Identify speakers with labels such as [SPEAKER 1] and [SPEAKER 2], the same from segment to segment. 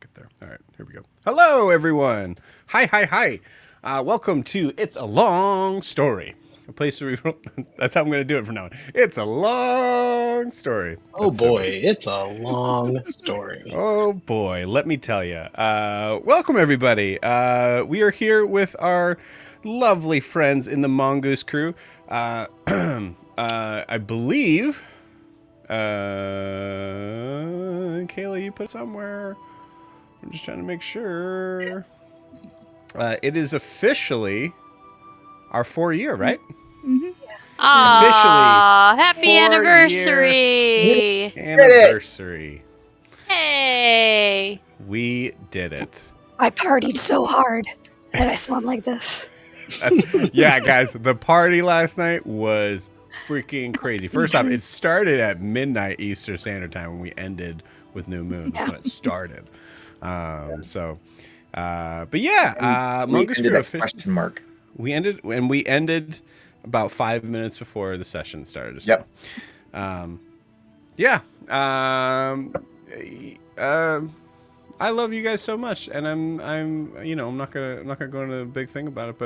[SPEAKER 1] Get there. All right, here we go. Hello, everyone. Hi. Welcome to It's a Long Story. A place where we that's how I'm going to do it from now on. It's a long story.
[SPEAKER 2] Oh boy, it's a long story.
[SPEAKER 1] Oh boy, let me tell you. Welcome everybody. We are here with our lovely friends in the Mongoose Crew. I believe, Kayla, you put somewhere. I'm just trying to make sure. It is officially our 4-year, right?
[SPEAKER 3] Mm-hmm.
[SPEAKER 4] Aww, happy anniversary!
[SPEAKER 1] Anniversary.
[SPEAKER 4] Hey!
[SPEAKER 1] We did it.
[SPEAKER 3] I partied so hard that I swam like this.
[SPEAKER 1] Yeah, guys, the party last night was freaking crazy. First off, it started at midnight Eastern Standard Time when we ended with New Moon. That's when it started. Mongoose Crew
[SPEAKER 5] question mark.
[SPEAKER 1] We ended about 5 minutes before the session started.
[SPEAKER 5] Yep.
[SPEAKER 1] I love you guys so much, and I'm not gonna go into a big thing about it,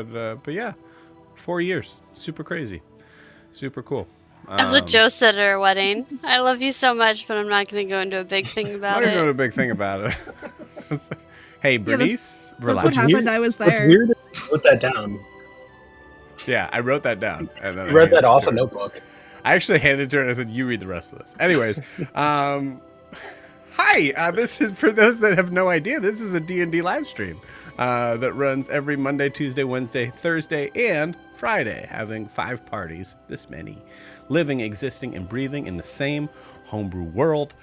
[SPEAKER 1] but yeah, 4 years, super crazy, super cool.
[SPEAKER 4] As what Joe said at our wedding, I love you so much, but I'm not going to go into a big thing about it.
[SPEAKER 1] I'm not going to go into a big thing about it. Hey, Bernice,
[SPEAKER 6] that's what happened. I was there.
[SPEAKER 2] It's weird that you wrote that down.
[SPEAKER 1] Yeah, I wrote that down. And then
[SPEAKER 2] I read that off a notebook.
[SPEAKER 1] I actually handed it to her and I said, "You read the rest of this." Anyways, hi. This is, for those that have no idea, this is a D&D live stream that runs every Monday, Tuesday, Wednesday, Thursday, and Friday, having 5 parties, this many, living, existing, and breathing in the same homebrew world.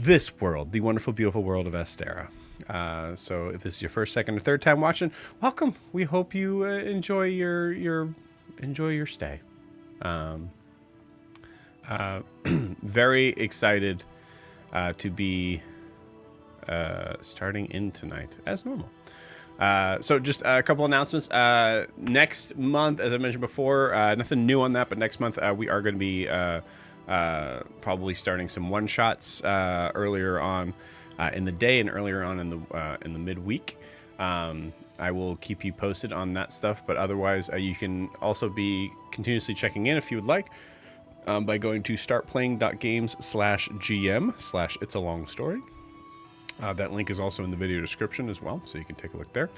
[SPEAKER 1] This world, the wonderful, beautiful world of Astera. So if this is your first, second, or third time watching, welcome. We hope you enjoy your stay. Very excited to be starting in tonight as normal. So just a couple announcements. Next month, as I mentioned before, nothing new on that, but next month we are going to be probably starting some one-shots earlier on in the day and earlier on in the midweek. I will keep you posted on that stuff, but otherwise you can also be continuously checking in if you would like by going to startplaying.games/GM/It's a Long Story. That link is also in the video description as well, so you can take a look there.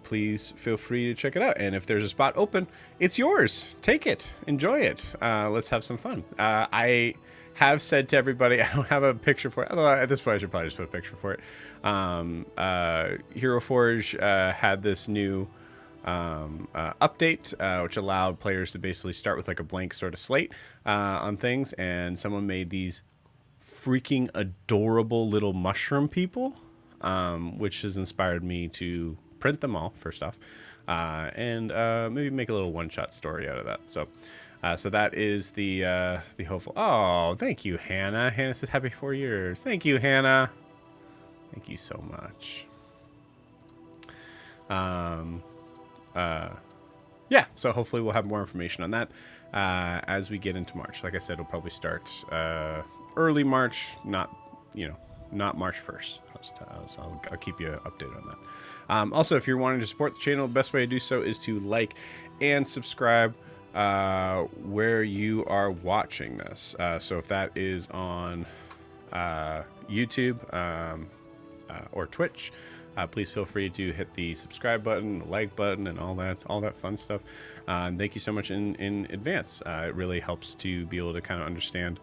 [SPEAKER 1] Please feel free to check it out. And if there's a spot open, it's yours. Take it. Enjoy it. Let's have some fun. I have said to everybody, I don't have a picture for it, although at this point I should probably just put a picture for it. Hero Forge had this new update, which allowed players to basically start with like a blank sort of slate on things, and someone made these freaking adorable little mushroom people, which has inspired me to print them all, first off, and maybe make a little one-shot story out of that. So that is the hopeful. Oh, thank you, Hannah. Hannah says happy 4 years. Thank you, Hannah. Thank you so much. Yeah, so hopefully we'll have more information on that as we get into March. Like I said, it'll probably start early March, not March 1st. So I'll keep you updated on that. Also, if you're wanting to support the channel, the best way to do so is to like and subscribe where you are watching this. So if that is on YouTube or Twitch, please feel free to hit the subscribe button, the like button, and all that fun stuff. And thank you so much in advance. It really helps to be able to kind of understand,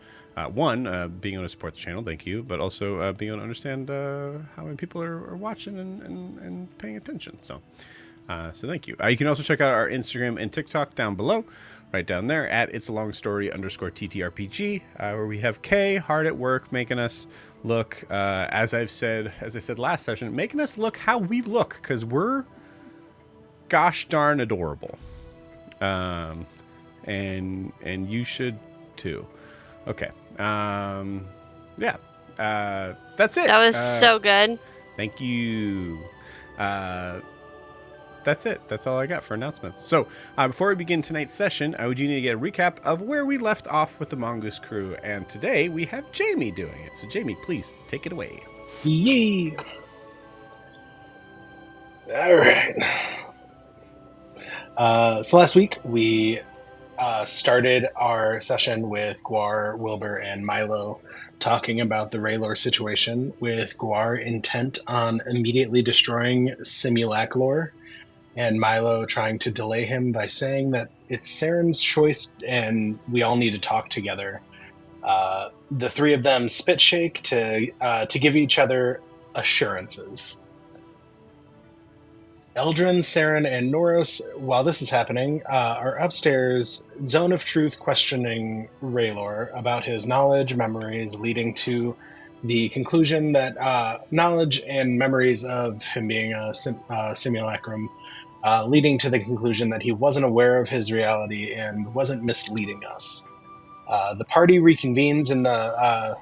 [SPEAKER 1] being able to support the channel, thank you, but also being able to understand how many people are watching and paying attention. So thank you. You can also check out our Instagram and TikTok down below, right down there at It's a Long Story _TTRPG, where we have Kay hard at work making us look, as I said last session, making us look how we look, because we're gosh darn adorable. And you should too. Okay. Yeah. That's it.
[SPEAKER 4] That was so good.
[SPEAKER 1] Thank you. That's it. That's all I got for announcements. So before we begin tonight's session, I do need to get a recap of where we left off with the Mongoose Crew. And today we have Jamie doing it. So Jamie, please take it away.
[SPEAKER 2] Yee. All right. So last week we started our session with Guar, Wilbur, and Milo talking about the Raylor situation, with Guar intent on immediately destroying Simulaclor, and Milo trying to delay him by saying that it's Saren's choice and we all need to talk together. The three of them spit shake to give each other assurances. Eldrin, Saren, and Noros, while this is happening, are upstairs, Zone of Truth questioning Raylor about his knowledge, memories, leading to the conclusion that knowledge and memories of him being a simulacrum, leading to the conclusion that he wasn't aware of his reality and wasn't misleading us. The party reconvenes in the. I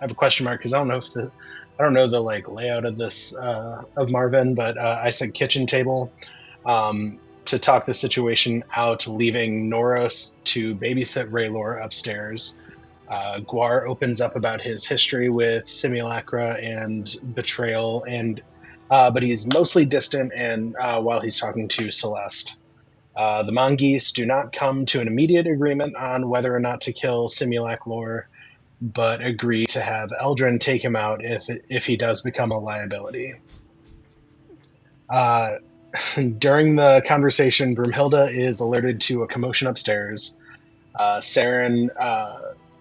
[SPEAKER 2] have a question mark because I don't know the like layout of this of Marvin, but I said kitchen table to talk the situation out, leaving Noros to babysit Raylor upstairs. Guar opens up about his history with simulacra and betrayal, and but he's mostly distant. And while he's talking to Celeste, the Mongoose do not come to an immediate agreement on whether or not to kill Simulaclor, but agree to have Eldrin take him out if he does become a liability. During the conversation, Broomhilda is alerted to a commotion upstairs. Saren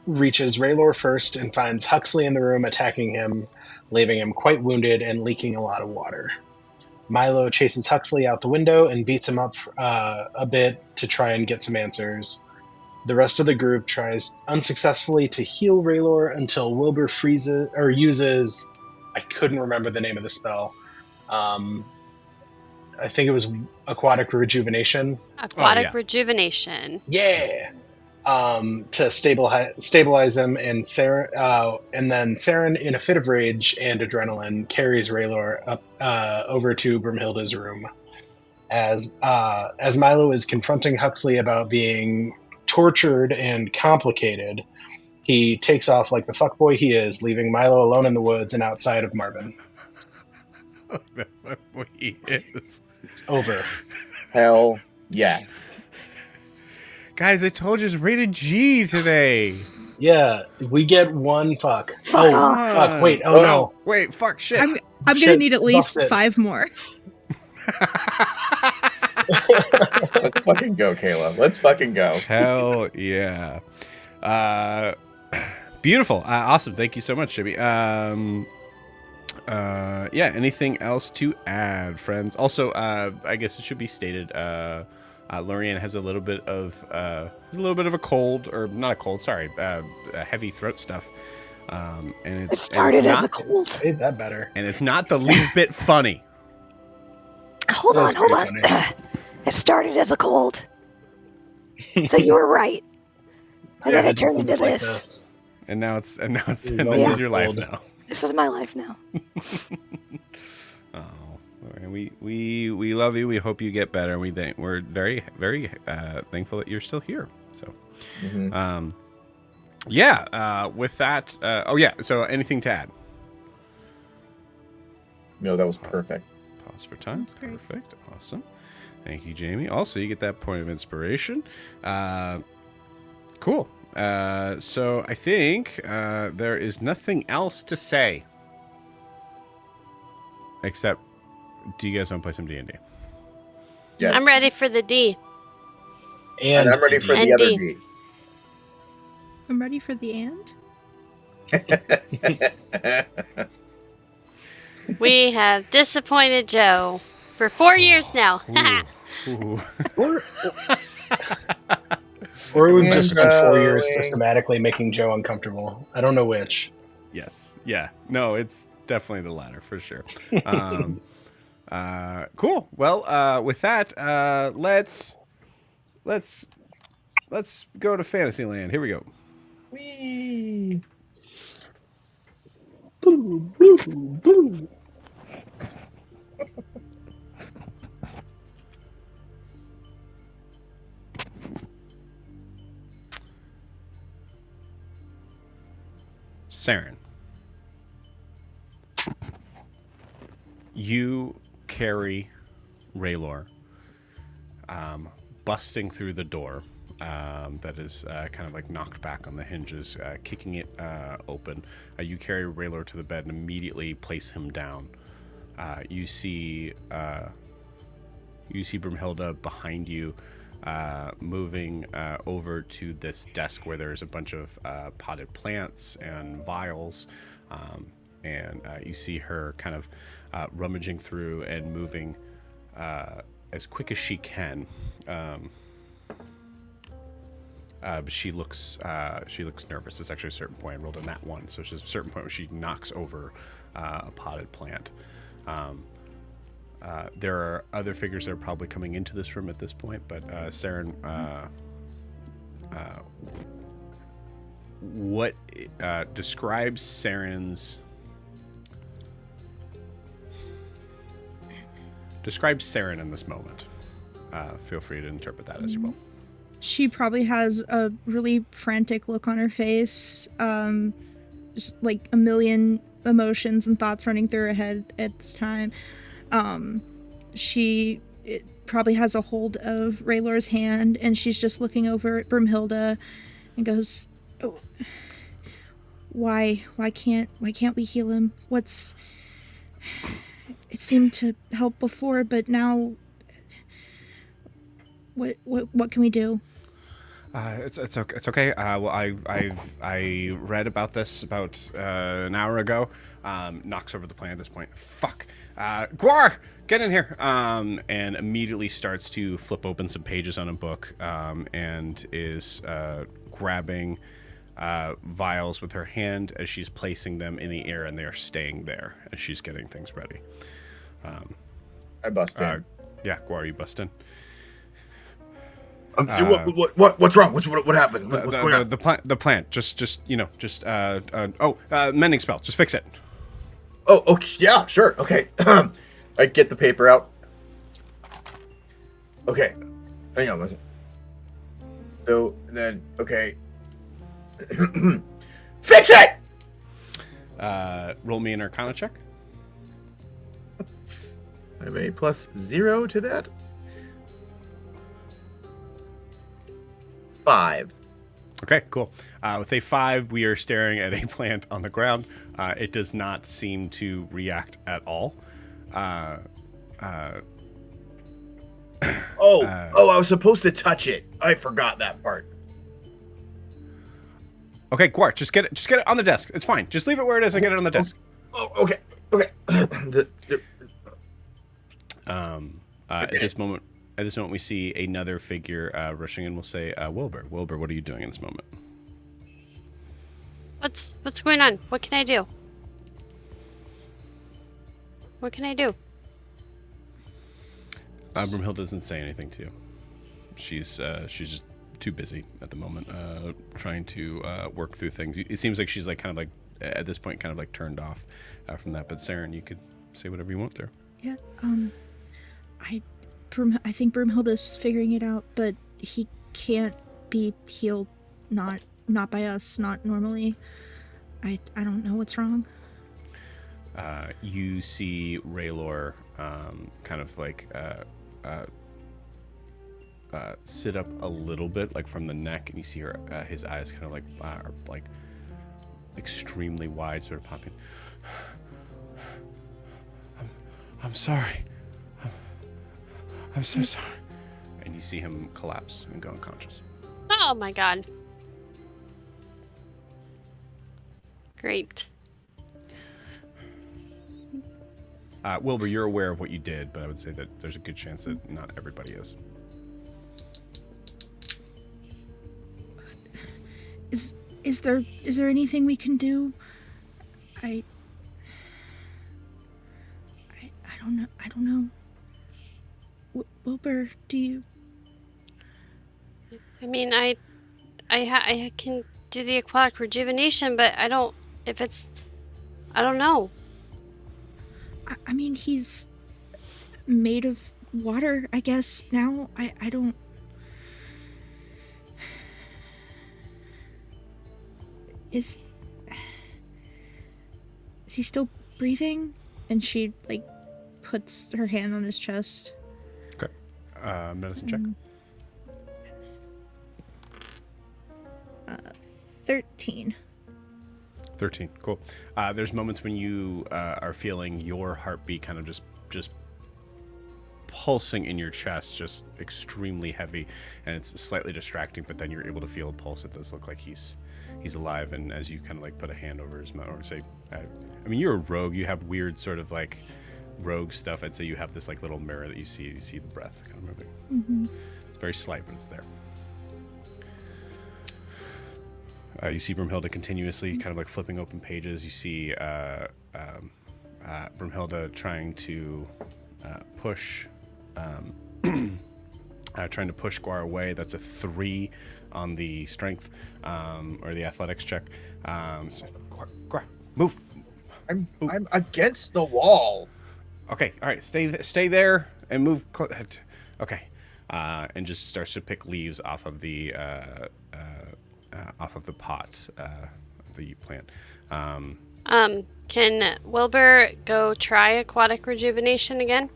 [SPEAKER 2] reaches Raylor first and finds Huxley in the room attacking him, leaving him quite wounded and leaking a lot of water. Milo chases Huxley out the window and beats him up a bit to try and get some answers. The rest of the group tries unsuccessfully to heal Raylor until Wilbur freezes or uses. I couldn't remember the name of the spell. I think it was aquatic rejuvenation.
[SPEAKER 4] Aquatic rejuvenation.
[SPEAKER 2] Yeah. To stabilize him, and and then Saren, in a fit of rage and adrenaline, carries Raylor up over to Broomhilda's room. As Milo is confronting Huxley about being tortured and complicated, he takes off like the fuckboy he is, leaving Milo alone in the woods and outside of Marvin.
[SPEAKER 1] The fuckboy he is.
[SPEAKER 2] Over.
[SPEAKER 5] Hell yeah.
[SPEAKER 1] Guys, I told you it's rated G today.
[SPEAKER 2] Yeah, we get one fuck.
[SPEAKER 3] Fuck
[SPEAKER 2] Oh,
[SPEAKER 3] off.
[SPEAKER 2] fuck. Wait, oh no.
[SPEAKER 1] Wait, fuck, shit.
[SPEAKER 6] I'm gonna
[SPEAKER 2] Shit,
[SPEAKER 6] need at least
[SPEAKER 2] busted.
[SPEAKER 6] 5 more.
[SPEAKER 5] Let's fucking go, Kayla. Let's fucking go.
[SPEAKER 1] Hell yeah. Beautiful. Awesome. Thank you so much, Jimmy. Yeah, anything else to add, friends? Also, I guess it should be stated, Lorian has a little bit of a cold, or not a cold, sorry, a heavy throat stuff. And
[SPEAKER 3] It started as a cold.
[SPEAKER 2] Say that better.
[SPEAKER 1] And it's not the least bit funny.
[SPEAKER 3] Hold on.
[SPEAKER 2] That's pretty funny.
[SPEAKER 3] It started as a cold. So you were right. And then it turned into
[SPEAKER 2] like
[SPEAKER 3] this.
[SPEAKER 1] And now it's
[SPEAKER 2] Ooh,
[SPEAKER 1] this
[SPEAKER 2] yeah.
[SPEAKER 1] is your life now.
[SPEAKER 3] This is my life now.
[SPEAKER 1] Oh, and we love you. We hope you get better. We're very, very thankful that you're still here. So, yeah. With that, So, anything to add?
[SPEAKER 5] No, that was perfect.
[SPEAKER 1] Pause for time.
[SPEAKER 6] That's great.
[SPEAKER 1] Perfect. Awesome. Thank you, Jamie. Also, you get that point of inspiration. Cool. So I think there is nothing else to say. Except, do you guys want to play some D&D?
[SPEAKER 5] Yes.
[SPEAKER 4] I'm ready for the D.
[SPEAKER 5] And I'm ready for
[SPEAKER 4] And
[SPEAKER 5] the other
[SPEAKER 4] D.
[SPEAKER 5] D.
[SPEAKER 6] I'm ready for the and.
[SPEAKER 4] We have disappointed Joe for 4 years now.
[SPEAKER 1] Ooh.
[SPEAKER 2] Or we've just spent 4 years
[SPEAKER 5] Going.
[SPEAKER 2] systematically making Joe uncomfortable. I don't know which.
[SPEAKER 1] Yes. Yeah. No, it's definitely the latter for sure. Cool. Well, with that, let's go to Fantasyland. Here we go.
[SPEAKER 5] Whee!
[SPEAKER 2] Boo, boo, boo.
[SPEAKER 1] Saren, you carry Raylor busting through the door that is kind of like knocked back on the hinges, kicking it open. You carry Raylor to the bed and immediately place him down. You see Brumhilda behind you, moving over to this desk where there's a bunch of potted plants and vials, and you see her kind of rummaging through and moving as quick as she can. But she looks nervous. It's actually a certain point. I rolled a nat 1, so there's a certain point where she knocks over a potted plant. There are other figures that are probably coming into this room at this point, but Saren, what describes Saren's... Describe Saren in this moment. Feel free to interpret that as you will.
[SPEAKER 6] She probably has a really frantic look on her face, just like a million emotions and thoughts running through her head at this time. She probably has a hold of Raylor's hand, and she's just looking over at Brumhilda and goes, "Oh, why can't we heal him? It seemed to help before, but now what can we do?"
[SPEAKER 1] It's okay. Well, I read about this about an hour ago. Knocks over the plant at this point. Fuck. Gwar, get in here. And immediately starts to flip open some pages on a book. And is grabbing vials with her hand as she's placing them in the air, and they are staying there as she's getting things ready.
[SPEAKER 5] I bust in.
[SPEAKER 1] Yeah, Gwar, you bust in.
[SPEAKER 5] What's wrong? What happened? What's going on?
[SPEAKER 1] The plant. Just mending spell. Just fix it.
[SPEAKER 5] Oh, okay, yeah, sure. Okay. I get the paper out. Okay. Hang on, listen. So then, okay. Fix it.
[SPEAKER 1] Roll me an Arcana check.
[SPEAKER 5] I have a +0 to that. 5.
[SPEAKER 1] Okay, cool. With a 5, we are staring at a plant on the ground. It does not seem to react at all.
[SPEAKER 5] I was supposed to touch it. I forgot that part.
[SPEAKER 1] Okay, Gwar, just get it on the desk. It's fine. Just leave it where it is and get it on the desk.
[SPEAKER 5] Oh, okay.
[SPEAKER 1] At this moment, we see another figure rushing in. We'll say, Wilbur, what are you doing in this moment?
[SPEAKER 4] What's going on? What can I do? What can I do?
[SPEAKER 1] Brumhilda doesn't say anything to you. She's just too busy at the moment, trying to work through things. It seems like she's like kind of like at this point kind of like turned off from that. But Saren, you could say whatever you want there.
[SPEAKER 6] Yeah. I think Brumhilda's figuring it out, but he can't be healed. Not by us. Not normally. I don't know what's wrong.
[SPEAKER 1] You see Raylor kind of like sit up a little bit, like from the neck, and you see her his eyes kind of like are like extremely wide, sort of popping. I'm sorry. I'm so sorry. And you see him collapse and go unconscious.
[SPEAKER 4] Oh my god. Great.
[SPEAKER 1] Wilbur, you're aware of what you did, but I would say that there's a good chance that not everybody is.
[SPEAKER 6] Is there anything we can do? I don't know. Wilbur, do you?
[SPEAKER 4] I mean, I can do the aquatic rejuvenation, but I don't know.
[SPEAKER 6] I mean, he's made of water, I guess, now. I don't... Is he still breathing? And she, like, puts her hand on his chest.
[SPEAKER 1] Okay. medicine check.
[SPEAKER 6] 13.
[SPEAKER 1] 13. Cool. There's moments when you are feeling your heartbeat kind of just pulsing in your chest, just extremely heavy, and it's slightly distracting. But then you're able to feel a pulse. It does look like he's alive. And as you kind of like put a hand over his mouth, or say, I mean, you're a rogue. You have weird sort of like rogue stuff. I'd say you have this like little mirror that you see the breath kind of moving.
[SPEAKER 6] Mm-hmm.
[SPEAKER 1] It's very slight, but it's there. You see Broomhilda continuously kind of like flipping open pages. You see Broomhilda trying to push Guar away. That's a 3 on the strength or the athletics check. So, Guar, move.
[SPEAKER 5] I'm against the wall.
[SPEAKER 1] Okay, all right, stay there and move. Okay, and just starts to pick leaves off of the pot, the plant.
[SPEAKER 4] Can Wilbur go try aquatic rejuvenation again?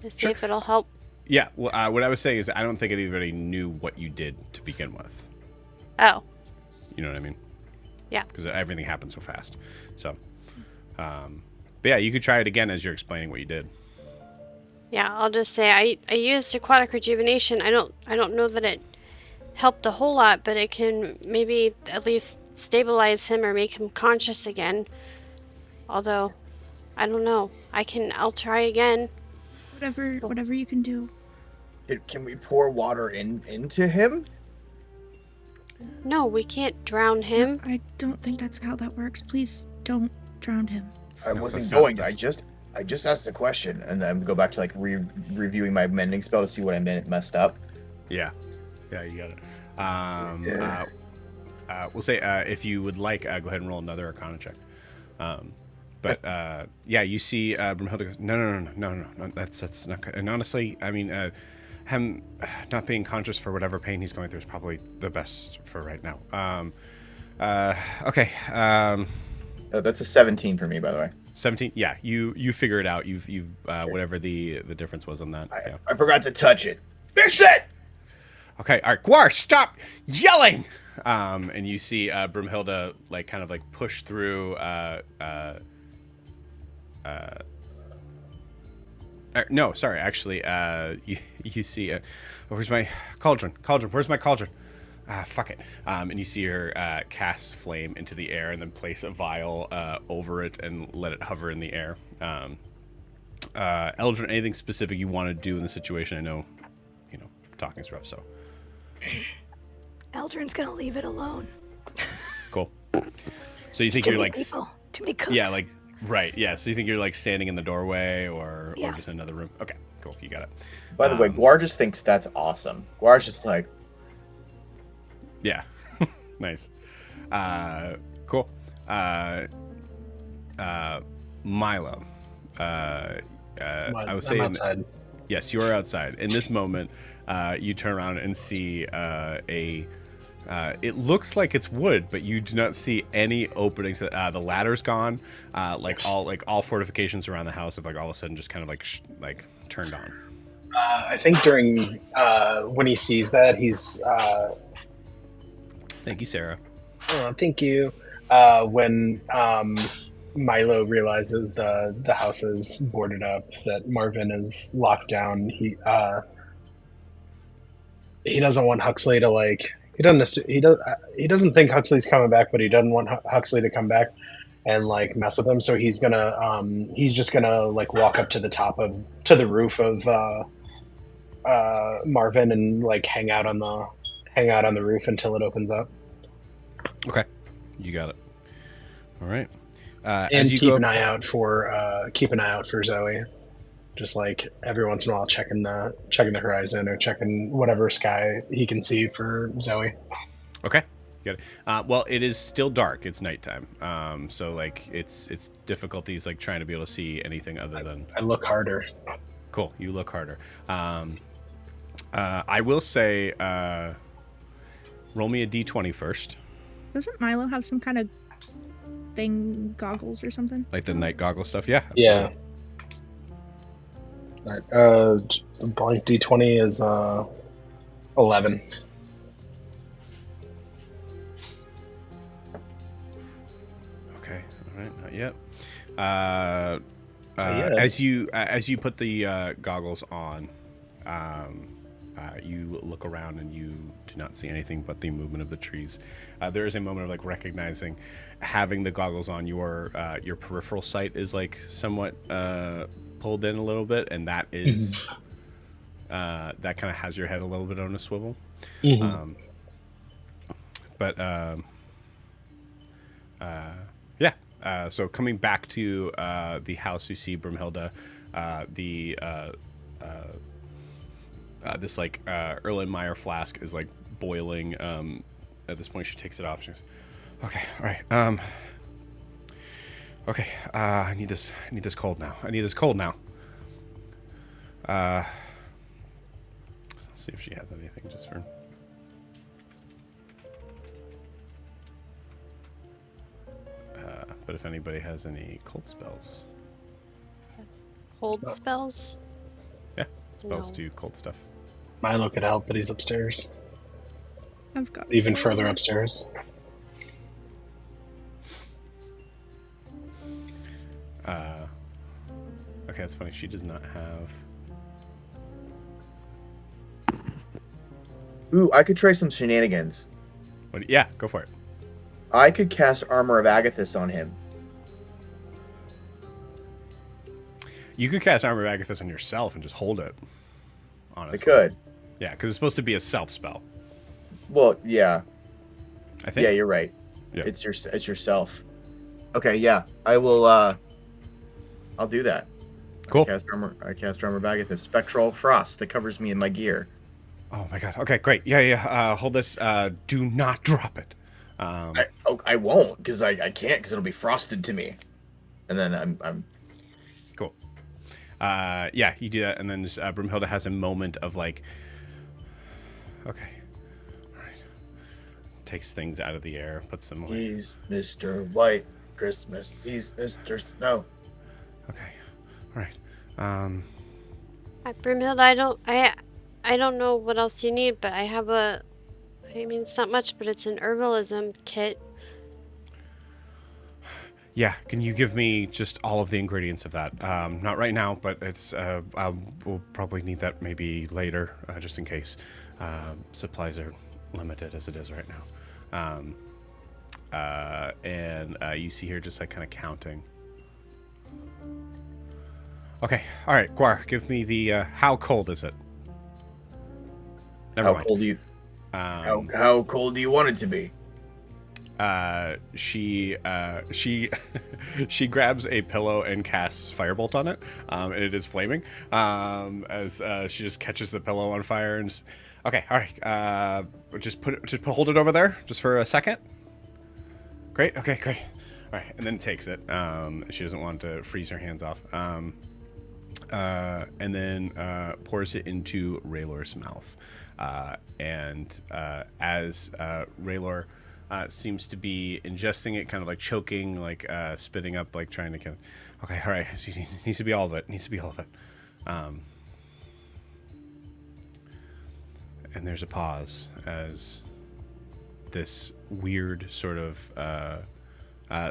[SPEAKER 4] To see if it'll help?
[SPEAKER 1] Yeah, well, what I was saying is I don't think anybody knew what you did to begin with.
[SPEAKER 4] Oh.
[SPEAKER 1] You know what I mean?
[SPEAKER 4] Yeah.
[SPEAKER 1] Because everything happened so fast. So, but yeah, you could try it again as you're explaining what you did.
[SPEAKER 4] Yeah, I'll just say I used aquatic rejuvenation. I don't know that it helped a whole lot, but it can maybe at least stabilize him or make him conscious again. Although, I don't know. I'll try again.
[SPEAKER 6] Whatever you can do.
[SPEAKER 5] Can we pour water into him?
[SPEAKER 4] No, we can't drown him.
[SPEAKER 6] I don't think that's how that works. Please don't drown him.
[SPEAKER 5] I wasn't going to. I just asked a question, and then go back to like reviewing my mending spell to see what I messed up.
[SPEAKER 1] Yeah, you got it. We'll say if you would like, go ahead and roll another Arcana check. But yeah, you see Broomhilda goes, no, that's not good. And honestly, I mean, him not being conscious for whatever pain he's going through is probably the best for right now. Okay.
[SPEAKER 5] That's a 17 for me, by the way.
[SPEAKER 1] 17. Yeah, you figure it out. You've whatever the difference was on that. Yeah.
[SPEAKER 5] I forgot to touch it. Fix it.
[SPEAKER 1] Okay. All right, Guar, stop yelling. And you see Broomhilda like kind of like push through. No, sorry. Actually, you see. Where's my cauldron? Where's my cauldron? Fuck it. And you see her cast flame into the air and then place a vial over it and let it hover in the air. Eldrin, anything specific you want to do in the situation? I know, talking's rough, so.
[SPEAKER 3] Eldrin's gonna leave it alone.
[SPEAKER 1] Cool. So you think
[SPEAKER 3] Too
[SPEAKER 1] you're
[SPEAKER 3] many
[SPEAKER 1] like,
[SPEAKER 3] people. Too many cooks.
[SPEAKER 1] yeah, like right, yeah. So you think you're like standing in the doorway or just in another room? Okay, cool. You got it.
[SPEAKER 5] By the way, Guar just thinks that's awesome. Guar's just like,
[SPEAKER 1] yeah, nice. Cool. Milo. I was saying.
[SPEAKER 2] I'm outside.
[SPEAKER 1] Yes, you are outside. In this moment, you turn around and see it looks like it's wood, but you do not see any openings. The ladder's gone. All fortifications around the house have like all of a sudden just kind of like turned on.
[SPEAKER 2] I think during when he sees that, he's.
[SPEAKER 1] Thank you, Sarah.
[SPEAKER 2] Thank you. When Milo realizes the house is boarded up, that Marvin is locked down, he doesn't want Huxley to he doesn't think Huxley's coming back, but he doesn't want Huxley to come back and mess with him. So he's just gonna walk up to the roof of Marvin and hang out on the roof until it opens up.
[SPEAKER 1] Okay, you got it. All right.
[SPEAKER 2] And keep an eye out for Zoe. Just every once in a while, checking the horizon or checking whatever sky he can see for Zoe.
[SPEAKER 1] Okay, got it. Well, it is still dark. It's nighttime. So it's difficulties trying to be able to see anything other than.
[SPEAKER 2] I look harder.
[SPEAKER 1] Cool. You look harder. I will say, roll me a d20 first.
[SPEAKER 6] Doesn't Milo have some kind of thing, goggles or something?
[SPEAKER 1] Like the night goggle stuff? Yeah.
[SPEAKER 2] Yeah. All right. Blank D20 is 11.
[SPEAKER 1] Okay. All right. Not yet.
[SPEAKER 2] yet.
[SPEAKER 1] As you put the goggles on, you look around and you do not see anything but the movement of the trees. There is a moment of like recognizing, having the goggles on, your peripheral sight is like somewhat pulled in a little bit, and that is that kind of has your head a little bit on a swivel.
[SPEAKER 2] Mm-hmm.
[SPEAKER 1] Yeah. So coming back to the house, you see Brimhilda, this like Erlenmeyer flask is like boiling. At this point, she takes it off. She goes, "Okay, all right. Okay. I need this cold now. Let's see if she has anything just for." But if anybody has any cold spells.
[SPEAKER 4] Cold spells?
[SPEAKER 1] Yeah, spells
[SPEAKER 4] No.
[SPEAKER 1] do cold stuff.
[SPEAKER 2] Milo could help, but he's upstairs.
[SPEAKER 6] I've got
[SPEAKER 2] Even
[SPEAKER 6] 4.
[SPEAKER 2] further upstairs.
[SPEAKER 1] Okay, that's funny. She does not have.
[SPEAKER 5] Ooh, I could try some shenanigans.
[SPEAKER 1] Yeah, go for it.
[SPEAKER 5] I could cast Armor of Agathis on him.
[SPEAKER 1] You could cast Armor of Agathis on yourself and just hold it. Honestly.
[SPEAKER 5] I could.
[SPEAKER 1] Yeah, because it's supposed to be a self spell.
[SPEAKER 5] Well, yeah.
[SPEAKER 1] I think.
[SPEAKER 5] Yeah, you're right.
[SPEAKER 1] Yeah.
[SPEAKER 5] It's yourself. Okay, yeah. I will I'll do that.
[SPEAKER 1] Cool.
[SPEAKER 5] I cast Armor of Agathis. Spectral Frost that covers me in my gear.
[SPEAKER 1] Oh my god. Okay, great. Yeah. Hold this. Do not drop it.
[SPEAKER 5] I won't, because I can't, because it'll be frosted to me. And then I'm
[SPEAKER 1] Cool. Yeah, you do that, and then just, Brimhilda has a moment of like, okay, all right, takes things out of the air, puts them away.
[SPEAKER 5] He's Mr. White Christmas. He's Mr. Snow.
[SPEAKER 1] Okay, all right.
[SPEAKER 4] Brimhilda, I don't know what else you need, but I have a. I mean, it's not much, but it's an herbalism kit.
[SPEAKER 1] Yeah, can you give me just all of the ingredients of that? Not right now, but it's we'll probably need that maybe later, just in case. Supplies are limited as it is right now. And you see here just like kind of counting. Okay, all right, Guar, give me the how cold is it? Never mind.
[SPEAKER 5] Cold do you? How cold do you want it to be?
[SPEAKER 1] She she grabs a pillow and casts firebolt on it, and it is flaming. As she just catches the pillow on fire and just, okay, all right, hold it over there just for a second. Great, okay, great, all right, and then takes it. She doesn't want to freeze her hands off. And then pours it into Raylor's mouth. And as Raylor seems to be ingesting it, kind of like choking, like spitting up, like trying to kind of, okay, all right, it needs to be all of it. And there's a pause as this weird sort of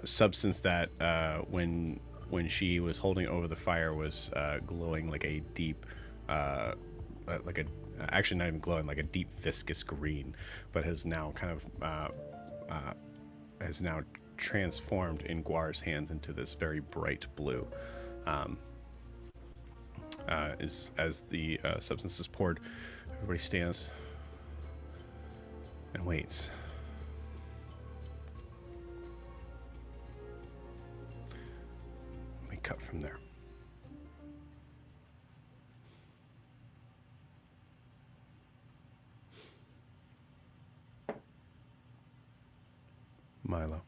[SPEAKER 1] substance that when she was holding it over the fire was glowing like a deep, actually not even glowing, like a deep viscous green, but has now kind of has now transformed in Guar's hands into this very bright blue. As the substance is poured, everybody stands and waits. We cut from there. Milo.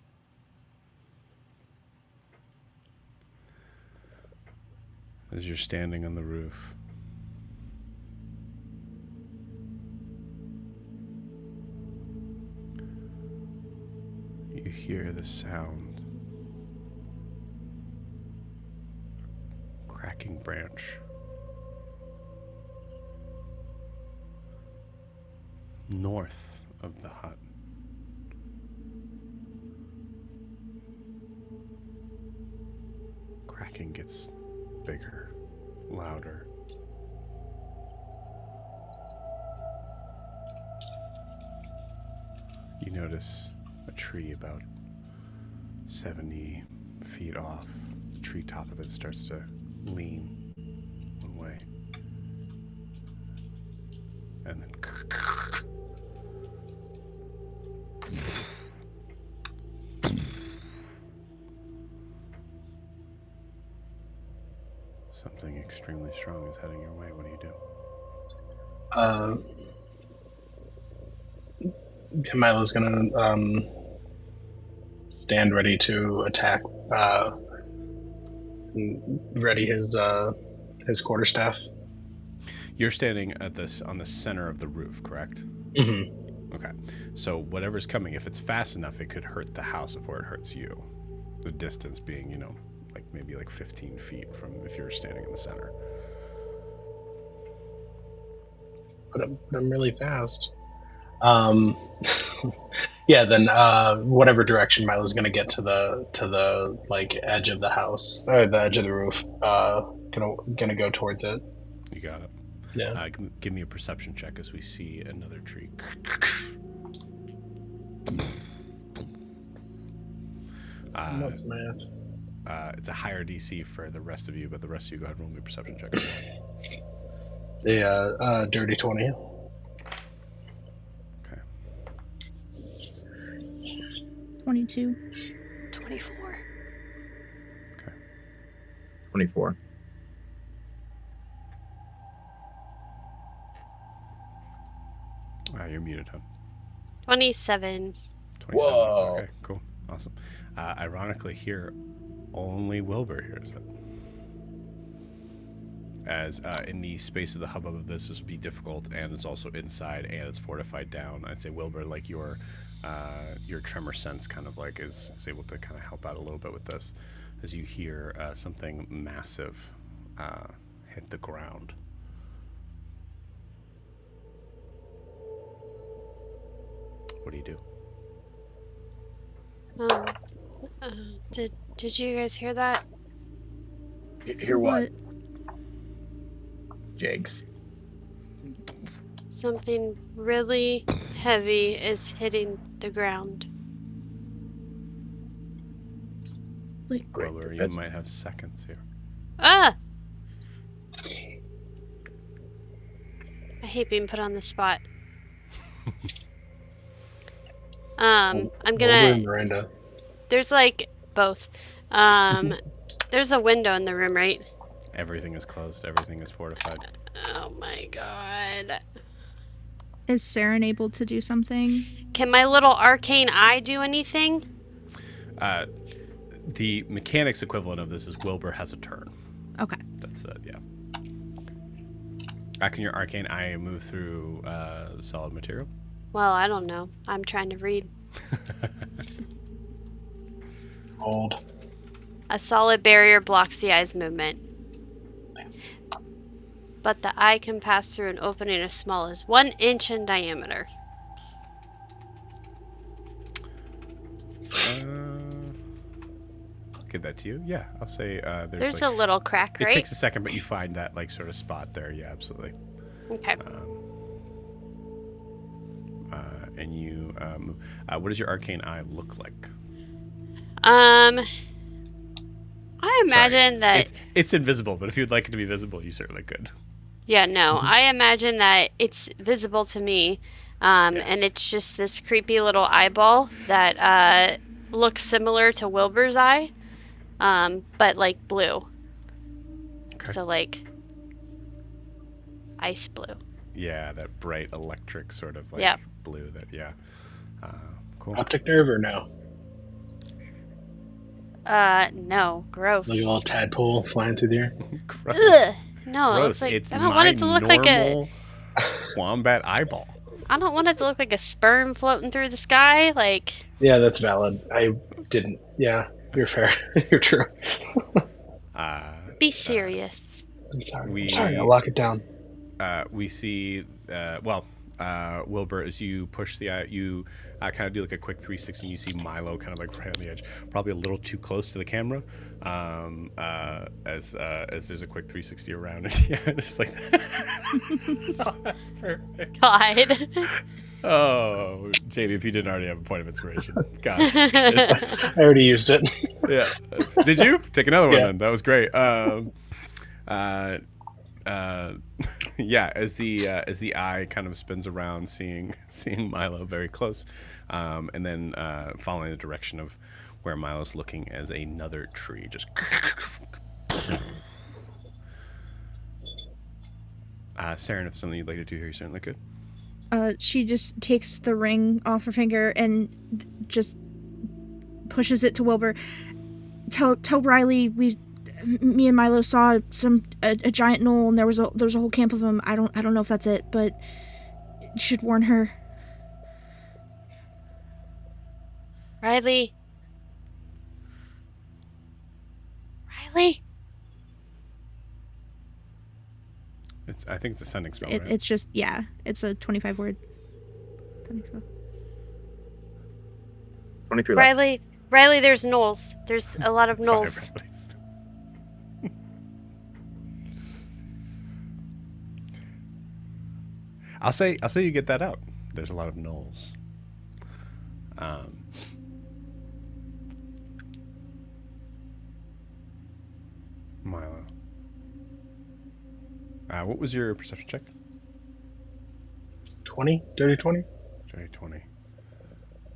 [SPEAKER 1] As you're standing on the roof, you hear the sound. Cracking branch north of the hut. Cracking gets bigger, louder. You notice a tree about 70 feet off. The tree top of it starts to lean one way. And then something extremely strong is heading your way. What do you do?
[SPEAKER 2] Milo's gonna stand ready to attack. Ready his quarterstaff.
[SPEAKER 1] You're standing at this on the center of the roof, correct?
[SPEAKER 2] Mm-hmm.
[SPEAKER 1] Okay. So whatever's coming, if it's fast enough, it could hurt the house before it hurts you. The distance being, like maybe like 15 feet from if you're standing in the center.
[SPEAKER 2] But I'm really fast. Yeah. Then whatever direction Milo's gonna get to the like edge of the house or the edge of the roof. Gonna go towards it.
[SPEAKER 1] You got it.
[SPEAKER 2] Yeah.
[SPEAKER 1] Give me a perception check as we see another tree.
[SPEAKER 2] What's math?
[SPEAKER 1] It's a higher DC for the rest of you, but the rest of you go ahead and roll me a perception check as well.
[SPEAKER 2] The dirty 20.
[SPEAKER 1] Okay.
[SPEAKER 6] 22.
[SPEAKER 3] 24.
[SPEAKER 1] Okay.
[SPEAKER 5] 24.
[SPEAKER 1] You're muted, huh?
[SPEAKER 4] 27.
[SPEAKER 1] 27.
[SPEAKER 5] Whoa.
[SPEAKER 1] Okay, cool. Awesome. Ironically, here, only Wilbur hears it. As in the space of the hubbub of this would be difficult, and it's also inside, and it's fortified down. I'd say Wilbur, like your tremor sense, kind of like is able to kind of help out a little bit with this, as you hear something massive hit the ground. What do you do?
[SPEAKER 4] Did you guys hear that?
[SPEAKER 5] Hear what? Jigs.
[SPEAKER 4] Something really heavy is hitting the ground.
[SPEAKER 6] Like,
[SPEAKER 1] Wilbur, you
[SPEAKER 5] That's-
[SPEAKER 1] might have seconds here.
[SPEAKER 4] Ah! I hate being put on the spot. I'm
[SPEAKER 2] Wilbur
[SPEAKER 4] gonna.
[SPEAKER 2] and Miranda.
[SPEAKER 4] There's like both. There's a window in the room, right?
[SPEAKER 1] Everything is closed. Everything is fortified.
[SPEAKER 4] Oh my god.
[SPEAKER 6] is Saren able to do something?
[SPEAKER 4] Can my little arcane eye do anything?
[SPEAKER 1] The mechanics equivalent of this is Wilbur has a turn.
[SPEAKER 6] Okay.
[SPEAKER 1] That's it, yeah. Can your arcane eye move through solid material?
[SPEAKER 4] Well, I don't know. I'm trying to read.
[SPEAKER 2] Old.
[SPEAKER 4] A solid barrier blocks the eye's movement. But the eye can pass through an opening as small as 1 inch in diameter.
[SPEAKER 1] I'll give that to you. Yeah, I'll say
[SPEAKER 4] There's
[SPEAKER 1] like,
[SPEAKER 4] a little crack,
[SPEAKER 1] it
[SPEAKER 4] right?
[SPEAKER 1] takes a second, but you find that like sort of spot there. Yeah, absolutely.
[SPEAKER 4] Okay.
[SPEAKER 1] And you move. What does your arcane eye look like?
[SPEAKER 4] I imagine
[SPEAKER 1] Sorry.
[SPEAKER 4] that...
[SPEAKER 1] It's invisible, but if you'd like it to be visible, you certainly could.
[SPEAKER 4] Yeah, no. I imagine that it's visible to me, and it's just this creepy little eyeball that looks similar to Wilbur's eye, but like blue.
[SPEAKER 1] Okay.
[SPEAKER 4] So like ice blue.
[SPEAKER 1] Yeah, that bright electric sort of like blue. Cool.
[SPEAKER 2] Optic nerve or no?
[SPEAKER 4] No, gross.
[SPEAKER 2] Like a little tadpole flying through the air.
[SPEAKER 1] Gross.
[SPEAKER 4] Ugh. No, it
[SPEAKER 1] Gross.
[SPEAKER 4] looks like
[SPEAKER 1] It's
[SPEAKER 4] I don't want it to look like a
[SPEAKER 1] normal wombat eyeball.
[SPEAKER 4] I don't want it to look like a sperm floating through the sky. Like,
[SPEAKER 2] Yeah, that's valid. I didn't. Yeah, you're fair. You're true.
[SPEAKER 4] be serious.
[SPEAKER 2] I'm sorry.
[SPEAKER 1] we-
[SPEAKER 2] I'm sorry. I'll lock it down.
[SPEAKER 1] We see, Wilbur, as you push the eye, you kind of do like a quick 360. And you see Milo kind of like right on the edge, probably a little too close to the camera. As there's a quick 360 around, and yeah, it's like oh, that's perfect.
[SPEAKER 4] God.
[SPEAKER 1] Oh, Jamie, if you didn't already have a point of inspiration, God,
[SPEAKER 2] I already used it.
[SPEAKER 1] yeah. Did you take another one?
[SPEAKER 2] Yeah.
[SPEAKER 1] Then that was great. Yeah, as the eye kind of spins around, seeing Milo very close, and then following the direction of where Milo's looking, as another tree just. Saren, if something you'd like to do here, you certainly could.
[SPEAKER 6] She just takes the ring off her finger and just pushes it to Wilbur. Tell Riley me and Milo saw a giant gnoll, and there was a whole camp of them. I don't know if that's it, but you should warn her.
[SPEAKER 4] Riley.
[SPEAKER 1] I think it's a sending spell. Right?
[SPEAKER 6] It's just, yeah, it's a 25 word sending spell.
[SPEAKER 5] 23 left.
[SPEAKER 4] Riley, there's gnolls. There's a lot of gnolls.
[SPEAKER 1] Fire, please. I'll say you get that out. There's a lot of gnolls. Milo. What was your perception check?
[SPEAKER 2] 20? Dirty 20?
[SPEAKER 1] Dirty 20.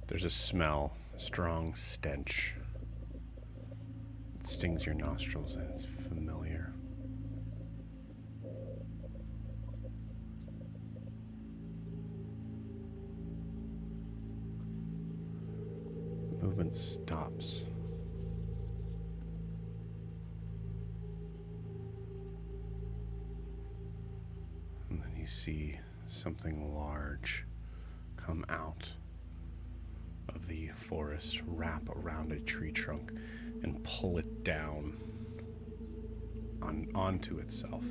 [SPEAKER 1] There's a smell, a strong stench. It stings your nostrils and it's familiar. Movement stops. And then you see something large come out of the forest, wrap around a tree trunk, and pull it down onto itself.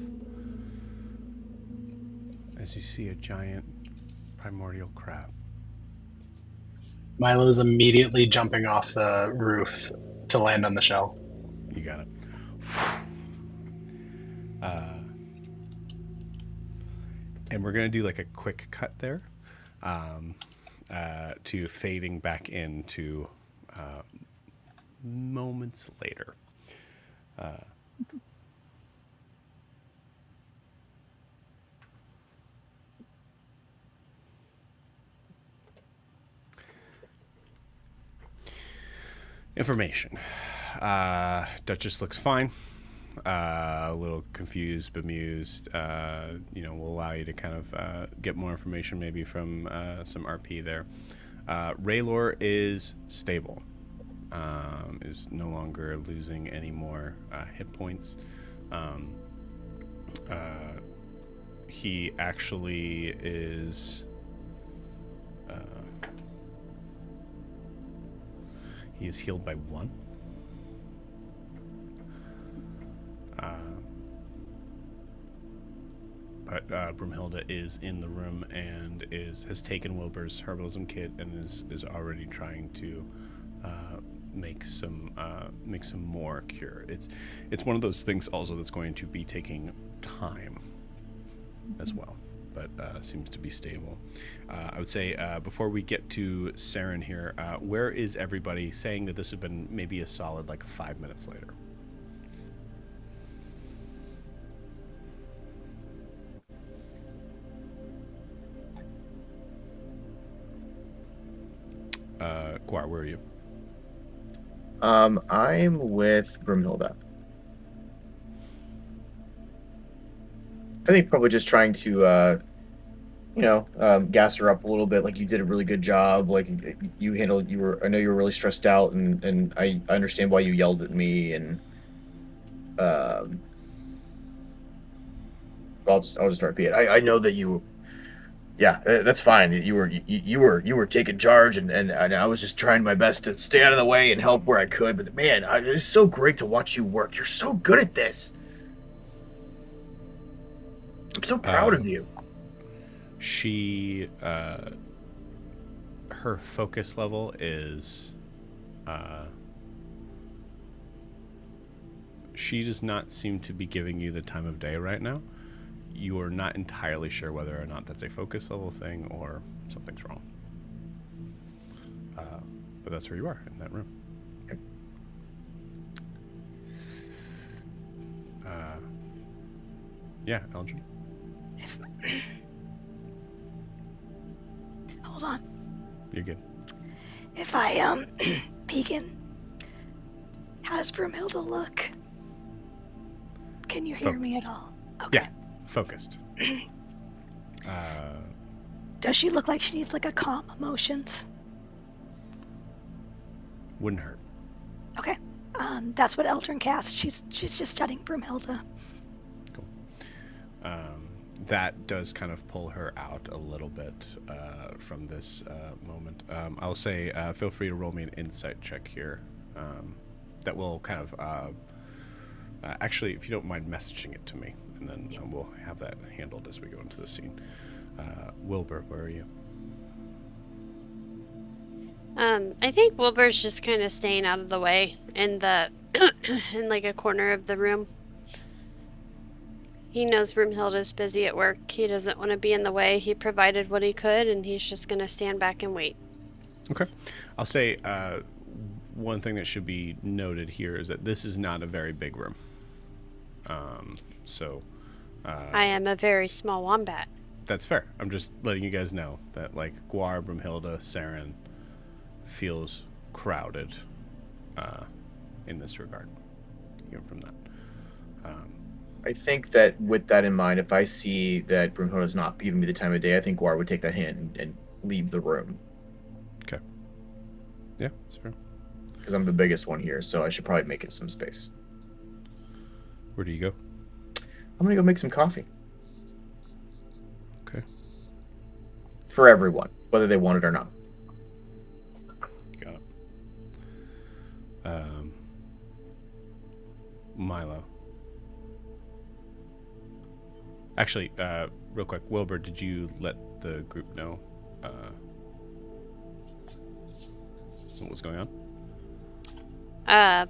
[SPEAKER 1] As you see a giant primordial crab.
[SPEAKER 2] Milo's immediately jumping off the roof to land on the shell.
[SPEAKER 1] You got it. And we're going to do like a quick cut there to fading back into moments later. Information. Duchess looks fine. A little confused, bemused. We'll allow you to kind of get more information maybe from some RP there. Raylor is stable. Is no longer losing any more hit points. He actually is... he is healed by 1. But Broomhilda is in the room and has taken Wilbur's herbalism kit and is already trying to make some more cure. It's one of those things also that's going to be taking time as well, but seems to be stable. I would say before we get to Saren here, where is everybody, saying that this would have been maybe a solid 5 minutes later? Guar, where are you?
[SPEAKER 5] I'm with Broomhilda. I think probably just trying to, gas her up a little bit. Like, you did a really good job. Like, I know you were really stressed out, and I understand why you yelled at me. And I'll just RP it. I know that you. Yeah, that's fine. You were taking charge, and I was just trying my best to stay out of the way and help where I could. But man, it's so great to watch you work. You're so good at this. I'm so proud of you.
[SPEAKER 1] she, her focus level is, she does not seem to be giving you the time of day right now. You are not entirely sure whether or not that's a focus level thing or something's wrong. But that's where you are, in that room. Yeah, Elgin.
[SPEAKER 3] Hold on.
[SPEAKER 1] You're good.
[SPEAKER 3] If I, peek in, how does Broomhilda look? Can you hear me at all? Okay.
[SPEAKER 1] Yeah, focused.
[SPEAKER 3] Does she look like she needs like a calm emotions?
[SPEAKER 1] Wouldn't hurt.
[SPEAKER 3] Okay. That's what Eldrin cast. She's just studying Broomhilda.
[SPEAKER 1] Cool. That does kind of pull her out a little bit from this moment. I'll say feel free to roll me an insight check here. That will kind of... actually, if you don't mind messaging it to me, and then we'll have that handled as we go into the scene. Wilbur, where are you?
[SPEAKER 4] I think Wilbur's just kind of staying out of the way in the in like a corner of the room. He knows Broomhilda's busy at work. He doesn't want to be in the way. He provided what he could, and he's just going to stand back and wait.
[SPEAKER 1] Okay. I'll say one thing that should be noted here is that this is not a very big room.
[SPEAKER 4] I am a very small wombat.
[SPEAKER 1] That's fair. I'm just letting you guys know that, like, Guar, Broomhilda, Saren feels crowded in this regard, even from that.
[SPEAKER 5] I think that with that in mind, if I see that Broomhilda's not giving me the time of day, I think Guar would take that hint and leave the room.
[SPEAKER 1] Okay. Yeah, that's fair.
[SPEAKER 5] Because I'm the biggest one here, so I should probably make it some space.
[SPEAKER 1] Where do you go?
[SPEAKER 5] I'm gonna go make some coffee.
[SPEAKER 1] Okay.
[SPEAKER 5] For everyone, whether they want it or not.
[SPEAKER 1] Got it. Milo. Actually, real quick, Wilbur, did you let the group know what was going on?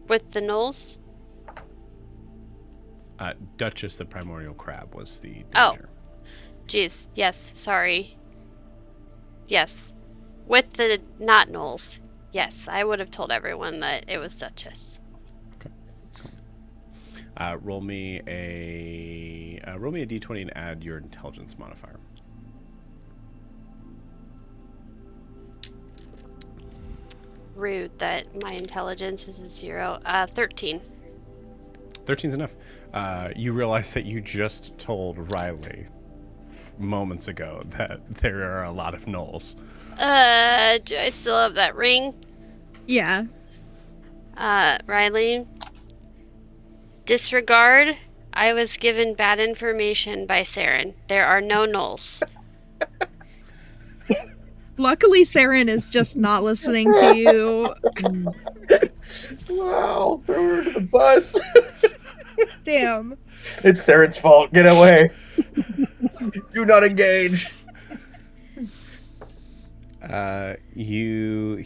[SPEAKER 4] With the gnolls?
[SPEAKER 1] Duchess the Primordial Crab was the
[SPEAKER 4] Oh.
[SPEAKER 1] danger.
[SPEAKER 4] Jeez, yes, sorry. Yes. With the not gnolls. Yes, I would have told everyone that it was Duchess.
[SPEAKER 1] Roll me a d20 and add your intelligence modifier.
[SPEAKER 4] Rude that my intelligence is a 0. 13.
[SPEAKER 1] 13's enough. You realize that you just told Riley moments ago that there are a lot of gnolls.
[SPEAKER 4] Do I still have that ring?
[SPEAKER 6] Yeah.
[SPEAKER 4] Riley? Disregard. I was given bad information by Saren. There are no gnolls.
[SPEAKER 6] Luckily, Saren is just not listening to you.
[SPEAKER 5] Wow, throw her to the bus.
[SPEAKER 6] Damn.
[SPEAKER 5] It's Saren's fault. Get away. Do not engage.
[SPEAKER 1] You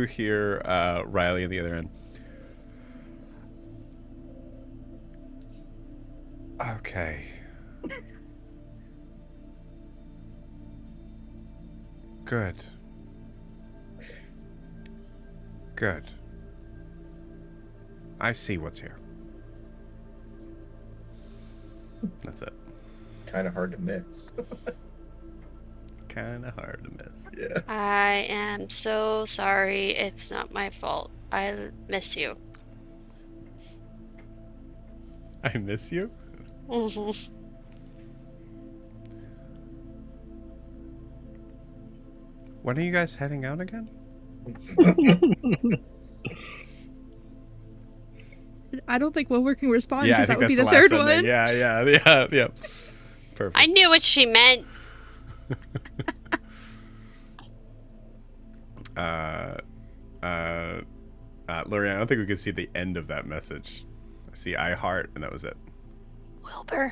[SPEAKER 1] hear Riley on the other end. Okay. Good. Good. I see what's here. That's it.
[SPEAKER 5] Kind of hard to miss.
[SPEAKER 1] Kind of hard to miss.
[SPEAKER 5] Yeah.
[SPEAKER 4] I am so sorry. It's not my fault. I miss you.
[SPEAKER 1] I miss you? When are you guys heading out again?
[SPEAKER 6] I don't think Wilbur can respond
[SPEAKER 1] Yeah, I
[SPEAKER 6] because that
[SPEAKER 1] think
[SPEAKER 6] would be
[SPEAKER 1] that's
[SPEAKER 6] the
[SPEAKER 1] last
[SPEAKER 6] third
[SPEAKER 1] Sunday.
[SPEAKER 6] one.
[SPEAKER 1] Yeah. Perfect.
[SPEAKER 4] I knew what she meant.
[SPEAKER 1] Lorian, I don't think we could see the end of that message. I see I heart, and that was it.
[SPEAKER 3] Wilbur,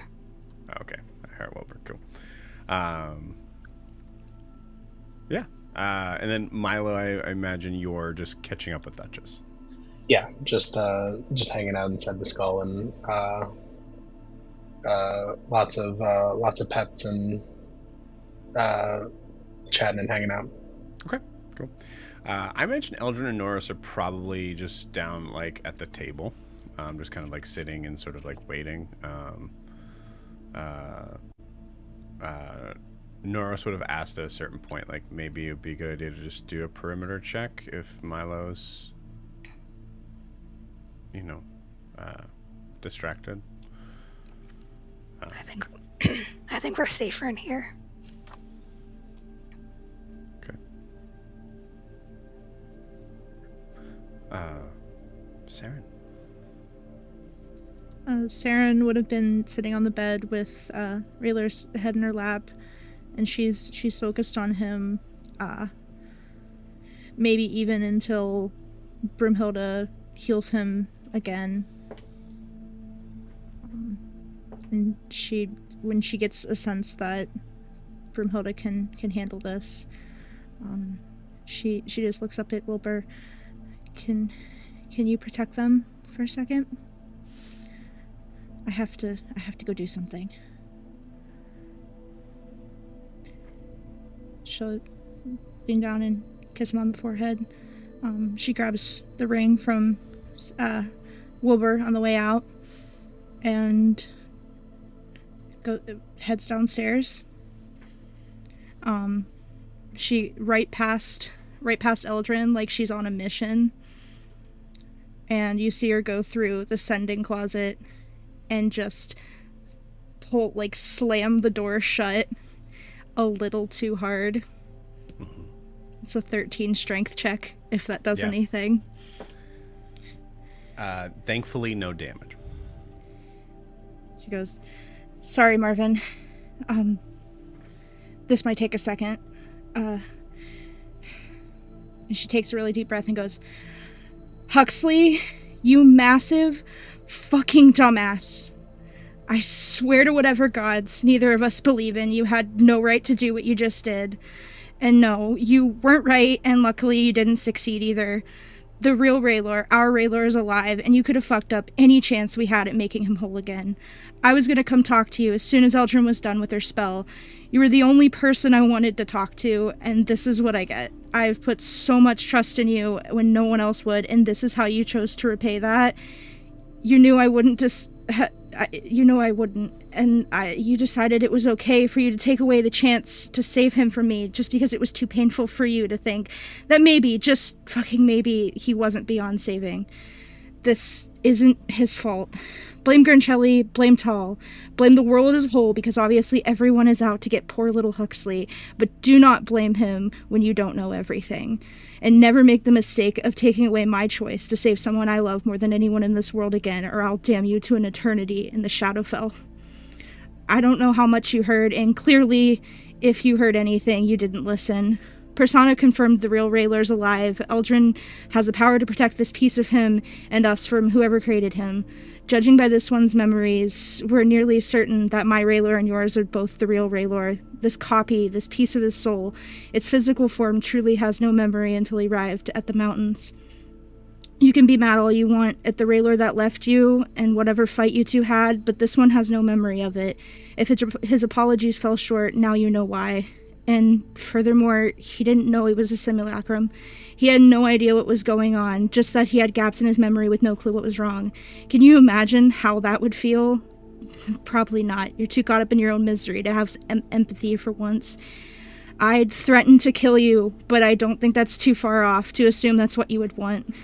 [SPEAKER 1] Okay. All right, Wilbur. Cool. Yeah. And then Milo, I imagine you're just catching up with Duchess.
[SPEAKER 2] Yeah, just hanging out inside the skull, and lots of pets and chatting and hanging out.
[SPEAKER 1] Okay, cool. I imagine Eldrin and Norris are probably just down like at the table, just kind of like sitting and sort of like waiting. Norris would have asked at a certain point, like maybe it would be a good idea to just do a perimeter check if Milo's, distracted.
[SPEAKER 3] I think we're safer in here.
[SPEAKER 1] Okay. Saren.
[SPEAKER 6] Saren would have been sitting on the bed with Raylor's head in her lap, and she's focused on him, maybe even until Broomhilda heals him again. And when she gets a sense that Broomhilda can handle this, she just looks up at Wilbur. Can you protect them for a second? I have to go do something. She'll lean down and kiss him on the forehead. She grabs the ring from Wilbur on the way out and heads downstairs. She right past Eldrin, like she's on a mission. And you see her go through the sending closet and just slam the door shut a little too hard.
[SPEAKER 1] Mm-hmm.
[SPEAKER 6] It's a 13 strength check, if that does anything.
[SPEAKER 1] Thankfully, no damage.
[SPEAKER 6] She goes, "Sorry, Marvin. This might take a second." And she takes a really deep breath and goes, "Huxley, you massive fucking dumbass. I swear to whatever gods neither of us believe in, you had no right to do what you just did. And no, you weren't right, and luckily you didn't succeed either. The real Raylor, our Raylor, is alive, and you could have fucked up any chance we had at making him whole again. I was gonna come talk to you as soon as Eldrin was done with her spell. You were the only person I wanted to talk to, and this is what I get. I've put so much trust in you when no one else would, and this is how you chose to repay that. You knew I wouldn't and you decided it was okay for you to take away the chance to save him from me just because it was too painful for you to think that maybe, just fucking maybe, he wasn't beyond saving. This isn't his fault. Blame Gurnchelli, blame Tall, blame the world as a whole, because obviously everyone is out to get poor little Huxley, but do not blame him when you don't know everything. And never make the mistake of taking away my choice to save someone I love more than anyone in this world again, or I'll damn you to an eternity in the Shadowfell. I don't know how much you heard, and clearly, if you heard anything, you didn't listen. Persona confirmed the real Raylor's alive. Eldrin has the power to protect this piece of him and us from whoever created him. Judging by this one's memories, we're nearly certain that my Raylor and yours are both the real Raylor. This copy, this piece of his soul, its physical form truly has no memory until he arrived at the mountains. You can be mad all you want at the Raylor that left you and whatever fight you two had, but this one has no memory of it. If his apologies fell short, now you know why. And furthermore, he didn't know it was a simulacrum. He had no idea what was going on, just that he had gaps in his memory with no clue what was wrong. Can you imagine how that would feel? Probably not. You're too caught up in your own misery to have empathy for once. I'd threaten to kill you, but I don't think that's too far off to assume that's what you would want.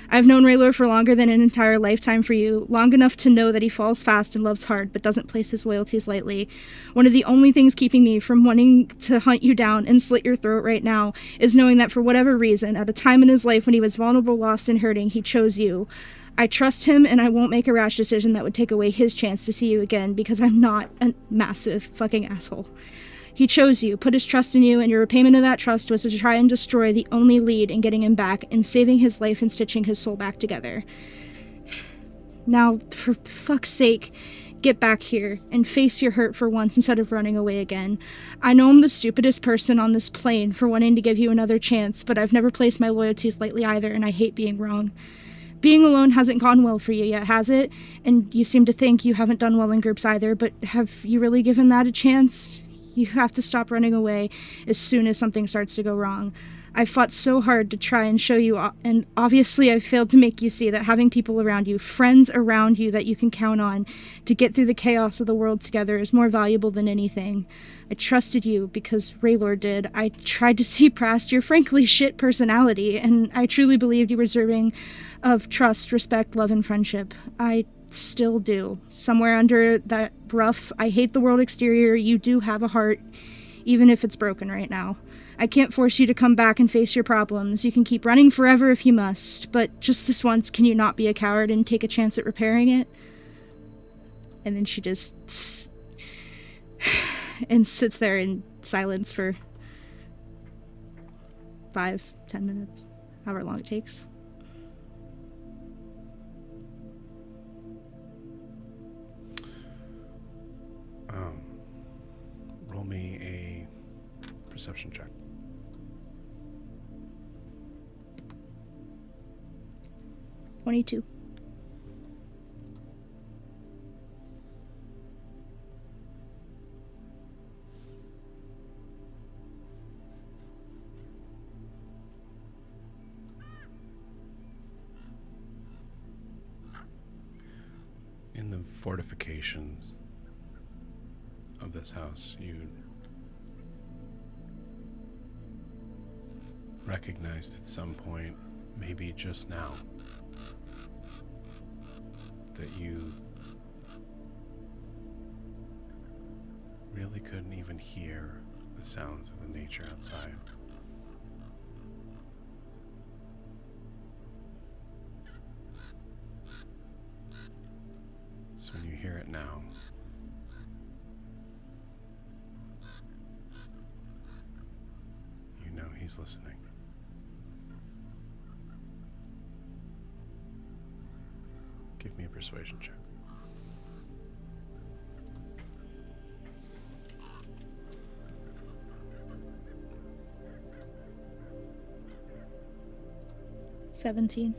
[SPEAKER 6] I've known Raylor for longer than an entire lifetime for you, long enough to know that he falls fast and loves hard, but doesn't place his loyalties lightly. One of the only things keeping me from wanting to hunt you down and slit your throat right now is knowing that for whatever reason, at a time in his life when he was vulnerable, lost, and hurting, he chose you. I trust him, and I won't make a rash decision that would take away his chance to see you again, because I'm not a massive fucking asshole. He chose you, put his trust in you, and your repayment of that trust was to try and destroy the only lead in getting him back and saving his life and stitching his soul back together. Now, for fuck's sake, Get back here and face your hurt for once instead of running away again. I know I'm the stupidest person on this plane for wanting to give you another chance, but I've never placed my loyalties lightly either, and I hate being wrong. Being alone hasn't gone well for you yet, has it? And you seem to think you haven't done well in groups either, but have you really given that a chance? You have to stop running away as soon as something starts to go wrong. I've fought so hard to try and show you, and obviously I've failed to make you see that having people around you, friends around you that you can count on to get through the chaos of the world together is more valuable than anything. I trusted you because Raylor did. I tried to see past your frankly shit personality, and I truly believed you were deserving of trust, respect, love, and friendship. I still do. Somewhere under that rough, I hate the world exterior, you do have a heart, even if it's broken right now. I can't force you to come back and face your problems. You can keep running forever if you must, but just this once, can you not be a coward and take a chance at repairing it? And then she just and sits there in silence for 5-10 minutes, however long it takes.
[SPEAKER 1] Roll me a perception check.
[SPEAKER 6] 22.
[SPEAKER 1] In the fortifications of this house, you recognized at some point, maybe just now, that you really couldn't even hear the sounds of the nature outside. So when you hear it now, you know he's listening. Give me a persuasion check.
[SPEAKER 6] $17.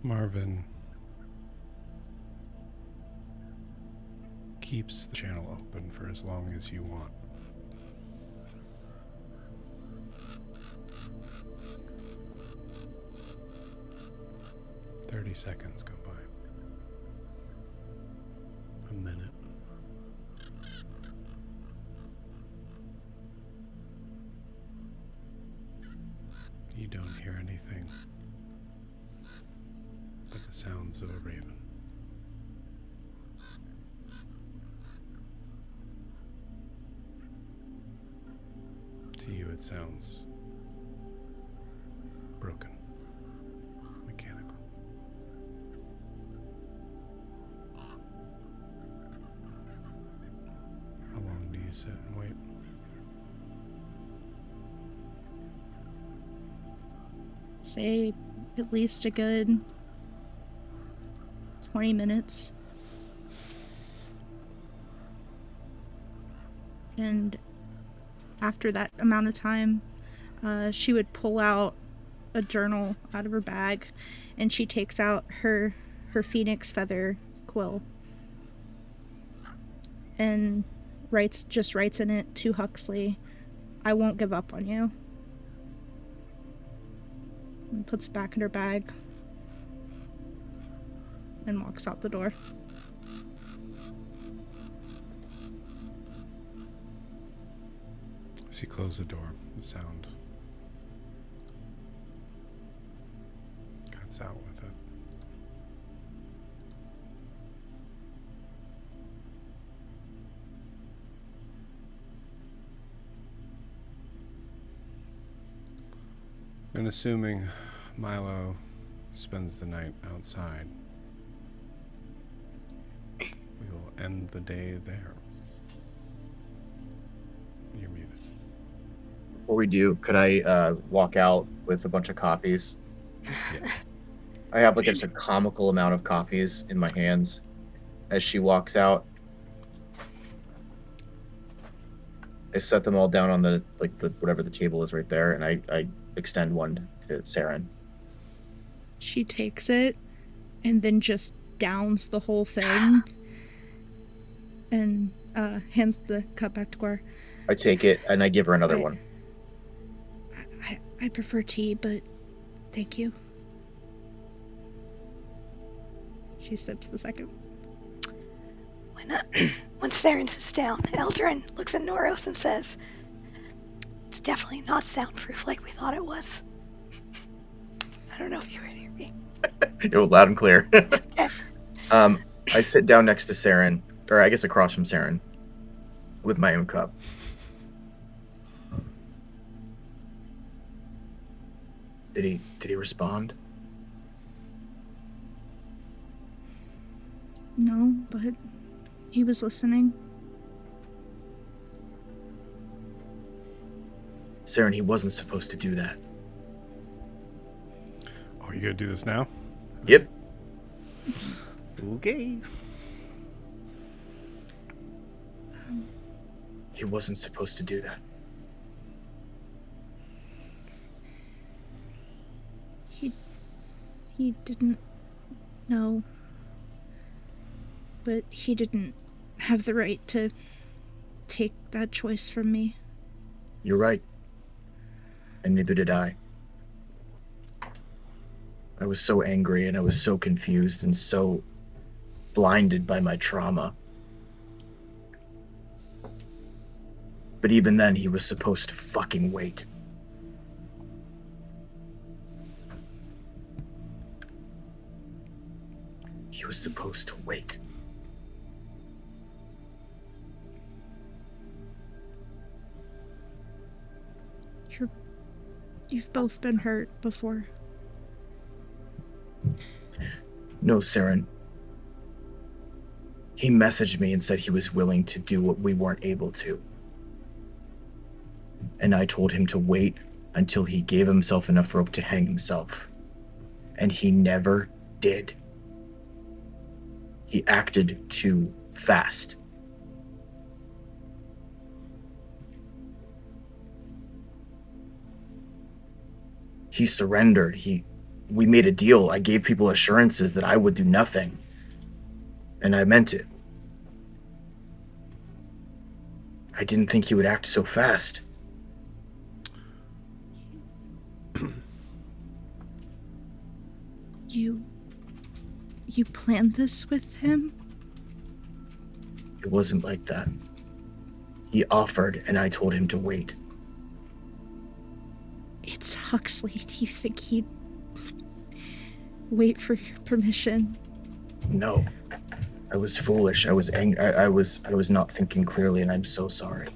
[SPEAKER 1] Marvin keeps the channel open for as long as you want. Seconds go by. A minute. You don't hear anything but the sounds of a raven. To you it sounds broken, mechanical. How long do you sit and wait?
[SPEAKER 6] Say at least a good 20 minutes. And after that amount of time, she would pull out a journal out of her bag, and she takes out her phoenix feather quill and writes in it to Huxley, "I won't give up on you." And puts it back in her bag and walks out the door.
[SPEAKER 1] As you close the door, the sound cuts out with it. And assuming Milo spends the night outside, we will end the day there. You're muted.
[SPEAKER 5] Before we do, could I walk out with a bunch of coffees?
[SPEAKER 1] Yeah.
[SPEAKER 5] I have like just a comical amount of coffees in my hands as she walks out. I set them all down on the whatever the table is right there, and I extend one to Saren.
[SPEAKER 6] She takes it and then just downs the whole thing and hands the cup back to Gwar.
[SPEAKER 5] I take it and I give her another one.
[SPEAKER 6] I prefer tea, but thank you. She sips the second.
[SPEAKER 3] When Saren sits down, Eldrin looks at Noros and says, "It's definitely not soundproof like we thought it was." I don't know if you can hear me.
[SPEAKER 5] You're loud and clear.
[SPEAKER 3] Okay.
[SPEAKER 5] I sit down next to Saren, or I guess across from Saren, with my own cup. Did he respond?
[SPEAKER 6] No, but he was listening.
[SPEAKER 5] Saren, he wasn't supposed to do that.
[SPEAKER 1] Oh, you gonna do this now?
[SPEAKER 5] Yep.
[SPEAKER 1] Okay.
[SPEAKER 5] He wasn't supposed to do that.
[SPEAKER 6] He didn't know. But he didn't have the right to take that choice from me.
[SPEAKER 5] You're right. And neither did I. I was so angry and I was so confused and so blinded by my trauma. But even then, he was supposed to fucking wait. He was supposed to wait.
[SPEAKER 6] You've both been hurt before.
[SPEAKER 5] No, Saren. He messaged me and said he was willing to do what we weren't able to. And I told him to wait until he gave himself enough rope to hang himself. And he never did. He acted too fast. He surrendered. We made a deal. I gave people assurances that I would do nothing. And I meant it. I didn't think he would act so fast.
[SPEAKER 6] You planned this with him?
[SPEAKER 5] It wasn't like that. He offered, and I told him to wait.
[SPEAKER 6] It's Huxley. Do you think he'd wait for your permission?
[SPEAKER 5] No. I was foolish. I was angry. I was not thinking clearly, and I'm so sorry.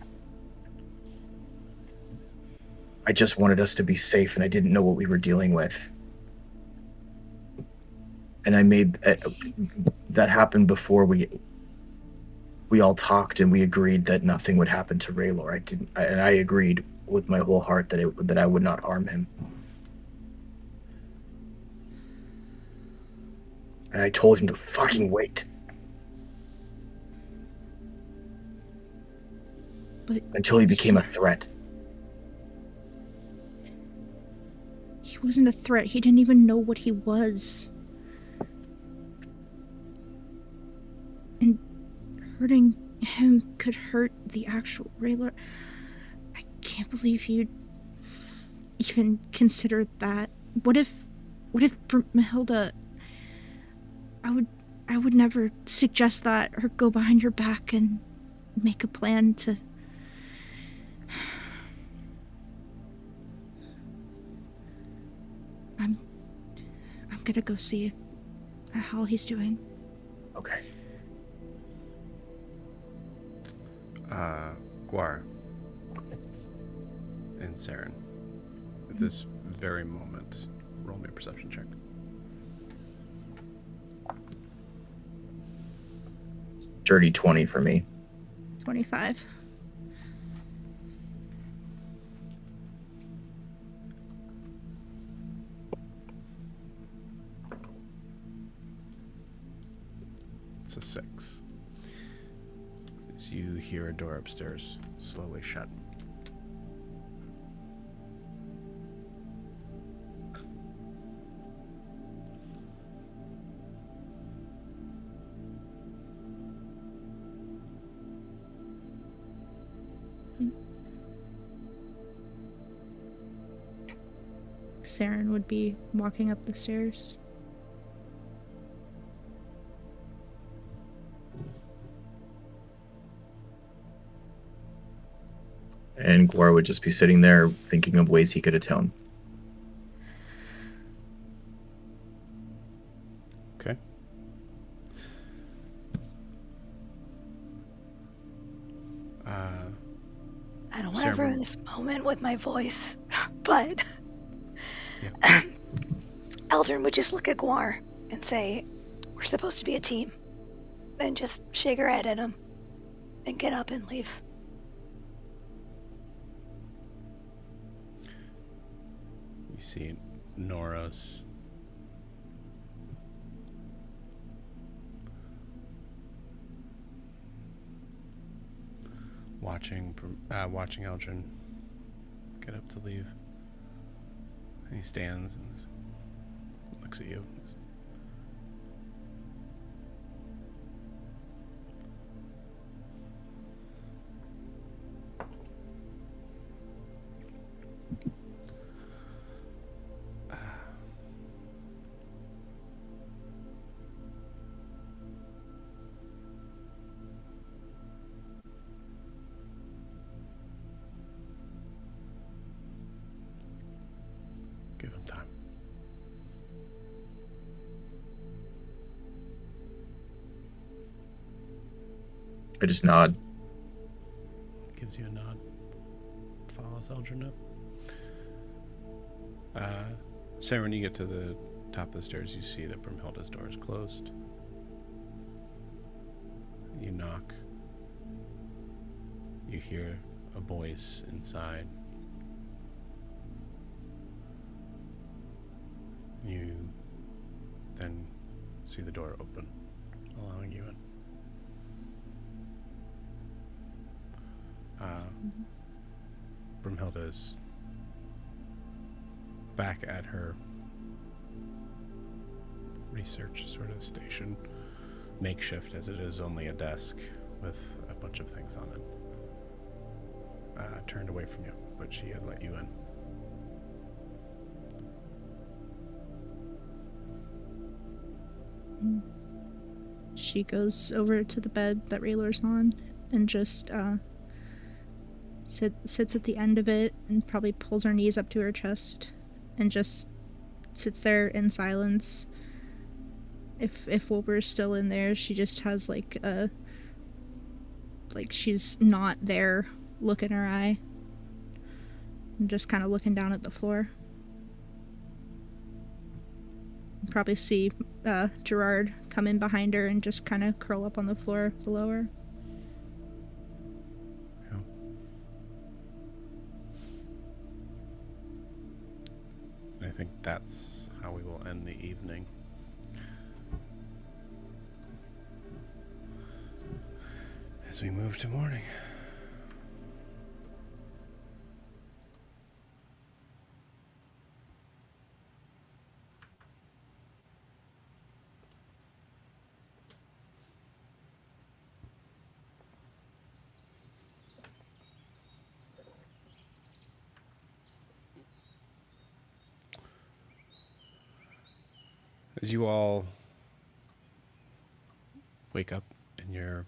[SPEAKER 5] I just wanted us to be safe, and I didn't know what we were dealing with. And I made that happen before we all talked, and we agreed that nothing would happen to Raylor. I agreed with my whole heart that I would not harm him. And I told him to fucking wait.
[SPEAKER 6] But
[SPEAKER 5] until he became a threat.
[SPEAKER 6] He wasn't a threat. He didn't even know what he was. And hurting him could hurt the actual Raylor. I can't believe you'd even consider that. What if Mahilda... I would never suggest that or go behind your back and make a plan to... I'm gonna go see how he's doing.
[SPEAKER 5] Okay.
[SPEAKER 1] Gwar and Saren, this very moment. Roll me a perception check.
[SPEAKER 5] Dirty 20 for me.
[SPEAKER 6] 25.
[SPEAKER 1] It's a 6. As you hear a door upstairs slowly shut.
[SPEAKER 6] Saren would be walking up the stairs.
[SPEAKER 5] And Gwar would just be sitting there thinking of ways he could atone.
[SPEAKER 1] Okay.
[SPEAKER 3] I don't want to ruin this moment with my voice, but
[SPEAKER 1] Yeah.
[SPEAKER 3] Eldrin would just look at Gwar and say, "We're supposed to be a team," and just shake her head at him and get up and leave.
[SPEAKER 1] You see Nora's watching Eldrin get up to leave. And he stands and looks at you. Give him time.
[SPEAKER 5] I just nod.
[SPEAKER 1] Gives you a nod. Follows Eldrin up. Sarah, when you get to the top of the stairs, you see that Brimhilda's door is closed. You knock. You hear a voice inside. You then see the door open, allowing you in. Brimhilda is back at her research sort of station, makeshift as it is, only a desk with a bunch of things on it. Turned away from you, but she had let you in.
[SPEAKER 6] She goes over to the bed that Raylor's on and just sits at the end of it and probably pulls her knees up to her chest and just sits there in silence. If Wilbur's still in there, she just has like she's not there look in her eye and just kind of looking down at the floor. Probably see Gerard come in behind her and just kind of curl up on the floor below her.
[SPEAKER 1] Yeah. I think that's how we will end the evening. As we move to morning. As you all wake up in your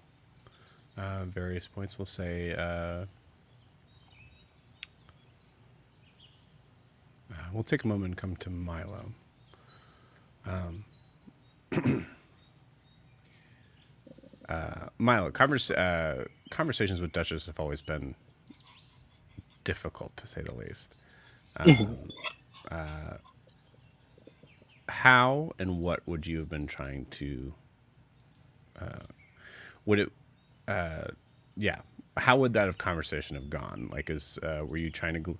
[SPEAKER 1] various points, we'll say we'll take a moment and come to Milo. Milo, conversations with Duchess have always been difficult, to say the least. How and what would you have been trying to? Would it? Yeah. How would that have conversation have gone? Like, were you trying to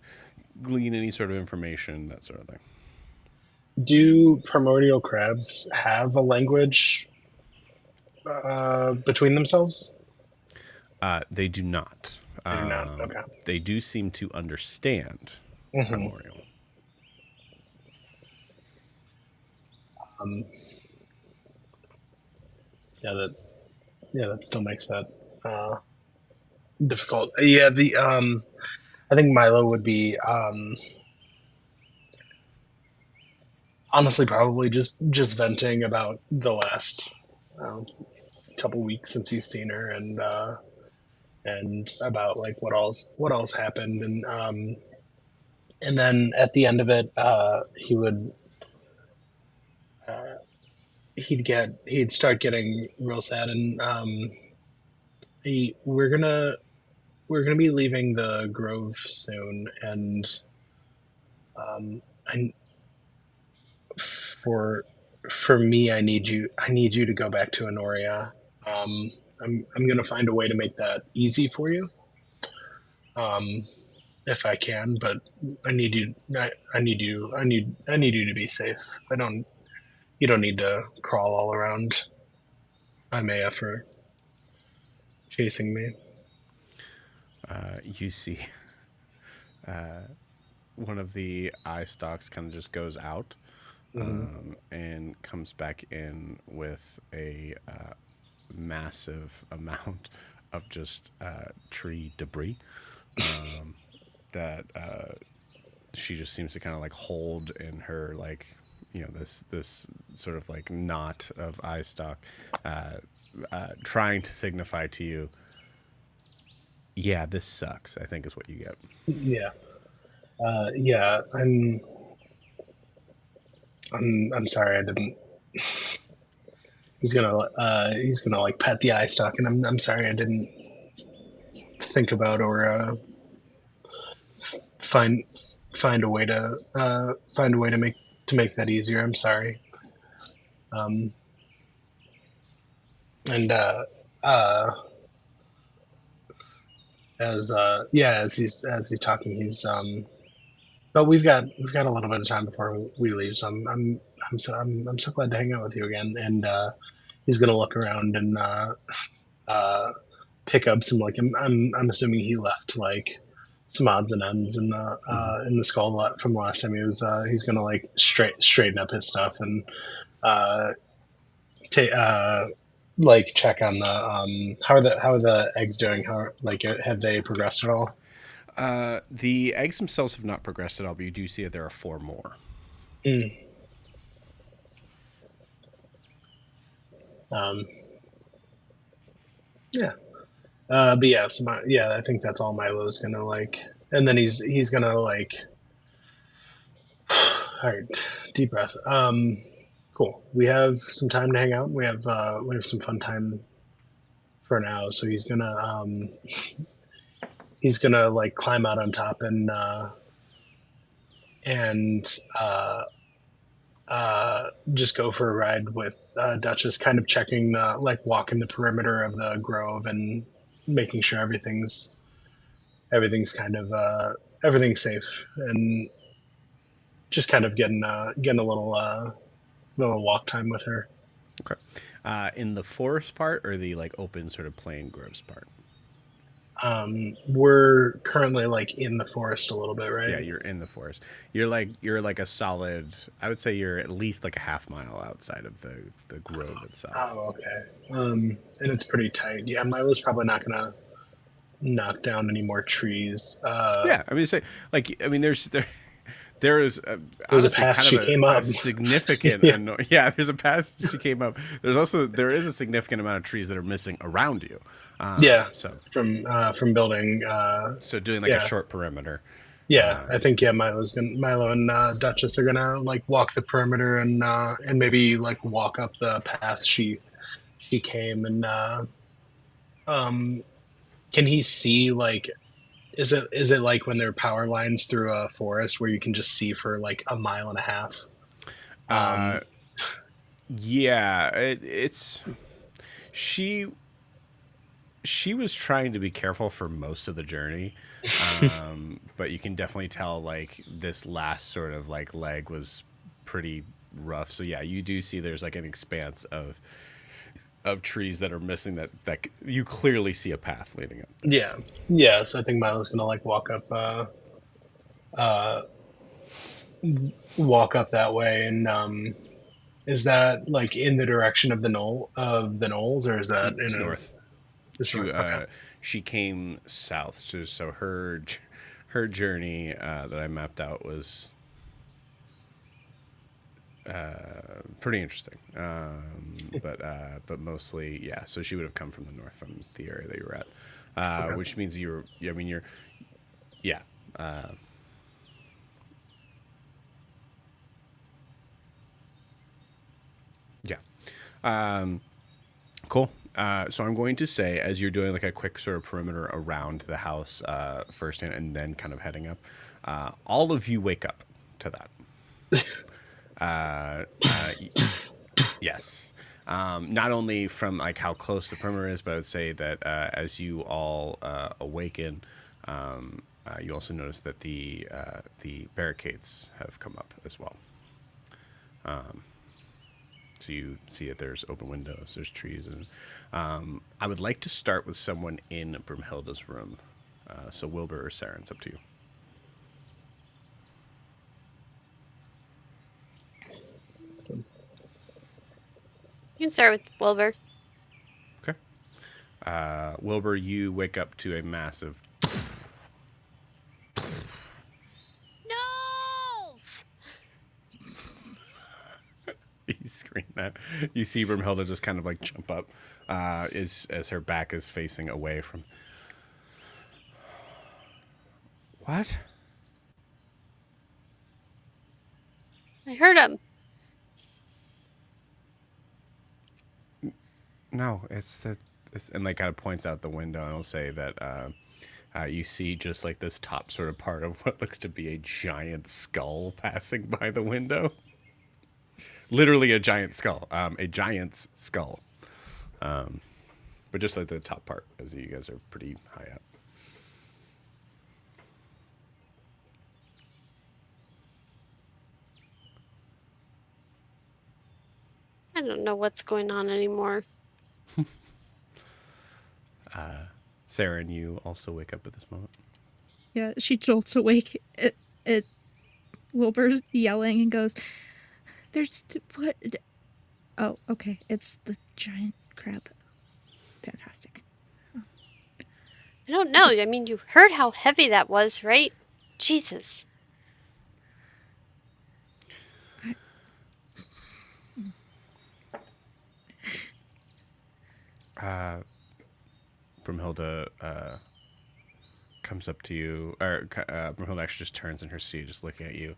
[SPEAKER 1] glean any sort of information, that sort of thing?
[SPEAKER 2] Do primordial crabs have a language between themselves?
[SPEAKER 1] They do not.
[SPEAKER 2] They do not. Okay.
[SPEAKER 1] They do seem to understand primordial.
[SPEAKER 2] That still makes that difficult. Yeah, I think Milo would be honestly probably just venting about the last couple weeks since he's seen her, and about like what else happened, and then at the end of it, he'd start getting real sad, and we're gonna be leaving the Grove soon, and I for me, I need you to go back to Honoria. I'm gonna find a way to make that easy for you, if I can. But I need you. I need you. I need you to be safe. You don't need to crawl all around Imea for chasing me.
[SPEAKER 1] You see, one of the eye stalks kind of just goes out. And comes back in with a massive amount of just tree debris that she just seems to kind of like hold in her, like, you know, this sort of like knot of eye stalk, trying to signify to you, yeah, this sucks, I think is what you get.
[SPEAKER 2] Yeah. I'm sorry, I didn't. He's gonna like pat the eye stalk, and I'm sorry I didn't think about or find a way to make that easier. I'm sorry. And as he's talking, he's but we've got a little bit of time before we leave, so I'm so glad to hang out with you again. And he's gonna look around and pick up some, like, I'm assuming he left like some odds and ends in the skull lot from the last time he was. He's gonna like straighten up his stuff and like check on the how are the eggs doing? Have they progressed at all?
[SPEAKER 1] The eggs themselves have not progressed at all, but you do see that there are 4 more.
[SPEAKER 2] Yeah. But yeah, so I think that's all Milo's gonna like, and then he's gonna like, all right, deep breath. Cool. We have some time to hang out. We have some fun time for now. So he's gonna like climb out on top and just go for a ride with Duchess, kind of checking walking the perimeter of the grove and making sure everything's kind of everything's safe, and just kind of getting a little walk time with her.
[SPEAKER 1] Okay. In the forest part or the like open sort of plain groves part?
[SPEAKER 2] We're currently like in the forest a little bit, right?
[SPEAKER 1] Yeah, you're in the forest. You're like a solid, I would say you're at least like a half mile outside of the grove itself.
[SPEAKER 2] Oh, okay. And it's pretty tight. Yeah, Milo's probably not gonna knock down any more trees.
[SPEAKER 1] Yeah, I mean, there is
[SPEAKER 2] there's a path she came up.
[SPEAKER 1] Significant.
[SPEAKER 2] Yeah.
[SPEAKER 1] There's a path she came up. There is a significant amount of trees that are missing around you. So
[SPEAKER 2] from building.
[SPEAKER 1] So doing like a short perimeter.
[SPEAKER 2] Yeah, I think Milo and Duchess are gonna like walk the perimeter and maybe like walk up the path she came, and can he see, like, Is it like when there are power lines through a forest where you can just see for like a mile and a half?
[SPEAKER 1] Uh, yeah, it's she she was trying to be careful for most of the journey, but you can definitely tell like this last sort of like leg was pretty rough. So yeah, you do see there's like an expanse of trees that are missing that you clearly see a path leading up there.
[SPEAKER 2] Yeah, yeah. So I think Milo's gonna like uh, walk up that way, and is that like in the direction of the knolls, or is that in
[SPEAKER 1] It's
[SPEAKER 2] a
[SPEAKER 1] north.
[SPEAKER 2] this
[SPEAKER 1] She
[SPEAKER 2] north? Okay.
[SPEAKER 1] she came south, so her journey that I mapped out was pretty interesting. But mostly, yeah. So she would have come from the north, from the area that you were at,
[SPEAKER 2] Okay.
[SPEAKER 1] which means you're. I mean, you're. Yeah. Yeah. Cool. So I'm going to say, as you're doing like a quick sort of perimeter around the house first, and then kind of heading up, all of you wake up to that. Yes. Not only from like how close the perimeter is, but I would say that as you all awaken, you also notice that the barricades have come up as well. So you see that there's open windows, there's trees, and I would like to start with someone in Brumhilda's room. So Wilbur or Saren, it's up to you.
[SPEAKER 4] You can start with Wilbur.
[SPEAKER 1] Okay. Wilbur, you wake up to a massive.
[SPEAKER 4] Nose!
[SPEAKER 1] You scream that. You see Brumhilda just kind of like jump up, as her back is facing away from. What?
[SPEAKER 4] I heard him.
[SPEAKER 1] No, and like kind of points out the window, and I'll say that you see just like this top sort of part of what looks to be a giant skull passing by the window. Literally a giant skull, a giant's skull, but just like the top part, as you guys are pretty high up.
[SPEAKER 4] I don't know what's going on anymore.
[SPEAKER 1] Sarah, and you also wake up at this moment.
[SPEAKER 6] Yeah, she jolts awake at Wilbur's yelling and goes, "There's what? Oh, okay. It's the giant crab. Fantastic."
[SPEAKER 4] I don't know. I mean, you heard how heavy that was, right? Jesus.
[SPEAKER 1] Brumhilda comes up to you, or Brumhilda actually just turns in her seat, just looking at you.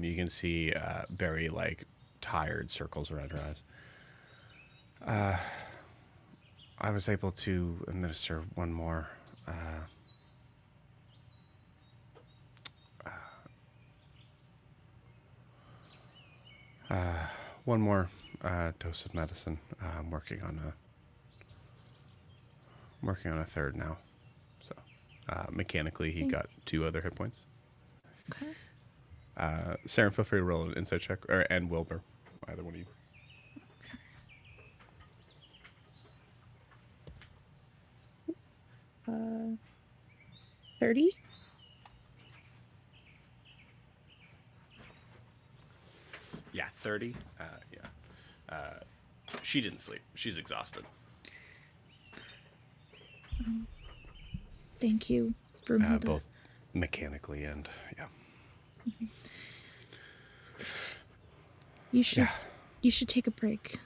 [SPEAKER 1] You can see very like tired circles around her eyes. I was able to administer one more. One more dose of medicine. I'm working on a third now. So mechanically, he got 2 other hit points.
[SPEAKER 6] Okay.
[SPEAKER 1] Sarah, feel free to roll an insight check, and Wilbur, either one of you.
[SPEAKER 6] 30?
[SPEAKER 1] Yeah, 30. She didn't sleep. She's exhausted.
[SPEAKER 6] Thank you, Brumhilda.
[SPEAKER 1] Both mechanically and
[SPEAKER 6] You should take a break.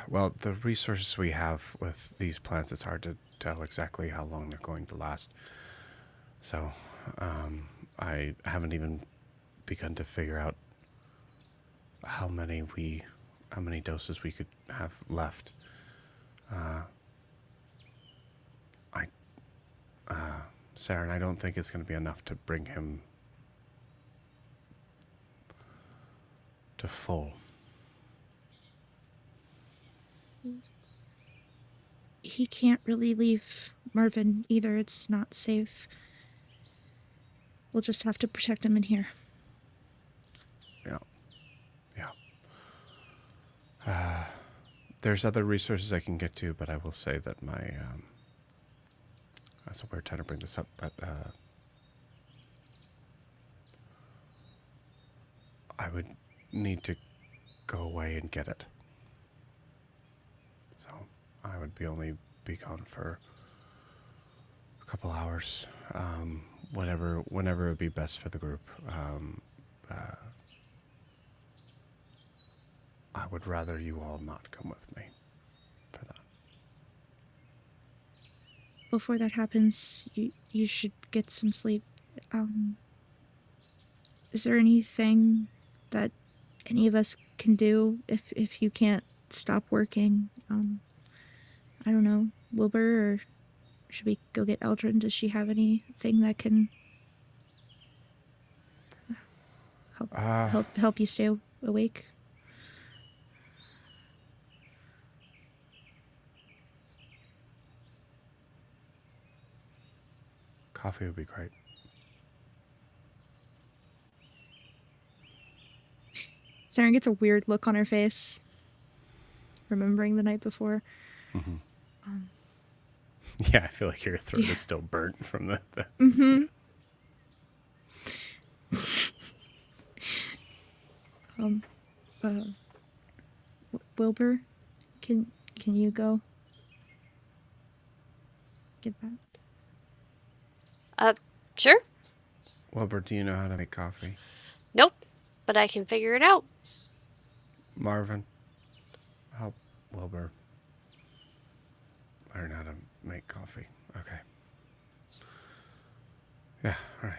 [SPEAKER 1] Well, the resources we have with these plants, it's hard to tell exactly how long they're going to last. So, I haven't even begun to figure out how many we how many doses we could have left. Saren, I don't think it's going to be enough to bring him to full.
[SPEAKER 6] He can't really leave Marvin either. It's not safe. We'll just have to protect him in here.
[SPEAKER 1] Yeah. There's other resources I can get to, but I will say that my... that's a weird time to bring this up, but I would need to go away and get it. So I would only be gone for a couple hours, whenever it would be best for the group. I would rather you all not come with me for that.
[SPEAKER 6] Before that happens, you should get some sleep. Is there anything that any of us can do if you can't stop working? I don't know, Wilbur, or should we go get Eldrin? Does she have anything that can help you stay awake?
[SPEAKER 1] Coffee would be great.
[SPEAKER 6] Saren gets a weird look on her face, remembering the night before.
[SPEAKER 1] Mm-hmm. Yeah, I feel like your throat is still burnt from the...
[SPEAKER 6] Mm-hmm. Wilbur, can you go get that?
[SPEAKER 4] Sure.
[SPEAKER 1] Wilbur, do you know how to make coffee?
[SPEAKER 4] Nope, but I can figure it out.
[SPEAKER 1] Marvin, help Wilbur learn how to make coffee. Okay. Yeah, all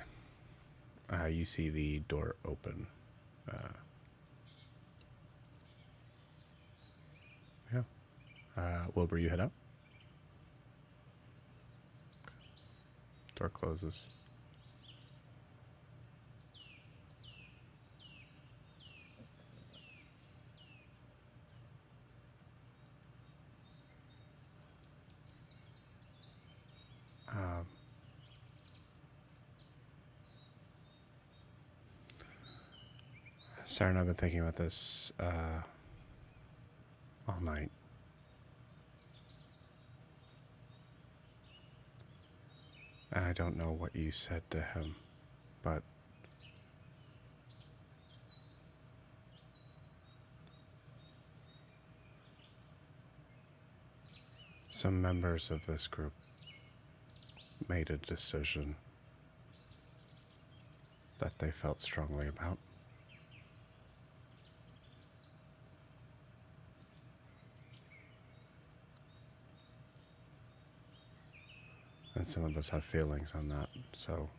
[SPEAKER 1] right. You see the door open. Wilbur, you head up. Door closes. Sarah and I have been thinking about this all night. And I don't know what you said to him, but some members of this group made a decision that they felt strongly about. And some of us have feelings on that, so...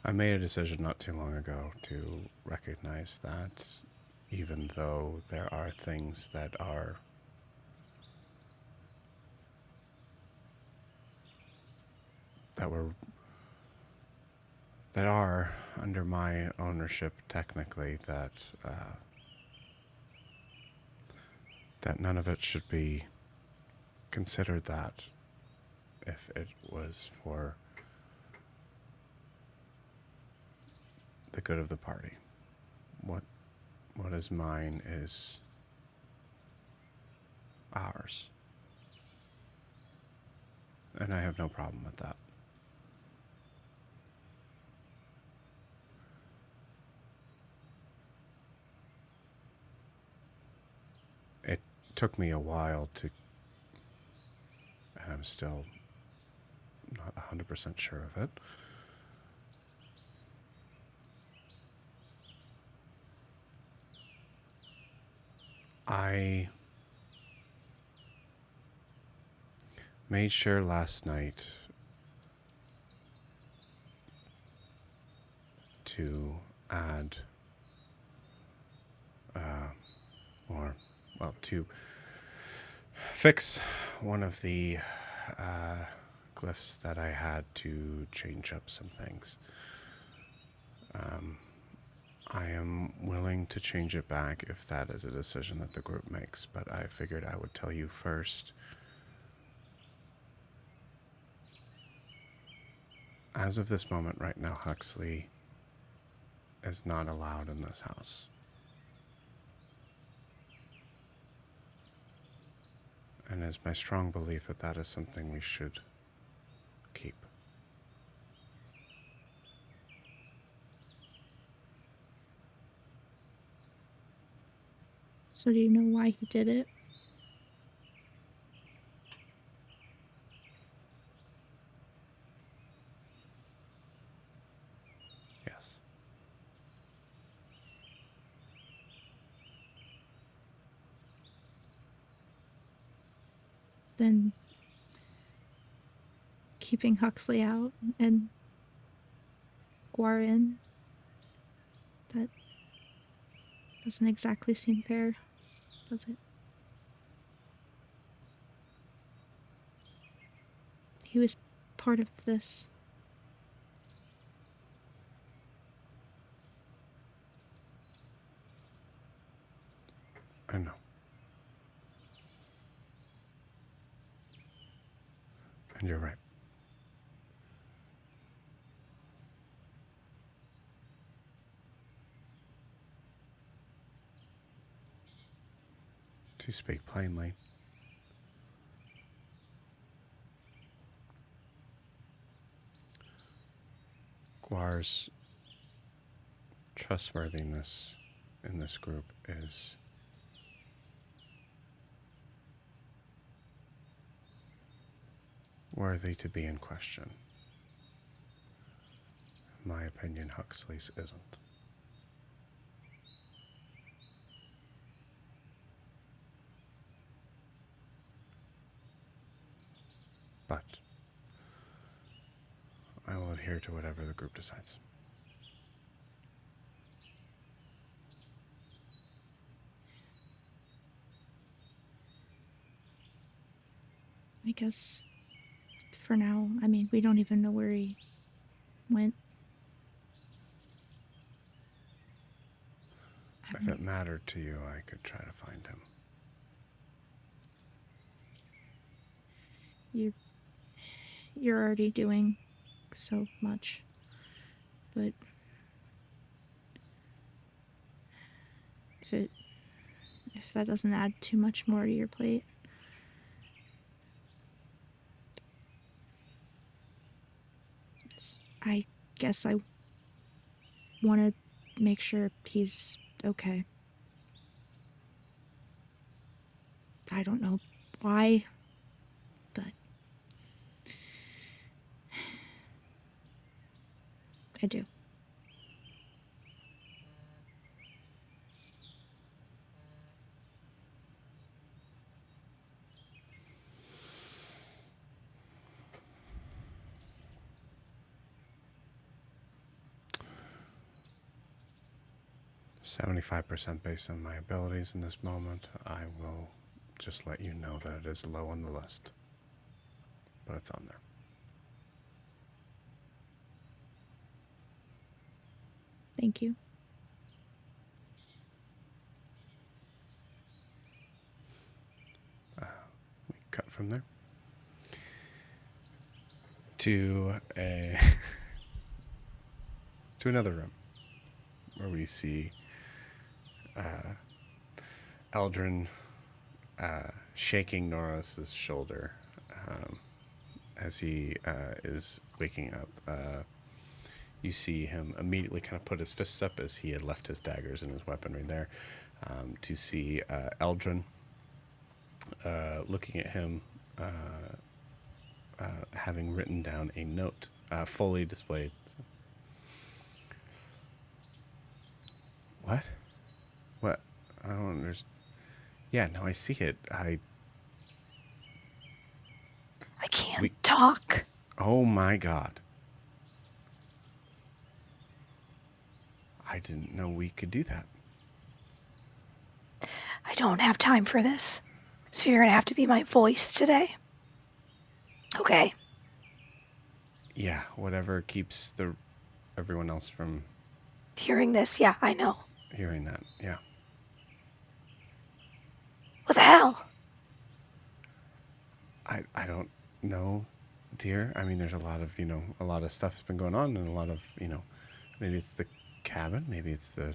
[SPEAKER 1] I made a decision not too long ago to recognize that even though there are things that are under my ownership technically, that none of it should be considered that if it was for the good of the party. What is mine is ours. And I have no problem with that. It took me a while to, and I'm still not 100% sure of it. I made sure last night to add, to fix one of the glyphs that I had to change up some things. I am willing to change it back if that is a decision that the group makes, but I figured I would tell you first. As of this moment right now, Huxley is not allowed in this house. And it's my strong belief that that is something we should keep.
[SPEAKER 6] So do you know why he did it?
[SPEAKER 1] Yes.
[SPEAKER 6] Then keeping Huxley out and Guar in, that doesn't exactly seem fair, does it? He was part of this.
[SPEAKER 1] I know. And you're right. To speak plainly, Guar's trustworthiness in this group is worthy to be in question. In my opinion, Huxley's isn't. But I will adhere to whatever the group decides.
[SPEAKER 6] I guess for now, I mean, we don't even know where he went.
[SPEAKER 1] If it mattered to you, I could try to find him.
[SPEAKER 6] You're already doing so much, but if that doesn't add too much more to your plate, I guess I want to make sure he's okay. I don't know why, but I do.
[SPEAKER 1] .75% based on my abilities in this moment. I will just let you know that it is low on the list, but it's on there.
[SPEAKER 6] Thank you.
[SPEAKER 1] We cut from there to to another room where we see Eldrin shaking Noros's shoulder as he is waking up. You see him immediately kind of put his fists up as he had left his daggers and his weaponry there. To see Eldrin looking at him, having written down a note, fully displayed. What? What? I don't understand. Yeah, no, I see it. I
[SPEAKER 3] can't talk.
[SPEAKER 1] Oh my god. I didn't know we could do that.
[SPEAKER 3] I don't have time for this. So you're gonna have to be my voice today. Okay.
[SPEAKER 1] Yeah, whatever keeps everyone else from
[SPEAKER 3] Hearing this, yeah, I know.
[SPEAKER 1] hearing that. Yeah.
[SPEAKER 3] What the hell?
[SPEAKER 1] I don't know, dear. I mean, there's a lot of stuff's been going on, and a lot of, maybe it's the cabin, maybe it's the,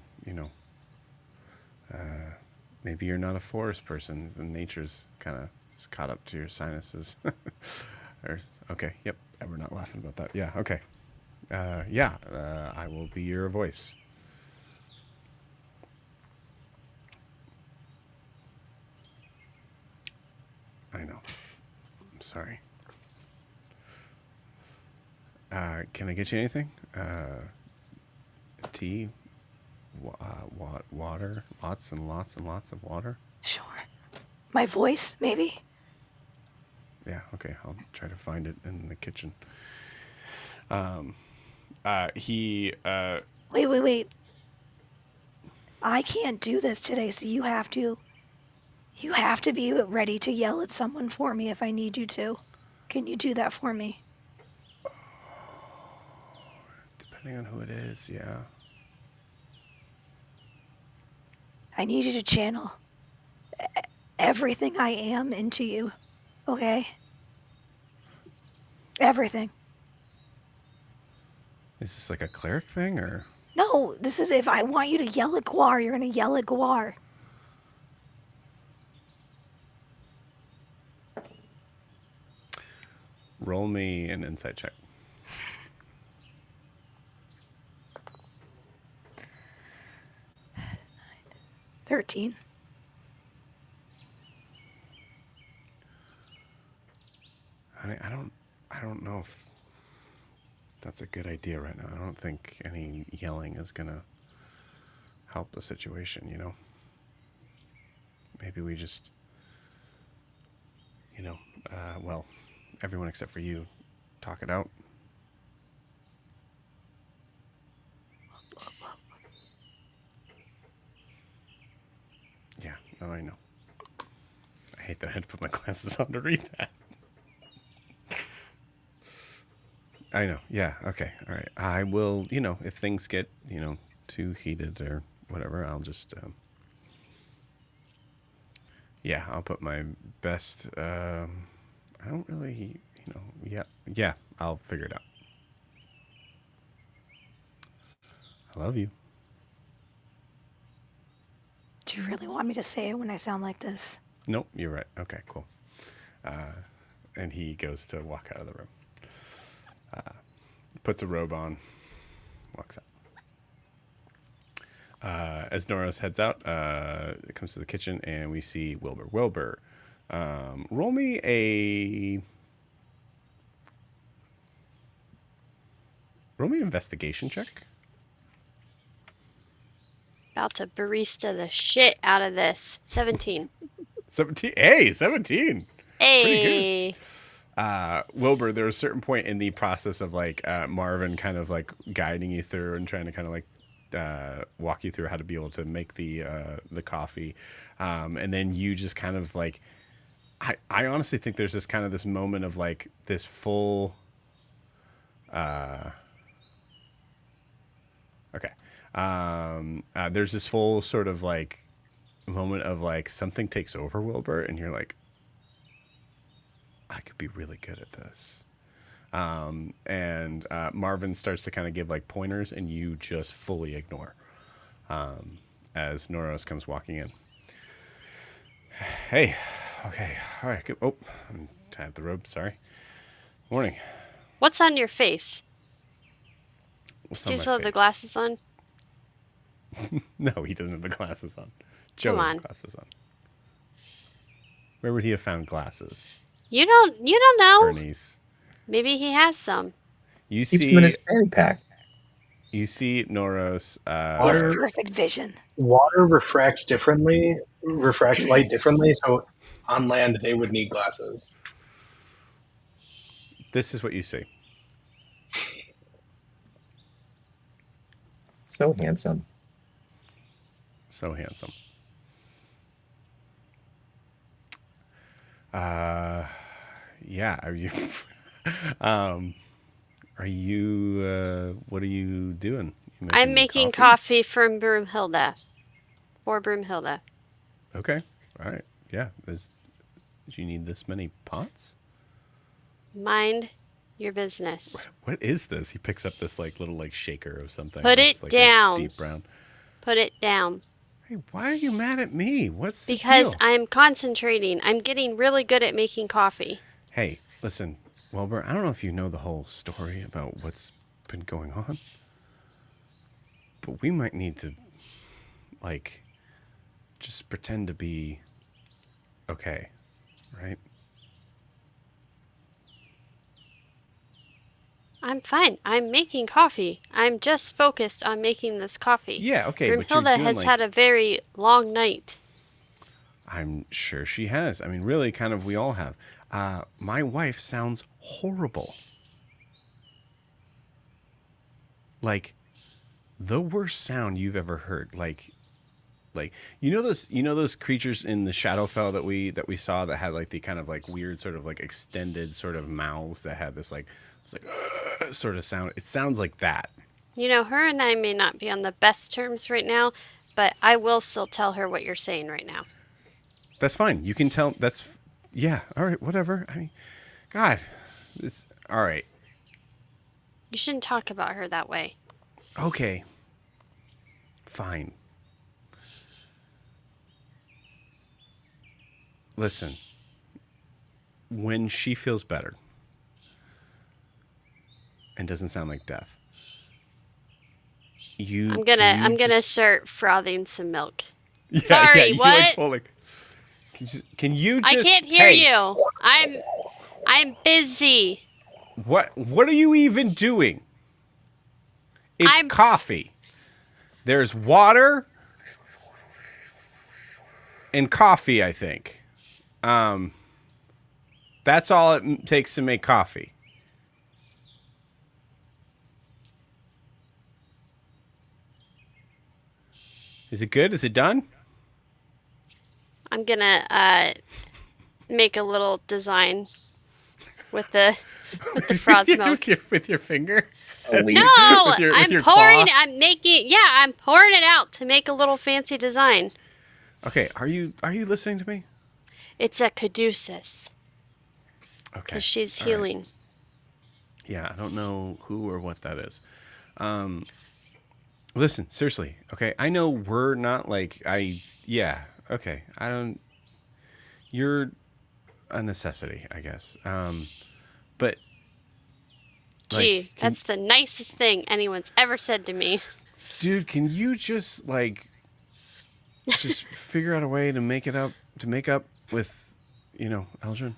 [SPEAKER 1] maybe you're not a forest person. The nature's kind of caught up to your sinuses. Okay, yep. And we're not laughing about that. Yeah, okay. I will be your voice. I know. I'm sorry. Can I get you anything? Tea? Water? Lots and lots and lots of water?
[SPEAKER 3] Sure. My voice, maybe?
[SPEAKER 1] Yeah, okay. I'll try to find it in the kitchen.
[SPEAKER 3] Wait. I can't do this today, so you have to be ready to yell at someone for me if I need you to. Can you do that for me?
[SPEAKER 1] Depending on who it is, yeah.
[SPEAKER 3] I need you to channel everything I am into you, okay? Everything.
[SPEAKER 1] Is this like a cleric thing, or?
[SPEAKER 3] No, this is if I want you to yell at Guar, you're gonna yell at Guar.
[SPEAKER 1] Roll me an insight check.
[SPEAKER 3] 13.
[SPEAKER 1] I don't know if that's a good idea right now. I don't think any yelling is gonna help the situation, Maybe we just, well, everyone except for you, talk it out. Yeah, no, I know. I hate that I had to put my glasses on to read that. I know. Yeah. Okay. All right. I will, if things get, too heated or whatever, I'll just, I'll put my best, I don't really, yeah, I'll figure it out. I love you.
[SPEAKER 3] Do you really want me to say it when I sound like this?
[SPEAKER 1] Nope, you're right. Okay, cool. And he goes to walk out of the room. Puts a robe on, walks out. As Noros heads out, it comes to the kitchen, and we see Wilbur. Wilbur, roll me an investigation check.
[SPEAKER 4] About to barista the shit out of this. 17.
[SPEAKER 1] 17. Hey, 17.
[SPEAKER 4] Hey.
[SPEAKER 1] Pretty good. Wilbur, there's a certain point in the process of Marvin kind of guiding you through and trying to kind of walk you through how to be able to make the coffee, and then you just kind of I honestly think there's this moment of this full okay there's this full sort of moment of something takes over Wilbur, and you're like, I could be really good at this. And Marvin starts to kind of give pointers, and you just fully ignore as Noros comes walking in. Hey, okay, all right, good. Oh, I'm tied the robe, sorry. Morning.
[SPEAKER 4] What's on your face?
[SPEAKER 1] What's
[SPEAKER 4] Do you
[SPEAKER 1] on my
[SPEAKER 4] still have the
[SPEAKER 1] face?
[SPEAKER 4] glasses on?
[SPEAKER 1] No, he doesn't have the glasses on. Joe
[SPEAKER 4] Come
[SPEAKER 1] has
[SPEAKER 4] on.
[SPEAKER 1] glasses on. Where would he have found glasses?
[SPEAKER 4] You don't know.
[SPEAKER 1] Bernice.
[SPEAKER 4] Maybe he has some.
[SPEAKER 1] You
[SPEAKER 5] Keeps them in
[SPEAKER 1] see,
[SPEAKER 5] his fanny pack.
[SPEAKER 1] you see Noros.
[SPEAKER 3] He has
[SPEAKER 2] Water-
[SPEAKER 3] perfect vision.
[SPEAKER 2] Water refracts light differently, so on land they would need glasses.
[SPEAKER 1] this is what you see.
[SPEAKER 5] So handsome.
[SPEAKER 1] So handsome. Yeah. Are you? What are you doing? You
[SPEAKER 4] I'm making coffee from Broomhilda. For Broomhilda.
[SPEAKER 1] Okay. All right. Yeah. Do you need this many pots?
[SPEAKER 4] Mind your business.
[SPEAKER 1] What is this? He picks up this like little like shaker or something.
[SPEAKER 4] Put
[SPEAKER 1] It's
[SPEAKER 4] it
[SPEAKER 1] like
[SPEAKER 4] down.
[SPEAKER 1] A deep brown.
[SPEAKER 4] Put it down.
[SPEAKER 1] Hey, why are you mad at me? What's the
[SPEAKER 4] Because
[SPEAKER 1] deal?
[SPEAKER 4] I'm concentrating. I'm getting really good at making coffee.
[SPEAKER 1] Hey, listen, Wilbur, I don't know if you know the whole story about what's been going on, but we might need to, like, just pretend to be okay, right?
[SPEAKER 4] I'm fine. I'm making coffee. I'm just focused on making this coffee.
[SPEAKER 1] Yeah, okay, but you're
[SPEAKER 4] Broomhilda
[SPEAKER 1] doing,
[SPEAKER 4] has
[SPEAKER 1] like-
[SPEAKER 4] had a very long night.
[SPEAKER 1] I'm sure she has. I mean, really, kind of, we all have. My wife sounds horrible. Like, the worst sound you've ever heard. Like you know those creatures in the Shadowfell that we saw that had like the kind of like weird sort of like extended sort of mouths that had this like sort of sound. It sounds like that.
[SPEAKER 4] You know, her and I may not be on the best terms right now, but I will still tell her what you're saying right now.
[SPEAKER 1] That's fine. You can tell. Yeah. All right. Whatever. I mean, God. All right.
[SPEAKER 4] You shouldn't talk about her that way.
[SPEAKER 1] Okay. Fine. Listen. When she feels better and doesn't sound like death,
[SPEAKER 4] I'm gonna start frothing some milk.
[SPEAKER 1] Yeah,
[SPEAKER 4] Sorry,
[SPEAKER 1] yeah, you
[SPEAKER 4] what?
[SPEAKER 1] Like pull, like, can you just?
[SPEAKER 4] I can't hear
[SPEAKER 1] hey,
[SPEAKER 4] you. I'm busy.
[SPEAKER 1] What are you even doing? It's coffee. There's water and coffee, I think. That's all it takes to make coffee. Is it good? Is it done?
[SPEAKER 4] I'm gonna make a little design with the froth milk.
[SPEAKER 1] with your finger.
[SPEAKER 4] No,
[SPEAKER 1] with your
[SPEAKER 4] I'm pouring. I'm pouring it out to make a little fancy design.
[SPEAKER 1] Okay, are you listening to me?
[SPEAKER 4] It's a caduceus.
[SPEAKER 1] Okay.
[SPEAKER 4] Because she's
[SPEAKER 1] All right.
[SPEAKER 4] healing.
[SPEAKER 1] Yeah, I don't know who or what that is. Listen, seriously, okay? I know we're not like yeah, okay. I don't. You're a necessity, I guess. But.
[SPEAKER 4] Gee,
[SPEAKER 1] like,
[SPEAKER 4] that's the nicest thing anyone's ever said to me.
[SPEAKER 1] Dude, can you just figure out a way to make up with, Eldrin?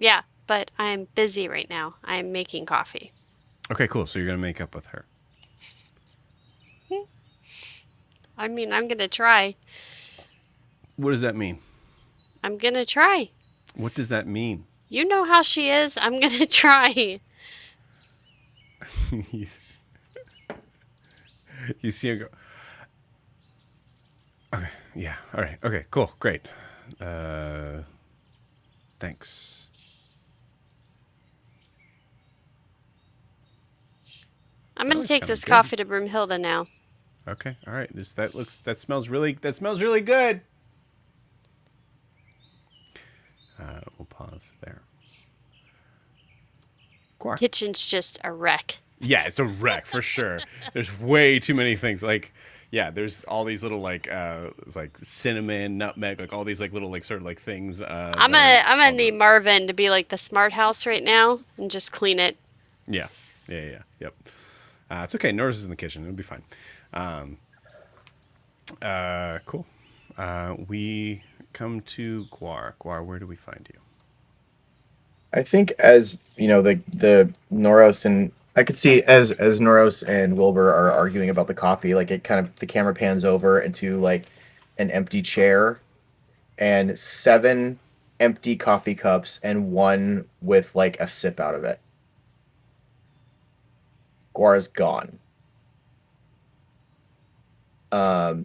[SPEAKER 4] Yeah, but I'm busy right now. I'm making coffee.
[SPEAKER 1] Okay, cool. So you're gonna make up with her.
[SPEAKER 4] I mean, I'm gonna try.
[SPEAKER 1] What does that mean?
[SPEAKER 4] I'm gonna try.
[SPEAKER 1] What does that mean?
[SPEAKER 4] You know how she is. I'm gonna try.
[SPEAKER 1] You see her go. Okay. Yeah. All right. Okay. Cool. Great. Thanks.
[SPEAKER 4] I'm gonna
[SPEAKER 1] That
[SPEAKER 4] take
[SPEAKER 1] sounds
[SPEAKER 4] this
[SPEAKER 1] good.
[SPEAKER 4] coffee to Broomhilda now.
[SPEAKER 1] Okay. All right. That smells really good. We'll pause there. Quark.
[SPEAKER 4] Kitchen's just a wreck.
[SPEAKER 1] Yeah, it's a wreck for sure. There's way too many things. Like, yeah, there's all these little like cinnamon, nutmeg, like all these like little like sort of like things.
[SPEAKER 4] I'm gonna need Marvin to be like the smart house right now and just clean it.
[SPEAKER 1] Yeah. Yep. It's okay. Nora's is in the kitchen. It'll be fine. Cool. We come to Guar. Guar, where do we find you?
[SPEAKER 5] I think as the Noros and I could see as Noros and Wilbur are arguing about the coffee, like the camera pans over into like an empty chair, and 7 empty coffee cups and one with like a sip out of it. Guar's gone. The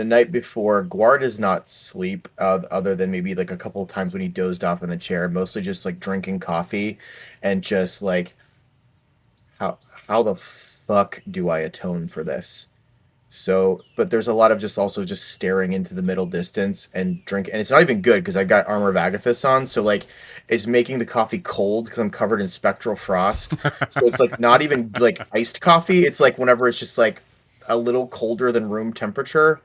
[SPEAKER 5] night before, Guar does not sleep, other than maybe like a couple of times when he dozed off in the chair, mostly just like drinking coffee and just like, how the fuck do I atone for this? So, but there's a lot of just also just staring into the middle distance and drink, and it's not even good because I got Armor of Agathis on, so like it's making the coffee cold because I'm covered in spectral frost. So it's like not even like iced coffee. It's like whenever it's just like a little colder than room temperature,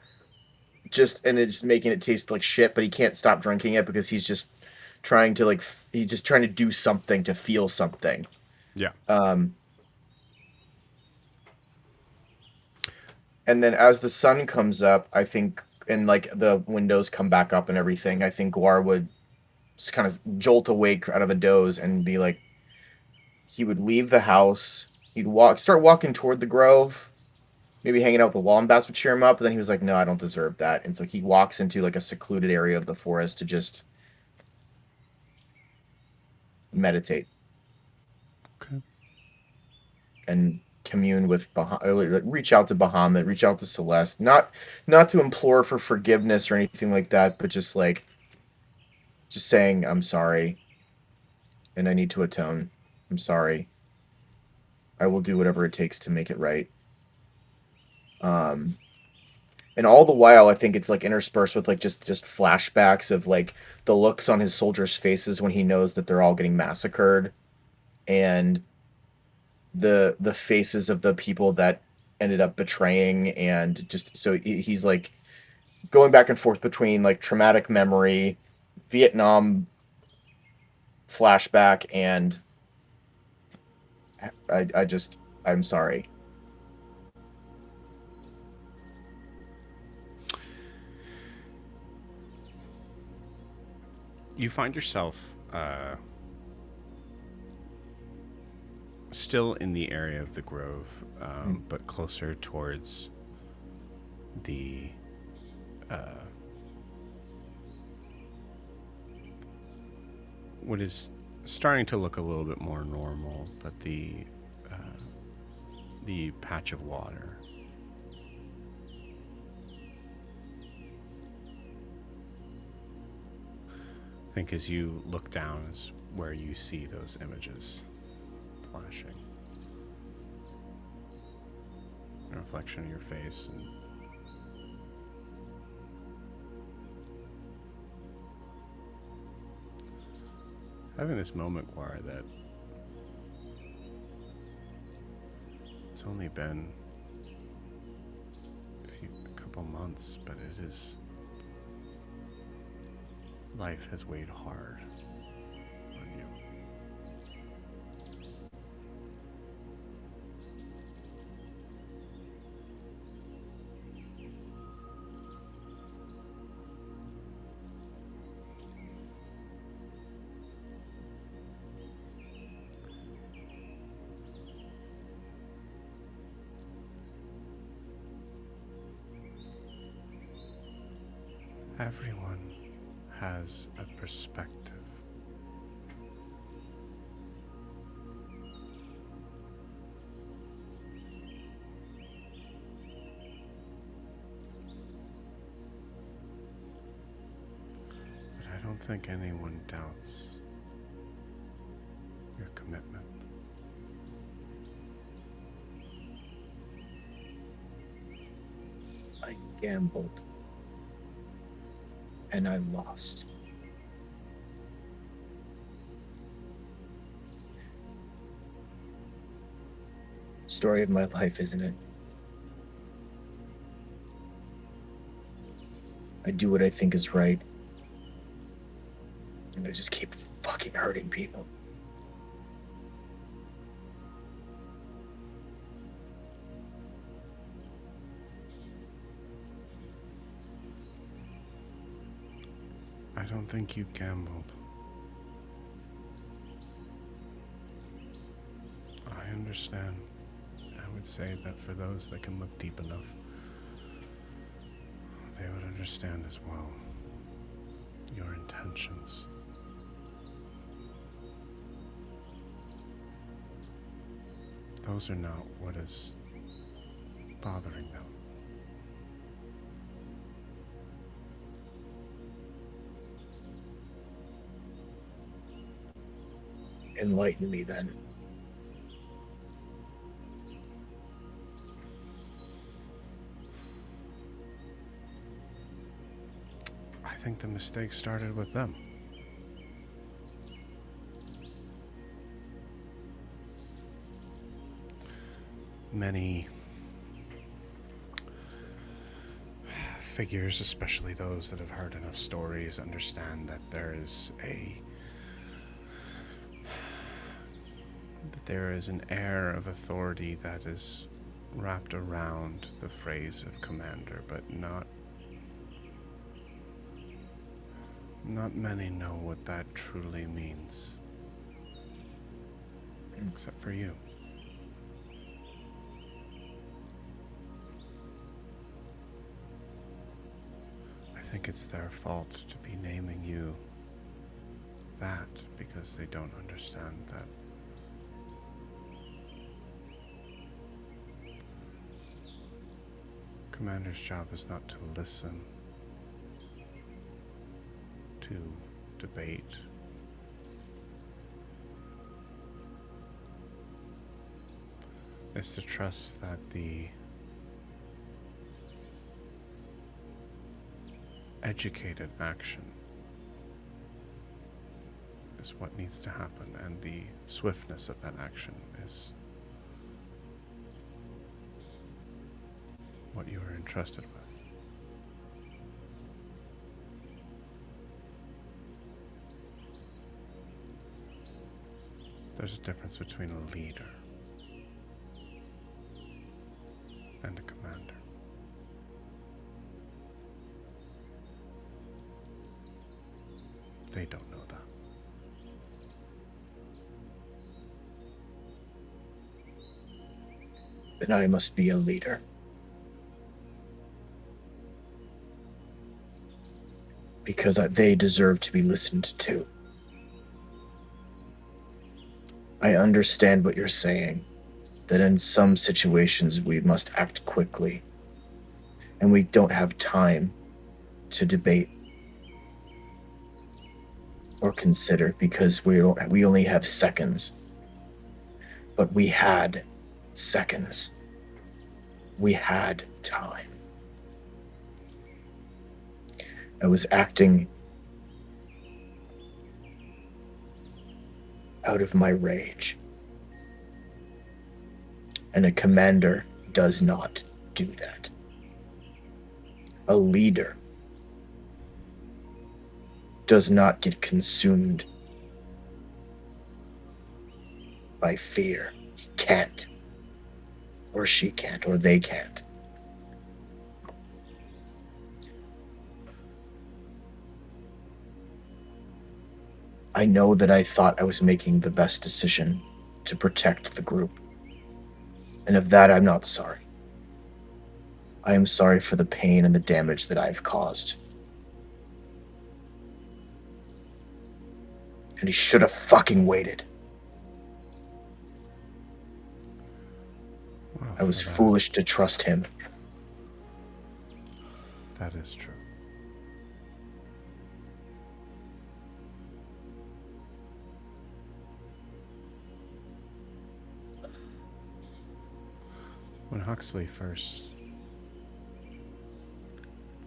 [SPEAKER 5] just and it's making it taste like shit. But he can't stop drinking it because he's just trying to like he's just trying to do something to feel something.
[SPEAKER 1] Yeah.
[SPEAKER 5] And then as the sun comes up, I think, and like the windows come back up and everything, I think Guar would just kind of jolt awake out of a doze and be like, he would leave the house, he'd start walking toward the grove, maybe hanging out with the wombats would cheer him up, but then he was like, no, I don't deserve that. And so he walks into like a secluded area of the forest to just meditate.
[SPEAKER 1] Okay.
[SPEAKER 5] And commune with reach out to Bahamut, reach out to Celeste, not to implore for forgiveness or anything like that, but just like just saying I'm sorry and I need to atone. I'm sorry. I will do whatever it takes to make it right. And all the while I think it's like interspersed with like just flashbacks of like the looks on his soldiers' faces when he knows that they're all getting massacred, and the faces of the people that ended up betraying, and just so he's like going back and forth between like traumatic memory, Vietnam flashback, and I'm sorry.
[SPEAKER 1] You find yourself still in the area of the grove, but closer towards the what is starting to look a little bit more normal, but the patch of water. I think as you look down is where you see those images flashing. A reflection of your face, and having this moment, Guar, that it's only been a couple months, but it is. Life has weighed hard on you. Everyone has a perspective. But I don't think anyone doubts your commitment.
[SPEAKER 5] I gambled. And I lost. Story of my life, isn't it? I do what I think is right. And I just keep fucking hurting people.
[SPEAKER 1] I don't think you gambled. I understand. I would say that for those that can look deep enough, they would understand as well. your intentions. Those are not what is bothering them.
[SPEAKER 5] Enlighten me then.
[SPEAKER 1] I think the mistake started with them. Many figures, especially those that have heard enough stories, understand that there is an air of authority that is wrapped around the phrase of commander, but not many know what that truly means. Except for you. I think it's their fault to be naming you that because they don't understand that Commander's job is not to listen, to debate. It's to trust that the educated action is what needs to happen, and the swiftness of that action is what you are entrusted with. There's a difference between a leader and a commander. They don't know that.
[SPEAKER 5] Then I must be a leader. Because they deserve to be listened to. I understand what you're saying, that in some situations we must act quickly, and we don't have time to debate or consider because we only have seconds. But we had seconds. We had time. I was acting out of my rage. And a commander does not do that. A leader does not get consumed by fear. He can't. Or she can't, or they can't. I know that I thought I was making the best decision to protect the group. And of that, I'm not sorry. I am sorry for the pain and the damage that I've caused. And he should have fucking waited.
[SPEAKER 1] Well,
[SPEAKER 5] I was foolish to trust him.
[SPEAKER 1] That is true. When Huxley first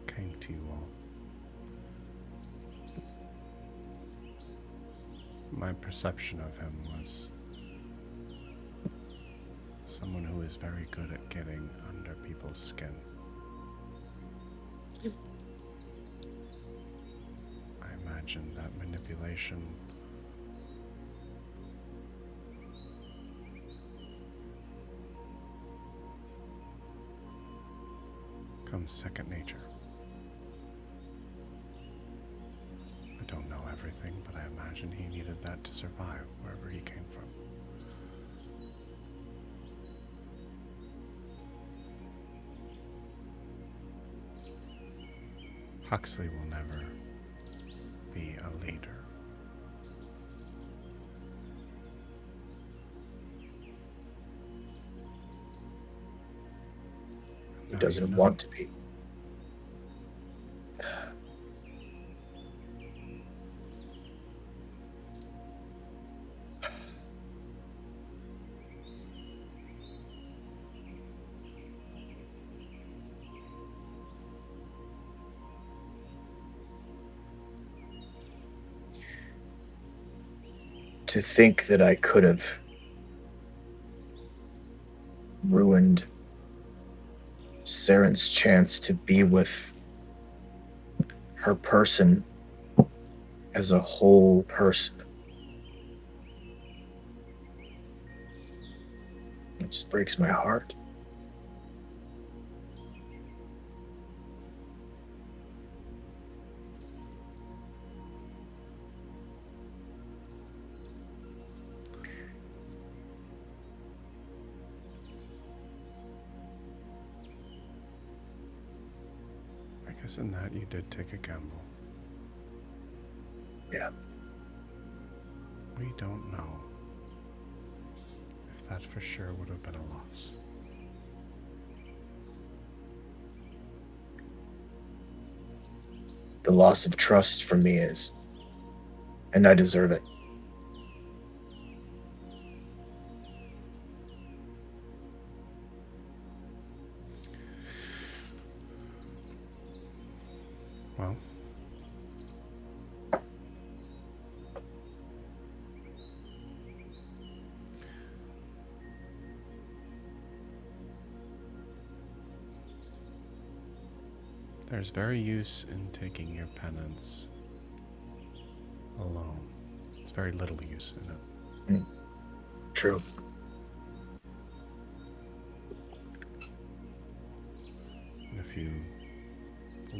[SPEAKER 1] came to you all, my perception of him was someone who is very good at getting under people's skin. I imagine that manipulation comes second nature. I don't know everything, but I imagine he needed that to survive wherever he came from. Huxley will never a leader.
[SPEAKER 5] He doesn't want to be. To think that I could have ruined Saren's chance to be with her person as a whole person. It just breaks my heart.
[SPEAKER 1] I guess in that you did take a gamble.
[SPEAKER 5] Yeah.
[SPEAKER 1] We don't know if that for sure would have been a loss.
[SPEAKER 5] The loss of trust for me is, and I deserve it.
[SPEAKER 1] Well, there's very use in taking your penance alone. There's very little use in it.
[SPEAKER 5] True.
[SPEAKER 1] And if you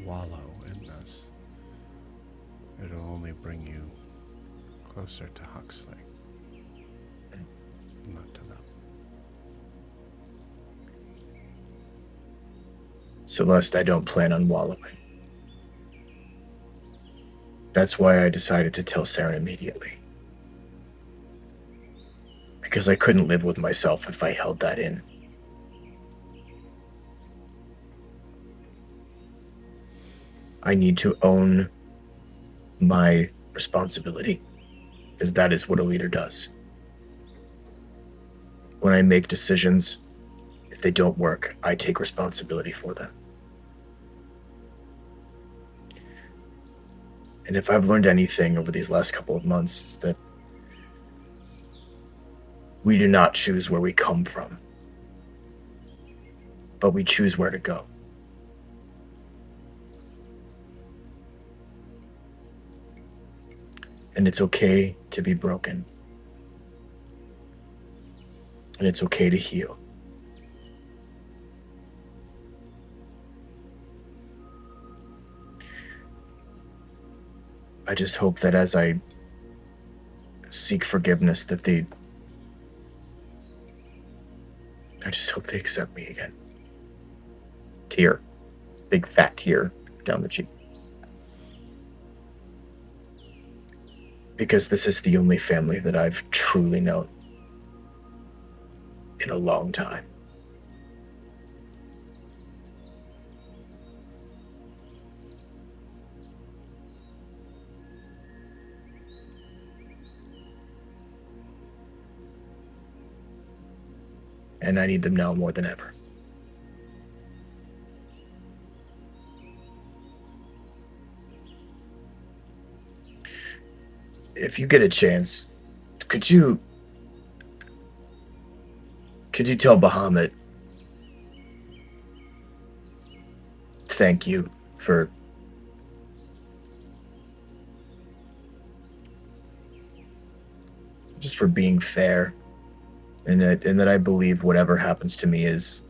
[SPEAKER 1] wallow in this, it'll only bring you closer to Huxley, not to them.
[SPEAKER 5] Celeste, I don't plan on wallowing. That's why I decided to tell Saren immediately. Because I couldn't live with myself if I held that in. I need to own my responsibility, because that is what a leader does. When I make decisions, if they don't work, I take responsibility for them. And if I've learned anything over these last couple of months, it's that we do not choose where we come from, but we choose where to go. And it's okay to be broken. And it's okay to heal. I just hope that as I seek forgiveness, that I just hope they accept me again. Tear. Big fat tear down the cheek. Because this is the only family that I've truly known in a long time. And I need them now more than ever. If you get a chance, could you tell Bahamut thank you for just for being fair, and that I believe whatever happens to me is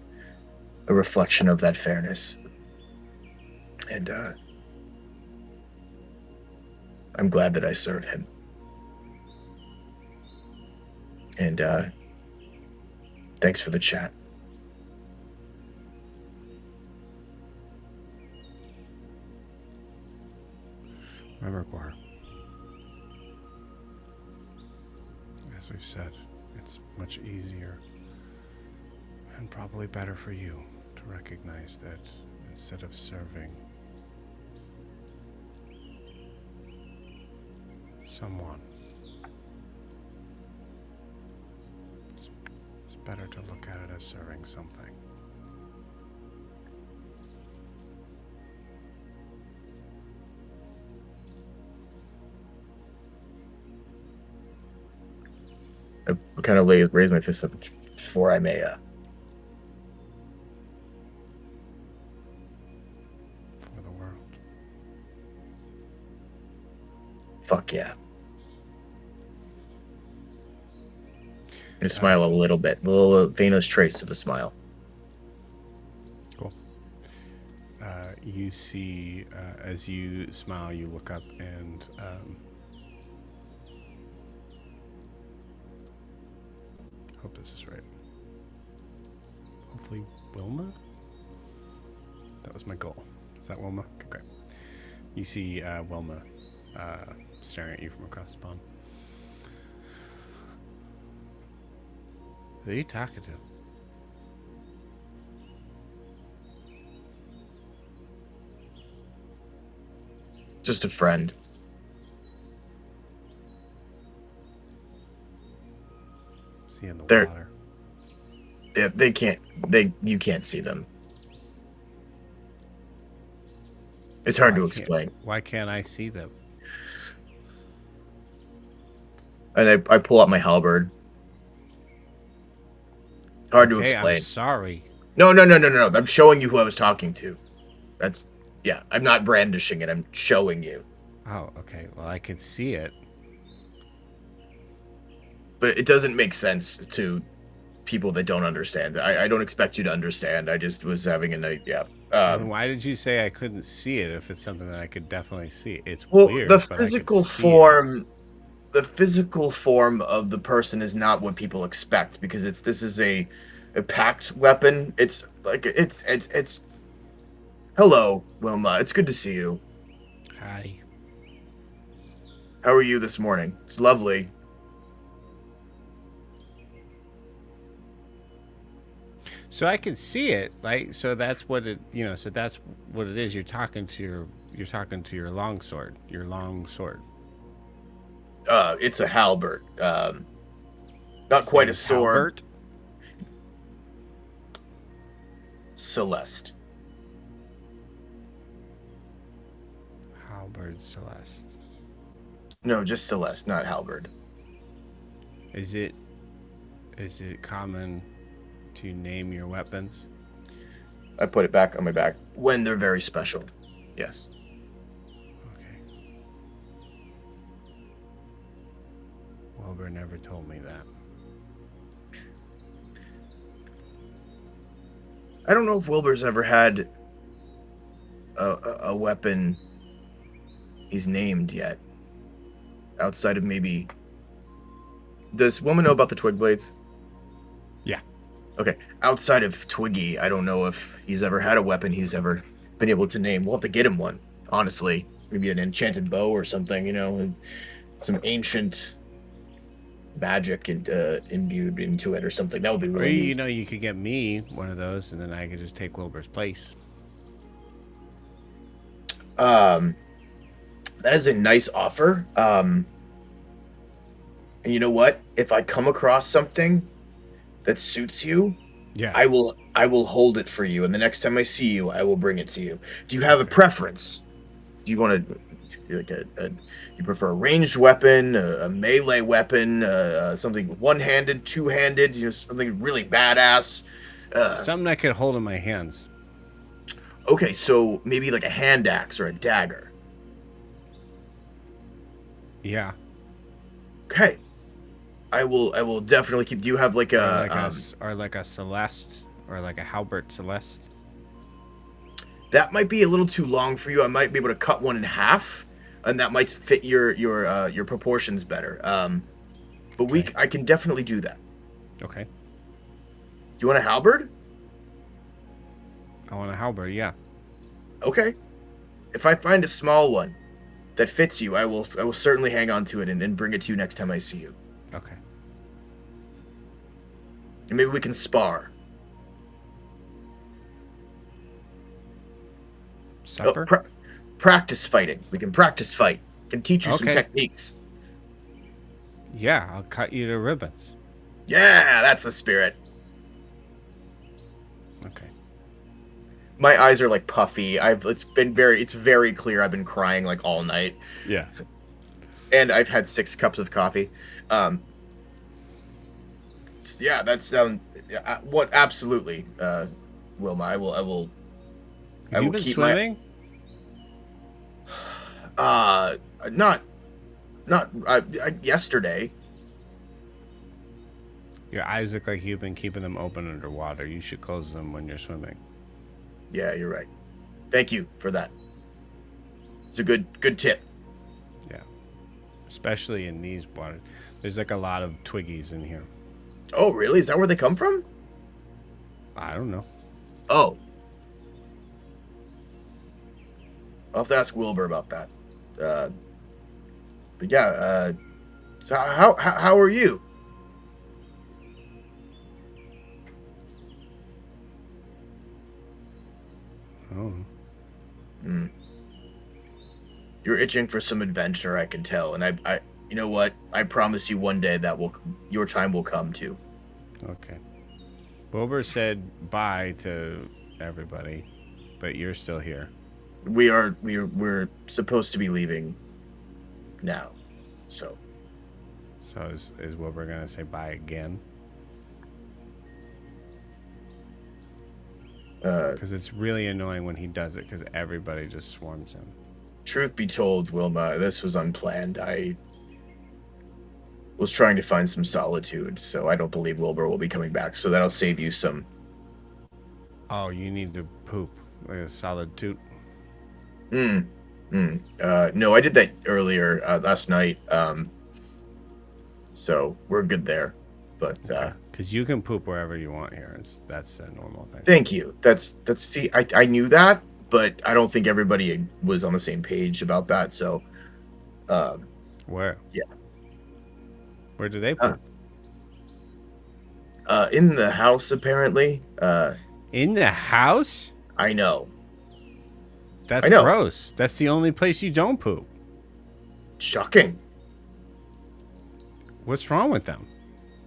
[SPEAKER 5] a reflection of that fairness. And I'm glad that I served him. And thanks for the chat.
[SPEAKER 1] Remember, Guar, as we've said, it's much easier and probably better for you to recognize that instead of serving someone, it's better to look at it as serving something.
[SPEAKER 5] I kind of raise my fist up before I may.
[SPEAKER 1] For the world.
[SPEAKER 5] Fuck yeah. I smile a little bit, a little faintest trace of a smile.
[SPEAKER 1] Cool. You see, as you smile, you look up and hope this is right. Hopefully Wilma? That was my goal. Is that Wilma? Okay, great. You see Wilma staring at you from across the pond. Who are you talking to?
[SPEAKER 5] Just a friend.
[SPEAKER 1] See in the
[SPEAKER 5] They're-
[SPEAKER 1] water.
[SPEAKER 5] You can't see them. It's hard to explain.
[SPEAKER 1] Why can't I see them?
[SPEAKER 5] And I pull out my halberd. Hard to explain.
[SPEAKER 1] I'm sorry.
[SPEAKER 5] No. I'm showing you who I was talking to. Yeah, I'm not brandishing it. I'm showing you.
[SPEAKER 1] Oh, okay. Well, I can see it.
[SPEAKER 5] But it doesn't make sense to people that don't understand. I don't expect you to understand. I just was having a night. Yeah.
[SPEAKER 1] Then why did you say I couldn't see it if it's something that I could definitely see? It's
[SPEAKER 5] Well,
[SPEAKER 1] weird.
[SPEAKER 5] the
[SPEAKER 1] but I could
[SPEAKER 5] physical
[SPEAKER 1] see
[SPEAKER 5] form, the physical form of the person is not what people expect because this is a packed weapon. It's like it's. Hello, Wilma. It's good to see you.
[SPEAKER 1] it. Hi.
[SPEAKER 5] How are you this morning? It's lovely.
[SPEAKER 1] So I can see it, like, so that's what it, so that's what it is. You're talking to your long sword,
[SPEAKER 5] It's a halberd. Not quite a sword.
[SPEAKER 1] Halbert?
[SPEAKER 5] Celeste.
[SPEAKER 1] Halberd Celeste.
[SPEAKER 5] No, just Celeste, not halberd.
[SPEAKER 1] Is it common to name your weapons?
[SPEAKER 5] I put it back on my back when they're very special. Yes.
[SPEAKER 1] Okay. Wilbur never told me that.
[SPEAKER 5] I don't know if Wilbur's ever had a weapon he's named yet. Outside of maybe... Does Wilma know about the twig blades?
[SPEAKER 1] Yeah.
[SPEAKER 5] Okay. Outside of Twiggy, I don't know if he's ever had a weapon he's ever been able to name. We'll have to get him one, honestly. Maybe an enchanted bow or something, some ancient magic imbued into it or something. That would be
[SPEAKER 1] Or
[SPEAKER 5] really neat.
[SPEAKER 1] you could get me one of those, and then I could just take Wilbur's place.
[SPEAKER 5] That is a nice offer. And you know what? If I come across something that suits you,
[SPEAKER 1] Yeah.
[SPEAKER 5] I will hold it for you, and the next time I see you, I will bring it to you. Do you have a preference? Do you want to you prefer a ranged weapon, a melee weapon, something one-handed, two-handed, something really badass?
[SPEAKER 1] Something I could hold in my hands.
[SPEAKER 5] Okay, so maybe like a hand axe or a dagger.
[SPEAKER 1] Yeah.
[SPEAKER 5] Okay. I will definitely keep. Do you have like a
[SPEAKER 1] or like a Celeste or like a Halbert Celeste?
[SPEAKER 5] That might be a little too long for you. I might be able to cut one in half, and that might fit your proportions better. But
[SPEAKER 1] Okay.
[SPEAKER 5] I can definitely do that.
[SPEAKER 1] Okay.
[SPEAKER 5] Do you want a halberd?
[SPEAKER 1] I want a halberd. Yeah.
[SPEAKER 5] Okay. If I find a small one that fits you, I will certainly hang on to it and bring it to you next time I see you.
[SPEAKER 1] Okay.
[SPEAKER 5] And maybe we can spar.
[SPEAKER 1] Supper?
[SPEAKER 5] Practice fighting. We can practice fight. Can teach you some
[SPEAKER 1] Okay.
[SPEAKER 5] techniques.
[SPEAKER 1] Yeah, I'll cut you to ribbons.
[SPEAKER 5] Yeah, that's the spirit.
[SPEAKER 1] Okay.
[SPEAKER 5] My eyes are like puffy. It's very clear I've been crying like all night.
[SPEAKER 1] Yeah.
[SPEAKER 5] And I've had 6 cups of coffee. Yeah, that's what absolutely, Wilma. I will
[SPEAKER 1] Have you been
[SPEAKER 5] keep
[SPEAKER 1] swimming?
[SPEAKER 5] my not yesterday.
[SPEAKER 1] Your eyes look like you've been keeping them open underwater. You should close them when you're swimming.
[SPEAKER 5] Yeah, you're right. Thank you for that. It's a good tip.
[SPEAKER 1] Yeah. Especially in these waters. There's like a lot of twiggies in here.
[SPEAKER 5] Oh, really? Is that where they come from?
[SPEAKER 1] I don't know.
[SPEAKER 5] Oh. I'll have to ask Wilbur about that. But yeah, so how are you?
[SPEAKER 1] Oh.
[SPEAKER 5] Hmm. You're itching for some adventure, I can tell. And I you know what? I promise you one day that your time will come too.
[SPEAKER 1] Okay. Wilbur said bye to everybody, but you're still here.
[SPEAKER 5] We're supposed to be leaving now. So
[SPEAKER 1] So is Wilbur gonna say bye again? Because it's really annoying when he does it, because everybody just swarms him.
[SPEAKER 5] truth be told, Wilma, this was unplanned. I was trying to find some solitude, so I don't believe Wilbur will be coming back. So that'll save you some.
[SPEAKER 1] Oh, you need to poop. Like a solid toot.
[SPEAKER 5] No, I did that earlier last night. So we're good there. But
[SPEAKER 1] Okay. Because you can poop wherever you want here. That's a normal thing.
[SPEAKER 5] thank you. That's see, I knew that, but I don't think everybody was on the same page about that. So,
[SPEAKER 1] Where?
[SPEAKER 5] yeah.
[SPEAKER 1] Where do they poop?
[SPEAKER 5] In the house apparently.
[SPEAKER 1] In the house?
[SPEAKER 5] I know.
[SPEAKER 1] That's
[SPEAKER 5] I know.
[SPEAKER 1] gross. That's the only place you don't poop.
[SPEAKER 5] Shocking.
[SPEAKER 1] What's wrong with them?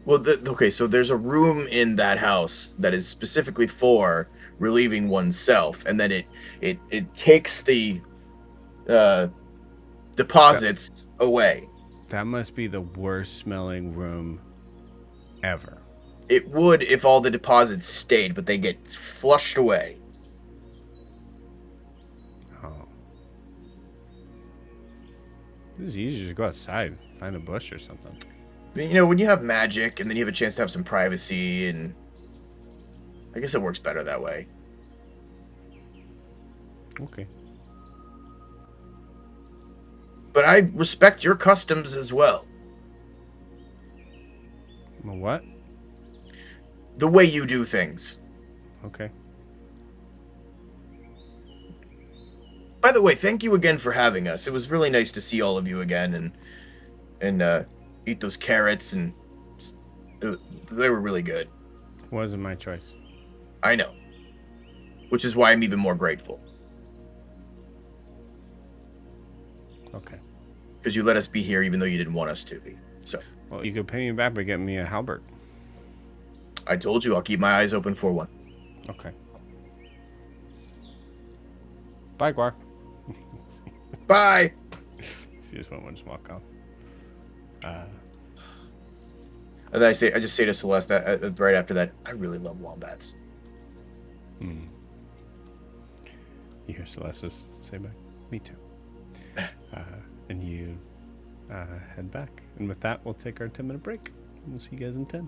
[SPEAKER 5] Well, okay, so there's a room in that house that is specifically for relieving oneself, and then it takes the deposits away.
[SPEAKER 1] That must be the worst smelling room ever.
[SPEAKER 5] It would if all the deposits stayed, but they get flushed away.
[SPEAKER 1] Oh. It's easy to just go outside, find a bush or something.
[SPEAKER 5] You know, when you have magic and then you have a chance to have some privacy, and I guess it works better that way.
[SPEAKER 1] Okay.
[SPEAKER 5] But I respect your customs as well.
[SPEAKER 1] Well, what?
[SPEAKER 5] The way you do things.
[SPEAKER 1] Okay.
[SPEAKER 5] By the way, thank you again for having us. It was really nice to see all of you again and eat those carrots, and they were really good.
[SPEAKER 1] Wasn't my choice.
[SPEAKER 5] I know. Which is why I'm even more grateful.
[SPEAKER 1] Okay.
[SPEAKER 5] Because you let us be here even though you didn't want us to be. So.
[SPEAKER 1] Well, you could pay me back by getting me a halberd.
[SPEAKER 5] I told you I'll keep my eyes open for one.
[SPEAKER 1] Okay. Bye, Guar.
[SPEAKER 5] Bye!
[SPEAKER 1] See this one will just walk off.
[SPEAKER 5] And then I just say to Celeste right after that, I really love wombats.
[SPEAKER 1] You hear Celeste just say back, me too. And you head back. And with that, we'll take our 10-minute break. We'll see you guys in 10.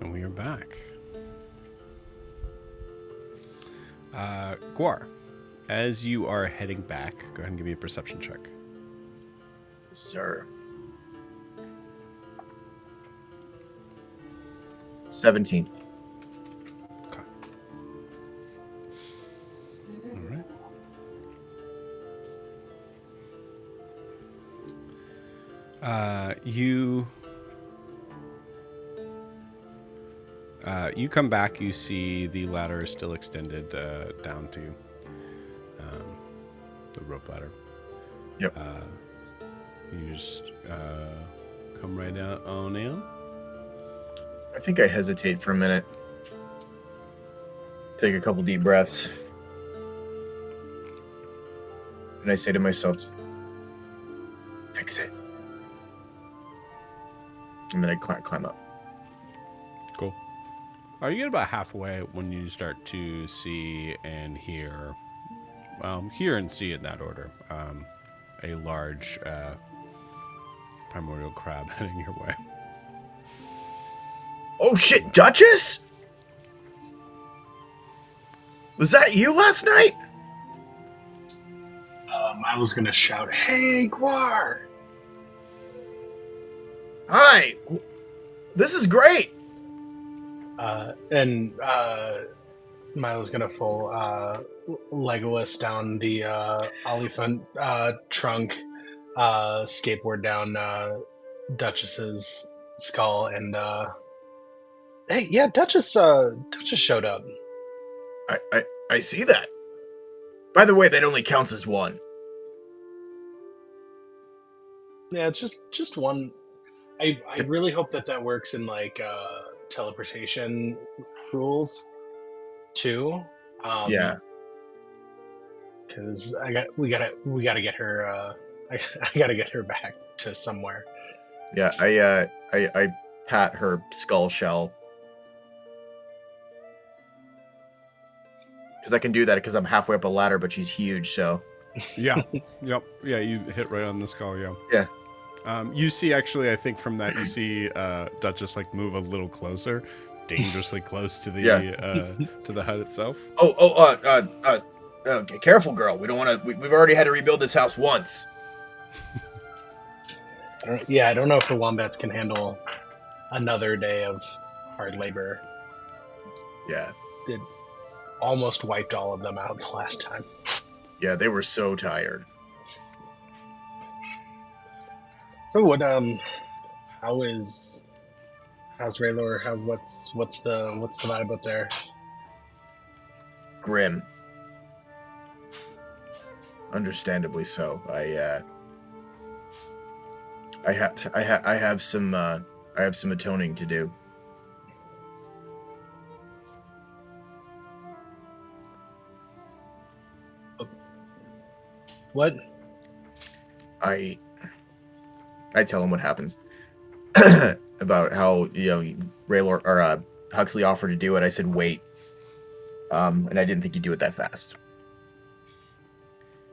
[SPEAKER 1] And we are back. Guar, As you are heading back, go ahead and give me a perception check.
[SPEAKER 5] Sir. 17.
[SPEAKER 1] Okay. All right. You come back. You see the ladder is still extended down to the rope ladder.
[SPEAKER 5] Yep.
[SPEAKER 1] You just come right out on in.
[SPEAKER 5] I think I hesitate for a minute. Take a couple deep breaths. And I say to myself, fix it. And then I climb up.
[SPEAKER 1] Cool. You get about halfway when you start to see and hear, hear and see in that order, a large primordial crab heading your way.
[SPEAKER 5] Oh shit, Duchess? Was that you last night?
[SPEAKER 2] I was gonna shout, "Hey, Guar!"
[SPEAKER 5] Hi. This is great.
[SPEAKER 2] And Milo's gonna full Legolas down the Oliphant trunk, skateboard down Duchess's skull, and hey, yeah, Duchess showed up.
[SPEAKER 5] I see that. By the way, that only counts as one.
[SPEAKER 2] Yeah, it's just one. I really hope that works in like teleportation rules too.
[SPEAKER 5] Yeah.
[SPEAKER 2] Because we gotta get her. I gotta get her back to somewhere.
[SPEAKER 5] Yeah, I pat her skull shell. Because I can do that because I'm halfway up a ladder, but she's huge, so.
[SPEAKER 1] Yeah. Yep. Yeah, you hit right on the skull, yeah.
[SPEAKER 5] Yeah.
[SPEAKER 1] You see, actually, I think from that, you see Duchess like move a little closer, dangerously close to the hut itself.
[SPEAKER 5] Okay, careful, girl. We don't want to. We've already had to rebuild this house once.
[SPEAKER 2] I don't know if the wombats can handle another day of hard labor.
[SPEAKER 5] Yeah.
[SPEAKER 2] It almost wiped all of them out the last time.
[SPEAKER 5] Yeah, they were so tired.
[SPEAKER 2] So what? How's Raylor? What's the vibe up there?
[SPEAKER 5] Grim. Understandably so. I have some atoning to do.
[SPEAKER 2] What?
[SPEAKER 5] I tell him what happens. About how, Raylor or Huxley offered to do it. I said wait. And I didn't think he'd do it that fast.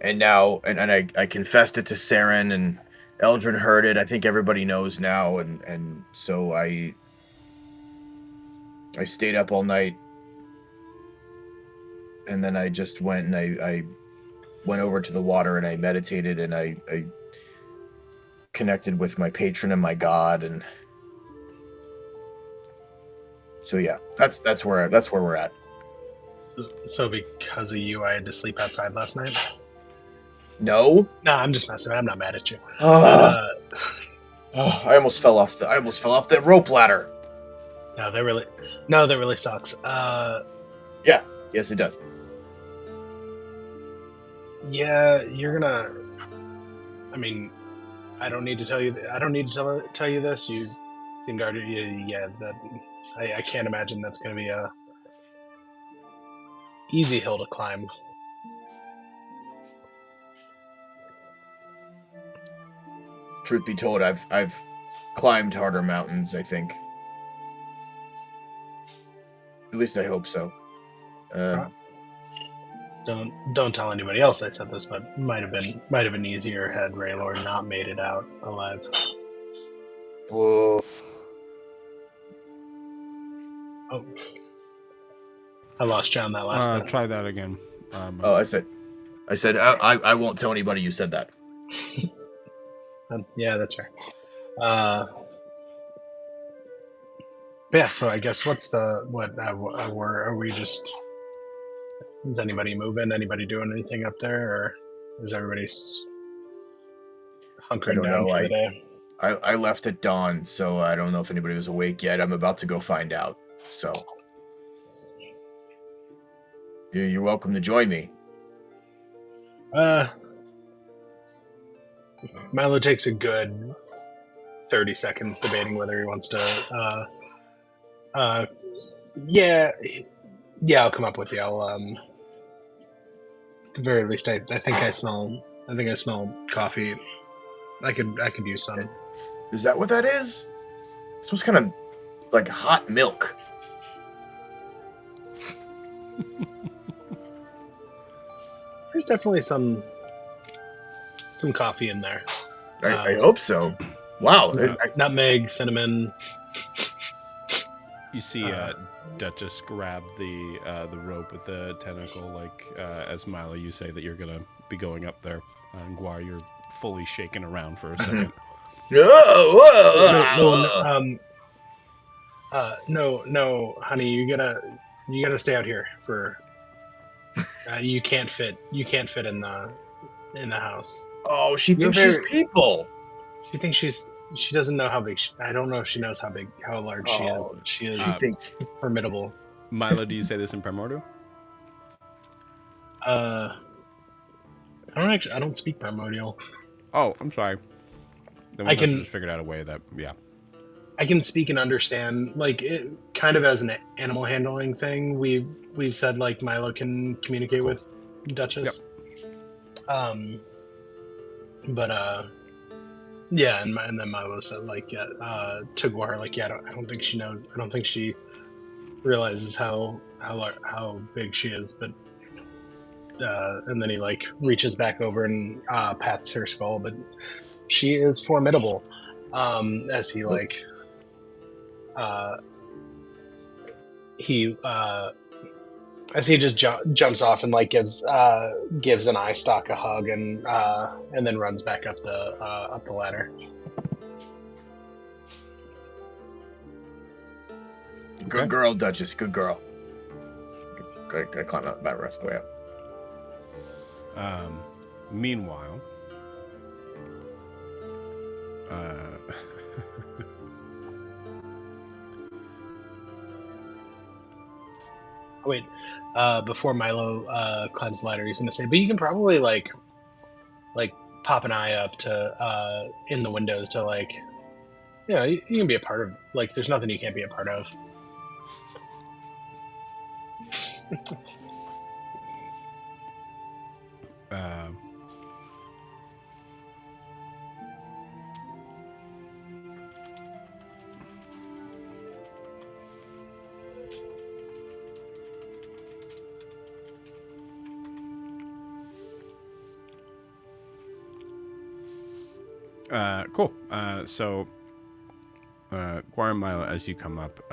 [SPEAKER 5] And now, and I confessed it to Saren, and Eldrin heard it. I think everybody knows now, and so I stayed up all night, and then I just went and I went over to the water and I meditated and I connected with my patron and my god, and so yeah, that's where we're at.
[SPEAKER 2] So because of you, I had to sleep outside last night.
[SPEAKER 5] No,
[SPEAKER 2] I'm just messing. I'm not mad at you.
[SPEAKER 5] I almost fell off that rope ladder.
[SPEAKER 2] No, that really sucks.
[SPEAKER 5] Yeah, yes, it does.
[SPEAKER 2] Yeah, you're gonna. I mean, I don't need to tell you. I don't need to tell you this. You seemed already. Yeah, that. I can't imagine that's gonna be a easy hill to climb.
[SPEAKER 5] Truth be told, I've climbed harder mountains, I think. At least I hope so.
[SPEAKER 2] Don't tell anybody else I said this, but might have been easier had Raylor not made it out alive.
[SPEAKER 5] Whoa.
[SPEAKER 2] Oh, I lost you on that last bit.
[SPEAKER 1] Try that again.
[SPEAKER 5] I said I said I won't tell anybody you said that.
[SPEAKER 2] Yeah, that's fair. Yeah, so I guess are we just? Is anybody moving? Anybody doing anything up there, or is everybody
[SPEAKER 5] I
[SPEAKER 2] hunkering
[SPEAKER 5] don't
[SPEAKER 2] down
[SPEAKER 5] know.
[SPEAKER 2] for the day?
[SPEAKER 5] I left at dawn, so I don't know if anybody was awake yet. I'm about to go find out. So you're welcome to join me.
[SPEAKER 2] Milo takes a good 30 seconds debating whether he wants to. Yeah, I'll come up with you. I'll at the very least, I think I smell coffee. I could use some.
[SPEAKER 5] Is that what that is? It smells kind of like hot milk.
[SPEAKER 2] There's definitely some coffee in there.
[SPEAKER 5] I hope so. Wow.
[SPEAKER 2] Nutmeg, cinnamon.
[SPEAKER 1] You see Duchess grab the rope with the tentacle, like as Milo, you say that you're gonna be going up there. And Guar, you're fully shaken around for a second.
[SPEAKER 2] No, honey, you gotta stay out here for. You can't fit in the house.
[SPEAKER 5] Oh, she thinks she's people.
[SPEAKER 2] She thinks she doesn't know how big. I don't know if she knows how large she is. She is formidable.
[SPEAKER 1] Milo, do you say this in Primordial?
[SPEAKER 2] I don't speak Primordial.
[SPEAKER 1] Oh, I'm sorry. Then we just figured out a way that
[SPEAKER 2] I can speak and understand, like it, kind of as an animal handling thing. We've said like Milo can communicate with Duchess. Yep. Yeah, and then Milo said like to Guar like I don't think she knows. I don't think she realizes how big she is. But and then he like reaches back over and pats her skull. But she is formidable. As he like. As he just jumps off and like gives an eye stalk a hug and then runs back up the ladder.
[SPEAKER 5] Good girl, Duchess. Good girl. I climb up the rest of the way up.
[SPEAKER 1] Meanwhile,
[SPEAKER 2] wait, before Milo climbs the ladder, he's gonna say, but you can probably like pop an eye up to in the windows to like, you can be a part of, like, there's nothing you can't be a part of.
[SPEAKER 1] Cool. So, Guar and Milo, as you come up,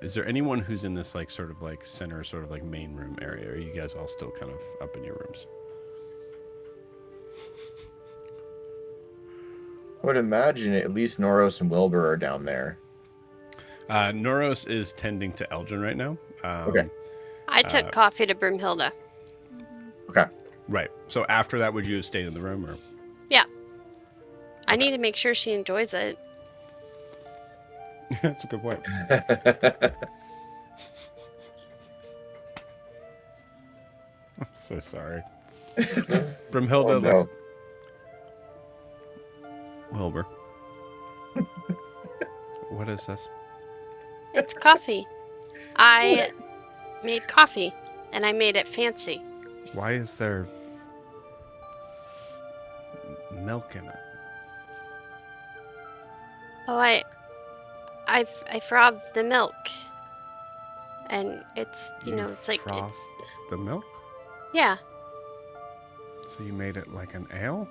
[SPEAKER 1] is there anyone who's in this like sort of like center, sort of like main room area? Or are you guys all still kind of up in your rooms?
[SPEAKER 5] I would imagine at least Noros and Wilbur are down there.
[SPEAKER 1] Noros is tending to Elgin right now.
[SPEAKER 5] Okay.
[SPEAKER 4] I took coffee to Broomhilda.
[SPEAKER 5] Okay.
[SPEAKER 1] Right. So after that, would you have stayed in the room, or?
[SPEAKER 4] Yeah. I need to make sure she enjoys it.
[SPEAKER 1] That's a good point. I'm so sorry. Broomhilda looks. Wilbur. What is this?
[SPEAKER 4] It's coffee. I made coffee, and I made it fancy.
[SPEAKER 1] Why is there milk in it?
[SPEAKER 4] Oh, I frothed the milk, and it's it's like it's
[SPEAKER 1] the milk.
[SPEAKER 4] Yeah.
[SPEAKER 1] So you made it like an ale?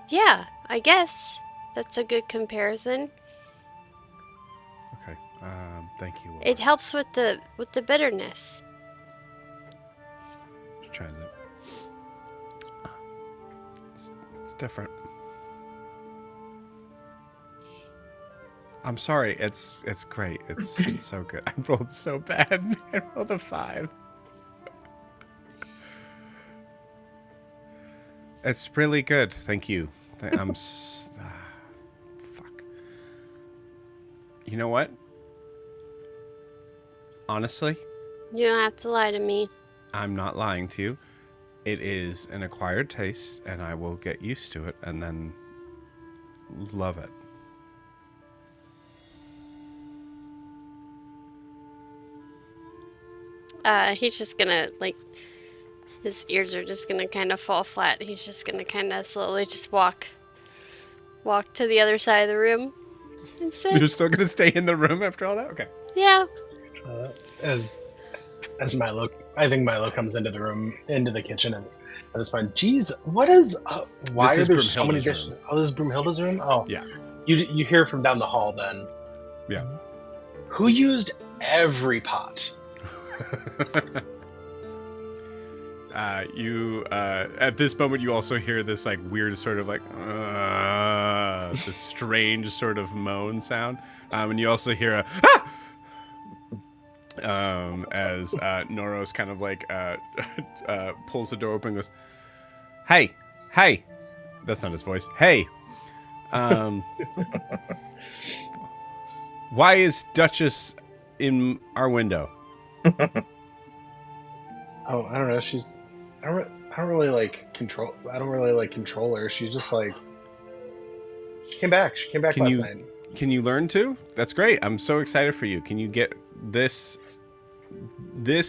[SPEAKER 4] Yeah, I guess that's a good comparison.
[SPEAKER 1] Okay. Thank you.
[SPEAKER 4] It helps with the bitterness.
[SPEAKER 1] She tries it. It's different. I'm sorry. It's great. It's so good. I rolled so bad. I rolled a 5. It's really good. Thank you. Fuck. You know what? Honestly,
[SPEAKER 4] You don't have to lie to me.
[SPEAKER 1] I'm not lying to you. It is an acquired taste, and I will get used to it and then love it.
[SPEAKER 4] He's just gonna, like, his ears are just gonna kind of fall flat. He's just gonna kind of slowly just walk to the other side of the room and sit.
[SPEAKER 1] You're still gonna stay in the room after all that? Okay.
[SPEAKER 4] Yeah.
[SPEAKER 2] As Milo, I think Milo comes into the room, into the kitchen, and at this point, geez, what is? Why
[SPEAKER 1] This
[SPEAKER 2] are
[SPEAKER 1] is
[SPEAKER 2] there so many
[SPEAKER 1] Broomhilda's
[SPEAKER 2] dishes?
[SPEAKER 1] room.
[SPEAKER 2] Oh, this is Broomhilda's room. Oh,
[SPEAKER 1] Yeah.
[SPEAKER 2] You hear from down the hall then?
[SPEAKER 1] Yeah.
[SPEAKER 2] Who used every pot?
[SPEAKER 1] You at this moment you also hear this like weird sort of like this strange sort of moan sound, and you also hear a as Noros kind of like pulls the door open and goes, hey, that's not his voice, hey, why is Duchess in our window?
[SPEAKER 2] Oh, I don't know. I don't really like control. I don't really like control her. She's just like. She came back. She came back last night.
[SPEAKER 1] Can you learn to? That's great. I'm so excited for you. Can you get this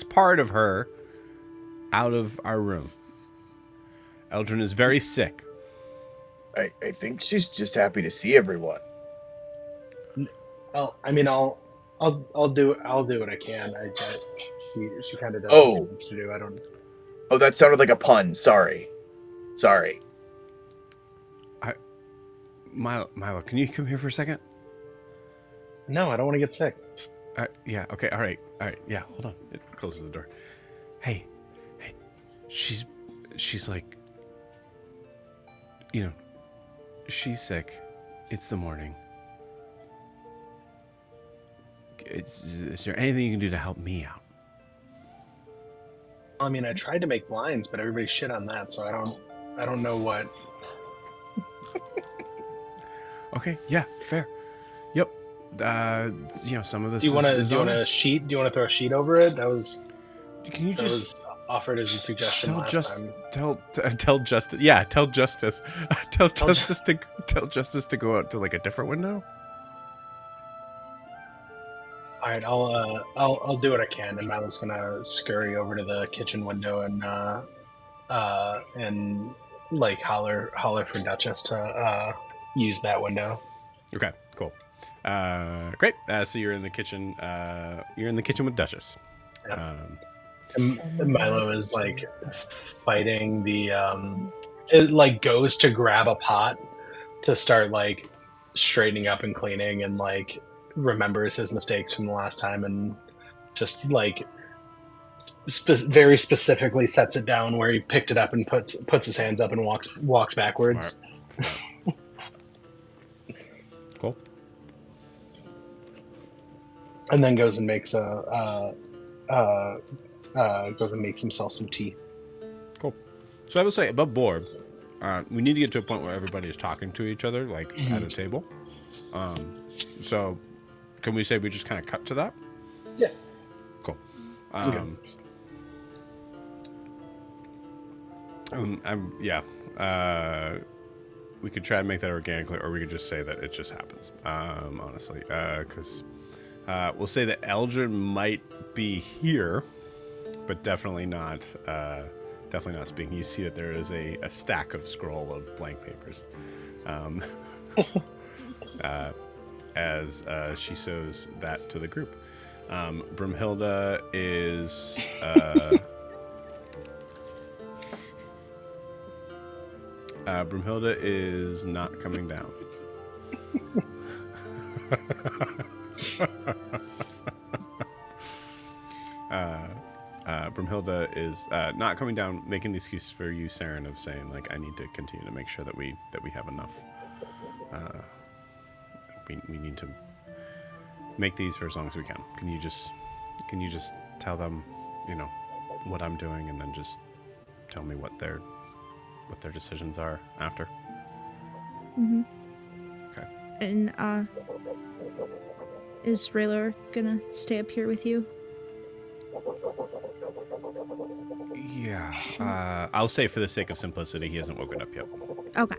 [SPEAKER 1] part of her out of our room? Eldrin is very sick.
[SPEAKER 5] I think she's just happy to see everyone.
[SPEAKER 2] I'll do what I can. She kind of does
[SPEAKER 5] Oh.
[SPEAKER 2] what she wants to do. I don't.
[SPEAKER 5] Oh, that sounded like a pun. Sorry.
[SPEAKER 1] Milo, can you come here for a second?
[SPEAKER 2] No, I don't want to get sick.
[SPEAKER 1] Yeah. Okay. All right. Yeah. Hold on. It closes the door. Hey. She's like, she's sick. It's the morning. Is there anything you can do to help me out?
[SPEAKER 2] I mean, I tried to make blinds, but everybody shit on that, so I don't know what.
[SPEAKER 1] Okay. Yeah. Fair. Yep. Some of this.
[SPEAKER 2] Do you want to
[SPEAKER 1] is
[SPEAKER 2] throw a sheet over it? That was.
[SPEAKER 1] Can you
[SPEAKER 2] that was offered as a suggestion last time.
[SPEAKER 1] Tell Justice. Yeah. Tell Justice. Tell Justice to go out to like a different window.
[SPEAKER 2] All right, I'll do what I can, and Milo's gonna scurry over to the kitchen window and like holler for Duchess to use that window.
[SPEAKER 1] Okay. Cool. Great. So you're in the kitchen. You're in the kitchen with Duchess.
[SPEAKER 2] Yeah. And Milo is like fighting the. It like goes to grab a pot to start like straightening up and cleaning, and like remembers his mistakes from the last time, and just like very specifically sets it down where he picked it up and puts his hands up and walks backwards.
[SPEAKER 1] Smart. Cool.
[SPEAKER 2] And then goes and makes himself some tea.
[SPEAKER 1] Cool. So I will say, above board, we need to get to a point where everybody is talking to each other, like at a table. So can we say we just kind of cut to that?
[SPEAKER 2] Yeah.
[SPEAKER 1] Cool. We could try and make that organically, or we could just say that it just happens. Honestly, because we'll say that Eldrin might be here, but definitely not speaking. You see that there is a stack of scroll of blank papers, as she shows that to the group. Broomhilda is. Broomhilda is not coming down. Brumhilda is not coming down, making the excuse for you, Saren, of saying like, I need to continue to make sure that we have enough. We need to make these for as long as we can. Can you just tell them, what I'm doing, and then just tell me what their decisions are after?
[SPEAKER 6] Mm-hmm.
[SPEAKER 1] Okay.
[SPEAKER 6] And is Raylor gonna stay up here with you?
[SPEAKER 1] Yeah. I'll say for the sake of simplicity, he hasn't woken up yet.
[SPEAKER 6] Okay.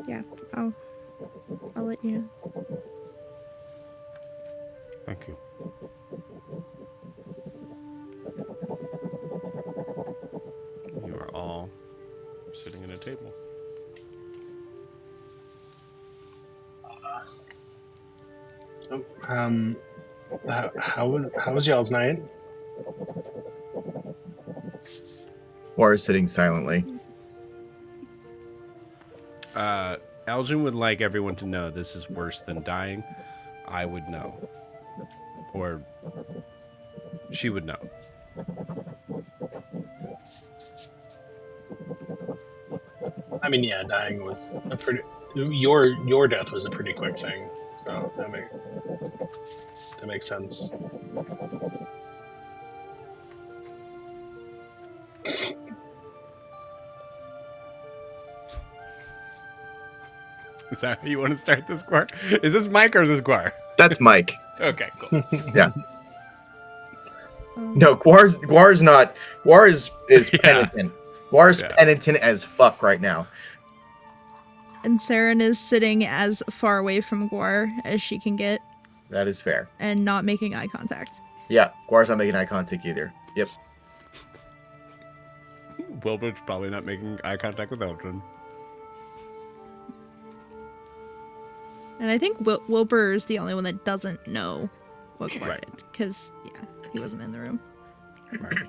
[SPEAKER 6] Yeah, I'll let you know.
[SPEAKER 1] Thank you. You are all sitting at a table.
[SPEAKER 2] How was y'all's night?
[SPEAKER 5] Or sitting silently.
[SPEAKER 1] Elgin would like everyone to know this is worse than dying. I would know. Or she would know.
[SPEAKER 2] I mean, yeah, dying was a pretty... Your death was a pretty quick thing. So that makes sense.
[SPEAKER 1] Is that how you want to start this, Guar? Is this Mike or is this Guar?
[SPEAKER 5] That's Mike.
[SPEAKER 1] Okay, cool.
[SPEAKER 5] Yeah. No, Guar's not. Guar is
[SPEAKER 1] Yeah.
[SPEAKER 5] penitent. Guar's
[SPEAKER 1] Yeah.
[SPEAKER 5] penitent as fuck right now.
[SPEAKER 6] And Saren is sitting as far away from Guar as she can get
[SPEAKER 5] That is fair.
[SPEAKER 6] and not making eye contact.
[SPEAKER 5] Yeah, Guar's not making eye contact either. Yep.
[SPEAKER 1] Wilbert's probably not making eye contact with Elgin.
[SPEAKER 6] And I think Wilbur is the only one that doesn't know what Guar
[SPEAKER 1] Right.
[SPEAKER 6] did. Because, yeah, he wasn't in the room.
[SPEAKER 1] Right.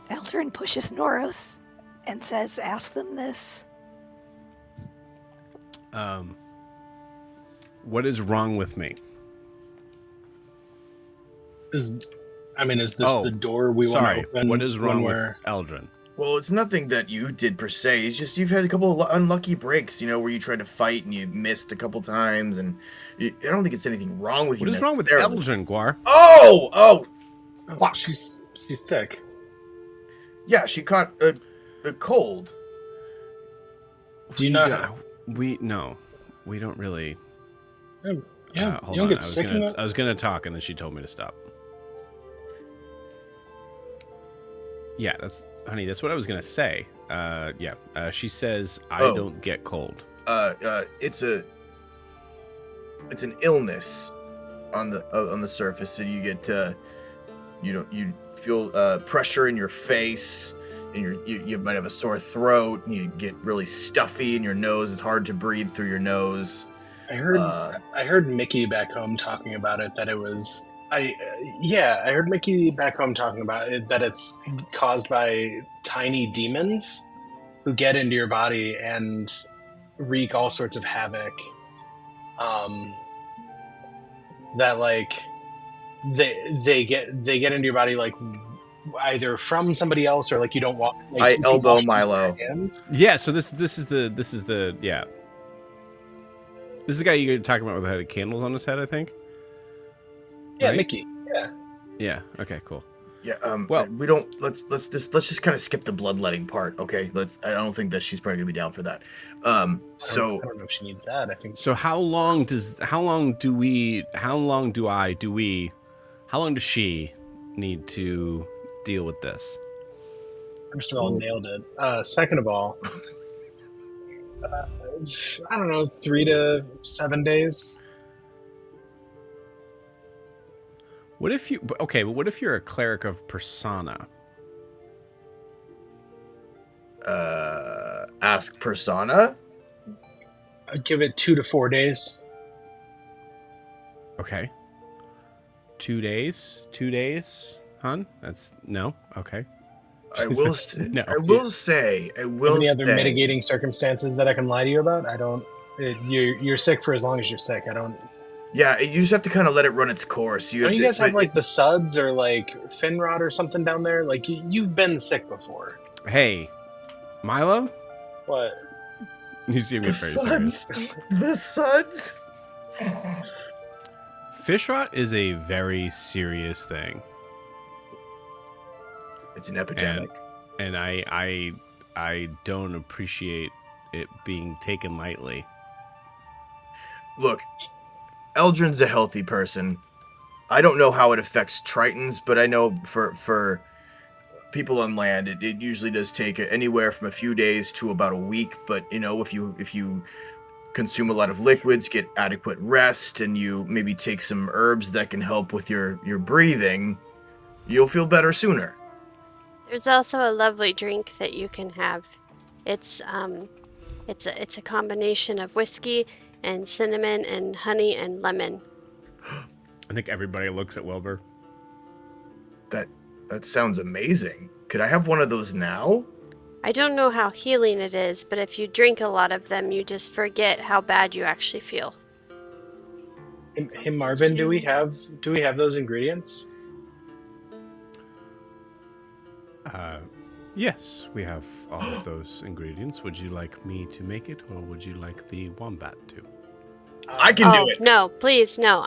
[SPEAKER 3] Eldrin pushes Noros and says, ask them this.
[SPEAKER 1] What is wrong with me?
[SPEAKER 2] Is this the door we
[SPEAKER 1] Sorry,
[SPEAKER 2] want to open?
[SPEAKER 1] what is wrong
[SPEAKER 2] when
[SPEAKER 1] with Eldrin?
[SPEAKER 5] Well, it's nothing that you did per se. It's just you've had a couple of unlucky breaks, where you tried to fight and you missed a couple times, and I don't think it's anything wrong with you.
[SPEAKER 1] What is wrong with
[SPEAKER 5] necessarily.
[SPEAKER 1] Eldrin, Guar?
[SPEAKER 5] Oh!
[SPEAKER 2] Fuck, she's sick.
[SPEAKER 5] Yeah, she caught a cold.
[SPEAKER 2] Do you not?
[SPEAKER 1] We don't really.
[SPEAKER 2] Yeah,
[SPEAKER 1] Hold
[SPEAKER 2] you don't
[SPEAKER 1] on.
[SPEAKER 2] get sick in that.
[SPEAKER 1] I was gonna talk, and then she told me to stop. Yeah, that's what I was gonna say. She says I don't get cold.
[SPEAKER 5] It's an illness on the surface, so you get you feel pressure in your face, and you might have a sore throat, and you get really stuffy in your nose. It's hard to breathe through your nose.
[SPEAKER 2] I heard Mickey back home talking about it. That it was. I heard Mickey back home talking about it, that it's caused by tiny demons who get into your body and wreak all sorts of havoc. That like they get into your body like either from somebody else or like you don't walk. Like,
[SPEAKER 5] I elbow Milo.
[SPEAKER 1] Yeah, so this is the yeah. This is the guy you're talking about with the head of candles on his head, I think.
[SPEAKER 2] Yeah,
[SPEAKER 1] right?
[SPEAKER 2] Mickey. Yeah.
[SPEAKER 1] Yeah. Okay. Cool.
[SPEAKER 5] Yeah.
[SPEAKER 1] Well,
[SPEAKER 5] we don't. Let's just kind of skip the bloodletting part. Okay. I don't think that she's probably gonna be down for that.
[SPEAKER 2] I don't know if she needs that. I think.
[SPEAKER 1] So how long does she need to deal with this?
[SPEAKER 2] First of all, nailed it. Second of all, I don't know, 3 to 7 days.
[SPEAKER 1] What if you're a cleric of persona?
[SPEAKER 5] Ask Persona.
[SPEAKER 2] I'd give it 2 to 4 days.
[SPEAKER 1] Okay. 2 days? 2 days? Hun? That's no. Okay.
[SPEAKER 5] I will say.
[SPEAKER 1] No.
[SPEAKER 5] I will say.
[SPEAKER 2] Any other mitigating circumstances that I can lie to you about? I don't. You're sick for as long as you're sick. I don't.
[SPEAKER 5] Yeah, you just have to kind of let it run its course.
[SPEAKER 2] Don't you guys have like the suds or like fin rot or something down there? Like you've been sick before.
[SPEAKER 1] Hey, Milo?
[SPEAKER 2] What?
[SPEAKER 1] You seem
[SPEAKER 5] the
[SPEAKER 1] very serious.
[SPEAKER 5] suds? The suds?
[SPEAKER 1] Fish rot is a very serious thing.
[SPEAKER 5] It's an epidemic.
[SPEAKER 1] And I don't appreciate it being taken lightly.
[SPEAKER 5] Look, Eldrin's a healthy person. I don't know how it affects Tritons, but I know for people on land, it usually does take anywhere from a few days to about a week. But if you consume a lot of liquids, get adequate rest, and you maybe take some herbs that can help with your breathing, you'll feel better sooner.
[SPEAKER 4] There's also a lovely drink that you can have. It's a combination of whiskey and cinnamon and honey and lemon.
[SPEAKER 1] I think everybody looks at Wilbur.
[SPEAKER 5] That sounds amazing. Could I have one of those now?
[SPEAKER 4] I don't know how healing it is, but if you drink a lot of them, you just forget how bad you actually feel.
[SPEAKER 2] Hey Marvin, do we have those ingredients?
[SPEAKER 1] Yes, we have all of those ingredients. Would you like me to make it, or would you like the wombat to?
[SPEAKER 5] I can do it.
[SPEAKER 4] No, please, no.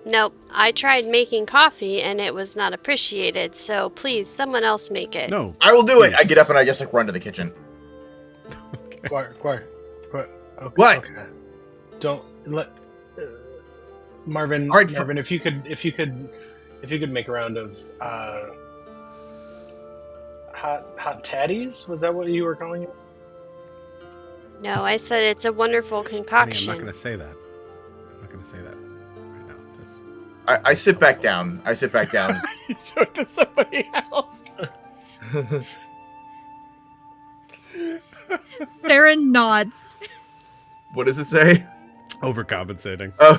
[SPEAKER 4] Nope. I tried making coffee and it was not appreciated, so please, someone else make it.
[SPEAKER 1] No.
[SPEAKER 5] I will do it.
[SPEAKER 1] Please.
[SPEAKER 5] I get up and I just run to the kitchen.
[SPEAKER 2] What? Okay,
[SPEAKER 5] What?
[SPEAKER 2] Okay. Don't let Marvin.
[SPEAKER 5] All right,
[SPEAKER 2] Marvin, if you could make a round of hot taddies. Was that what you were calling it?
[SPEAKER 4] No, I said it's a wonderful
[SPEAKER 1] Honey,
[SPEAKER 4] concoction.
[SPEAKER 1] I'm not going to say that. I'm not going to say that right now.
[SPEAKER 5] I sit back down. You
[SPEAKER 1] Show it to somebody else.
[SPEAKER 6] Sarah nods.
[SPEAKER 5] What does it say?
[SPEAKER 1] Overcompensating.
[SPEAKER 5] Oh,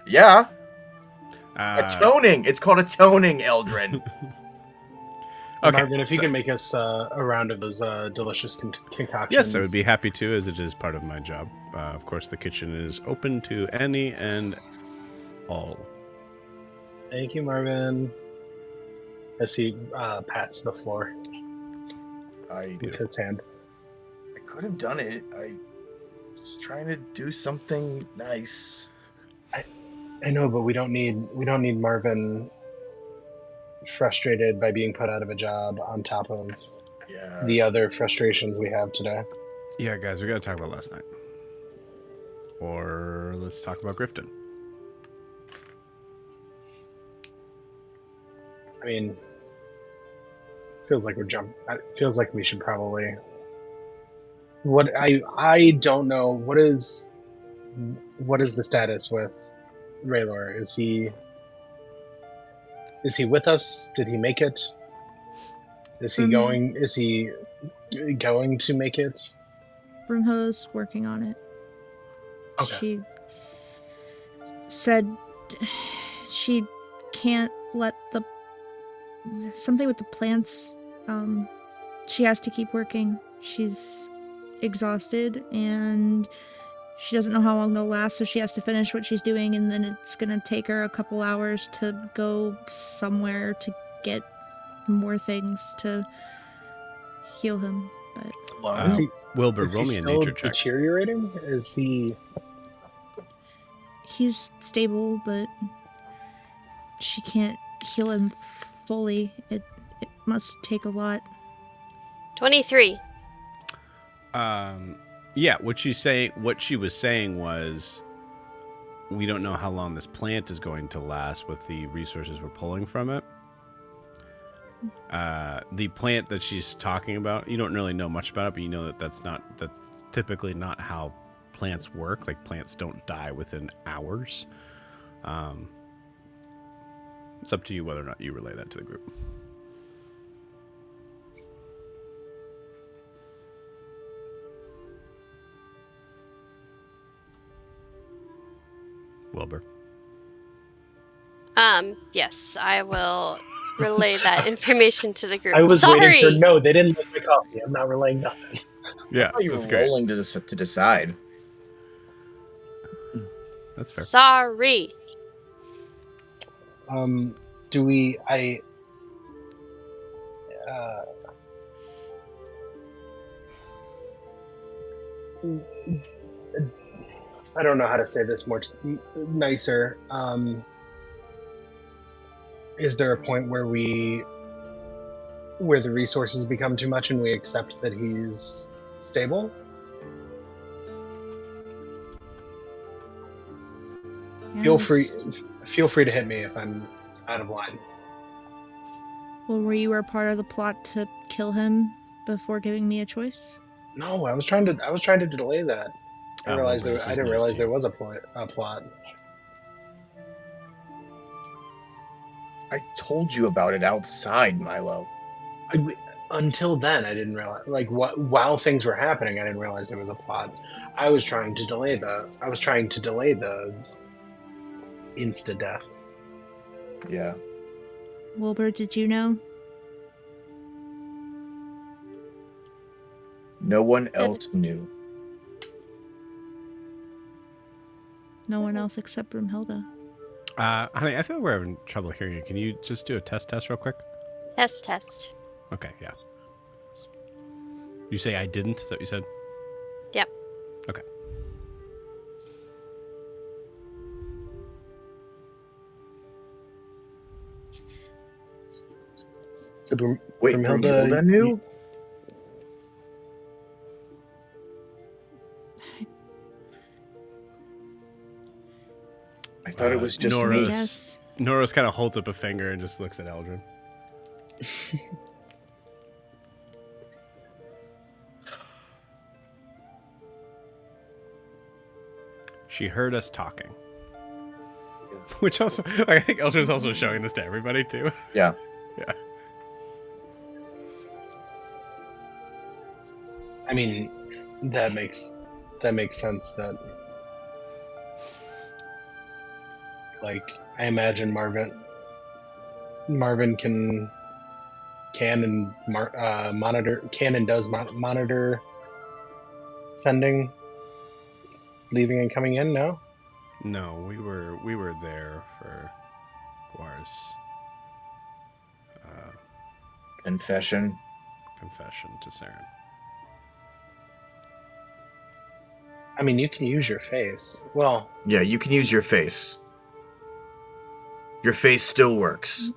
[SPEAKER 5] yeah.
[SPEAKER 1] Uh,
[SPEAKER 5] Atoning. It's called atoning, Eldrin.
[SPEAKER 1] Okay,
[SPEAKER 2] Marvin, if you can make us a round of those delicious concoctions.
[SPEAKER 1] Yes, I would be happy to, as it is part of my job. Of course, the kitchen is open to any and all.
[SPEAKER 2] Thank you, Marvin. As he pats the floor with his hand.
[SPEAKER 5] I could have done it. I was trying to do something nice.
[SPEAKER 2] I know, but we don't need Marvin frustrated by being put out of a job on top of the other frustrations we have today.
[SPEAKER 1] Yeah, guys, we got to talk about last night. Or let's talk about Grifton.
[SPEAKER 2] I mean, feels like feels like we should probably. What I don't know. What is the status with Raylor? Is he with us? Did he make it? Is he going? Is he going to make it?
[SPEAKER 6] Broomhilda's working on it.
[SPEAKER 2] Okay.
[SPEAKER 6] She said she can't let something with the plants. She has to keep working. She's exhausted and she doesn't know how long they'll last, so she has to finish what she's doing, and then it's gonna take her a couple hours to go somewhere to get more things to heal him. But
[SPEAKER 1] Wilbur,
[SPEAKER 2] is
[SPEAKER 1] roll
[SPEAKER 2] he
[SPEAKER 1] me a
[SPEAKER 2] still
[SPEAKER 1] nature check.
[SPEAKER 2] deteriorating? Is he?
[SPEAKER 6] he's stable, but she can't heal him fully. It must take a lot.
[SPEAKER 4] 23.
[SPEAKER 1] Yeah, what she was saying was, we don't know how long this plant is going to last with the resources we're pulling from it. The plant that she's talking about, you don't really know much about it, but you know that's typically not how plants work. Like, plants don't die within hours. It's up to you whether or not you relay that to the group. Wilbur.
[SPEAKER 4] Yes, I will relay that information to the group.
[SPEAKER 2] I was
[SPEAKER 4] Sorry.
[SPEAKER 2] waiting for no. They didn't like my coffee. I'm not relaying nothing.
[SPEAKER 1] Yeah,
[SPEAKER 5] You were
[SPEAKER 1] that's great.
[SPEAKER 5] rolling to decide.
[SPEAKER 1] That's fair.
[SPEAKER 4] Sorry.
[SPEAKER 2] Do we? I don't know how to say this more nicer. Is there a point where the resources become too much and we accept that he's stable? Feel free to hit me if I'm out of line.
[SPEAKER 6] Well, were you a part of the plot to kill him before giving me a choice?
[SPEAKER 2] No, I was trying to delay that. I didn't realize there was a plot.
[SPEAKER 5] I told you about it outside, Milo.
[SPEAKER 2] Until then, I didn't realize. While things were happening, I didn't realize there was a plot. I was trying to delay the insta death.
[SPEAKER 5] Yeah.
[SPEAKER 6] Wilbur, did you know?
[SPEAKER 5] No one else knew.
[SPEAKER 6] No one else except Broomhilda.
[SPEAKER 1] Honey, I feel like we're having trouble hearing you. Can you just do a test real quick?
[SPEAKER 4] Test.
[SPEAKER 1] Okay, yeah. You say I didn't? Is that what you said?
[SPEAKER 4] Yep.
[SPEAKER 1] Okay.
[SPEAKER 2] So
[SPEAKER 5] Wait, Broomhilda knew? I thought it was just me.
[SPEAKER 6] Yes.
[SPEAKER 1] Noros kind of holds up a finger and just looks at Eldrin. She heard us talking. Which also, I think Eldrin's also showing this to everybody too.
[SPEAKER 5] Yeah.
[SPEAKER 1] Yeah.
[SPEAKER 2] I mean, that makes sense. That, like, I imagine Marvin can and does monitor sending, leaving and coming in. No.
[SPEAKER 1] No, we were there for Guar's
[SPEAKER 5] Confession
[SPEAKER 1] to Saren.
[SPEAKER 2] I mean, you can use your face. Well,
[SPEAKER 5] Yeah, you can use your face. Your face still works.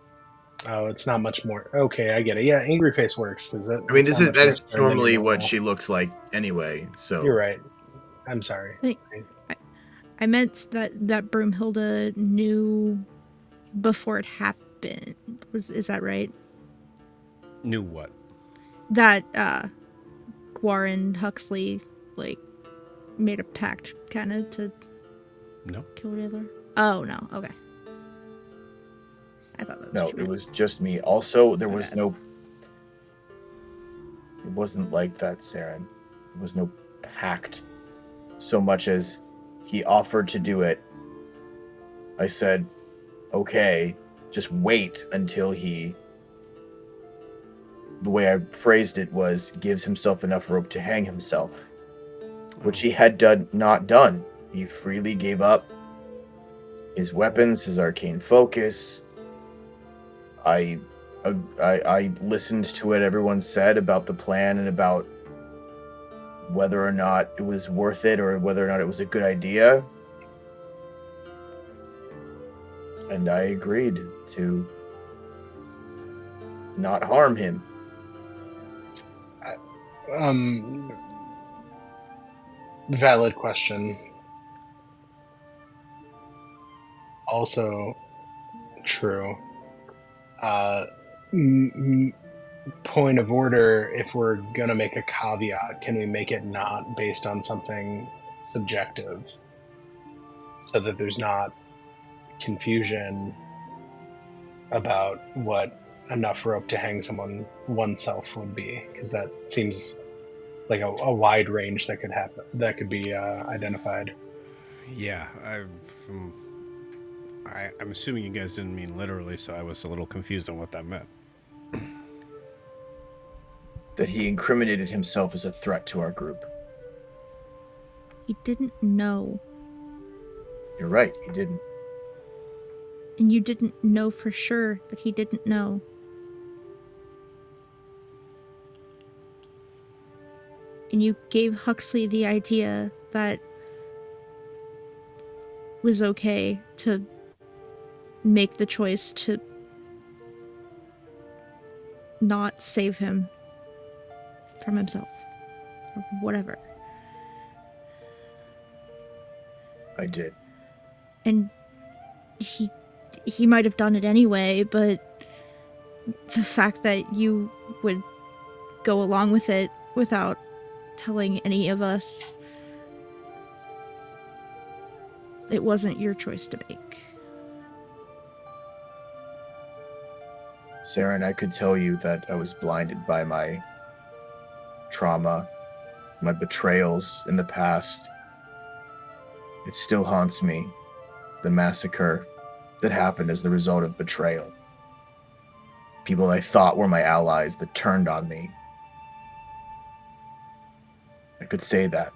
[SPEAKER 2] oh, it's not much more. Okay, I get it. Yeah, angry face works. Is that?
[SPEAKER 5] I mean,
[SPEAKER 2] it's
[SPEAKER 5] that
[SPEAKER 2] not much
[SPEAKER 5] is
[SPEAKER 2] more than
[SPEAKER 5] normally
[SPEAKER 2] your
[SPEAKER 5] what
[SPEAKER 2] normal-
[SPEAKER 5] she looks like anyway. So
[SPEAKER 2] You're right. I'm sorry.
[SPEAKER 6] I meant that Broomhilda knew before it happened. Is that right?
[SPEAKER 1] Knew what?
[SPEAKER 6] That Guar and Huxley made a pact kind of to
[SPEAKER 1] No.
[SPEAKER 6] kill Raylor. Oh no, okay. I thought that was
[SPEAKER 5] no,
[SPEAKER 6] what you
[SPEAKER 5] it
[SPEAKER 6] meant.
[SPEAKER 5] was just me. Also, there was
[SPEAKER 6] bad.
[SPEAKER 5] no. It wasn't like that, Saren. There was no pact, so much as he offered to do it. I said, "Okay, just wait until he." The way I phrased it was, gives himself enough rope to hang himself, which he had not done. He freely gave up his weapons, his arcane focus. I listened to what everyone said about the plan and about whether or not it was worth it or whether or not it was a good idea. And I agreed to not harm him.
[SPEAKER 2] Valid question. Also true. Point of order, if we're gonna make a caveat, can we make it not based on something subjective so that there's not confusion about what enough rope to hang oneself would be? Because that seems like a wide range that could be identified.
[SPEAKER 1] Yeah, I'm assuming you guys didn't mean literally, so I was a little confused on what that meant.
[SPEAKER 5] That he incriminated himself as a threat to our group.
[SPEAKER 6] He didn't know.
[SPEAKER 5] You're right, he didn't.
[SPEAKER 6] And you didn't know for sure that he didn't know. And you gave Huxley the idea that it was okay to make the choice to not save him from himself. Or whatever.
[SPEAKER 5] I did.
[SPEAKER 6] And he might have done it anyway, but the fact that you would go along with it without telling any of us, it wasn't your choice to make.
[SPEAKER 5] Saren, I could tell you that I was blinded by my trauma, my betrayals in the past. It still haunts me, the massacre that happened as the result of betrayal. People I thought were my allies that turned on me. I could say that.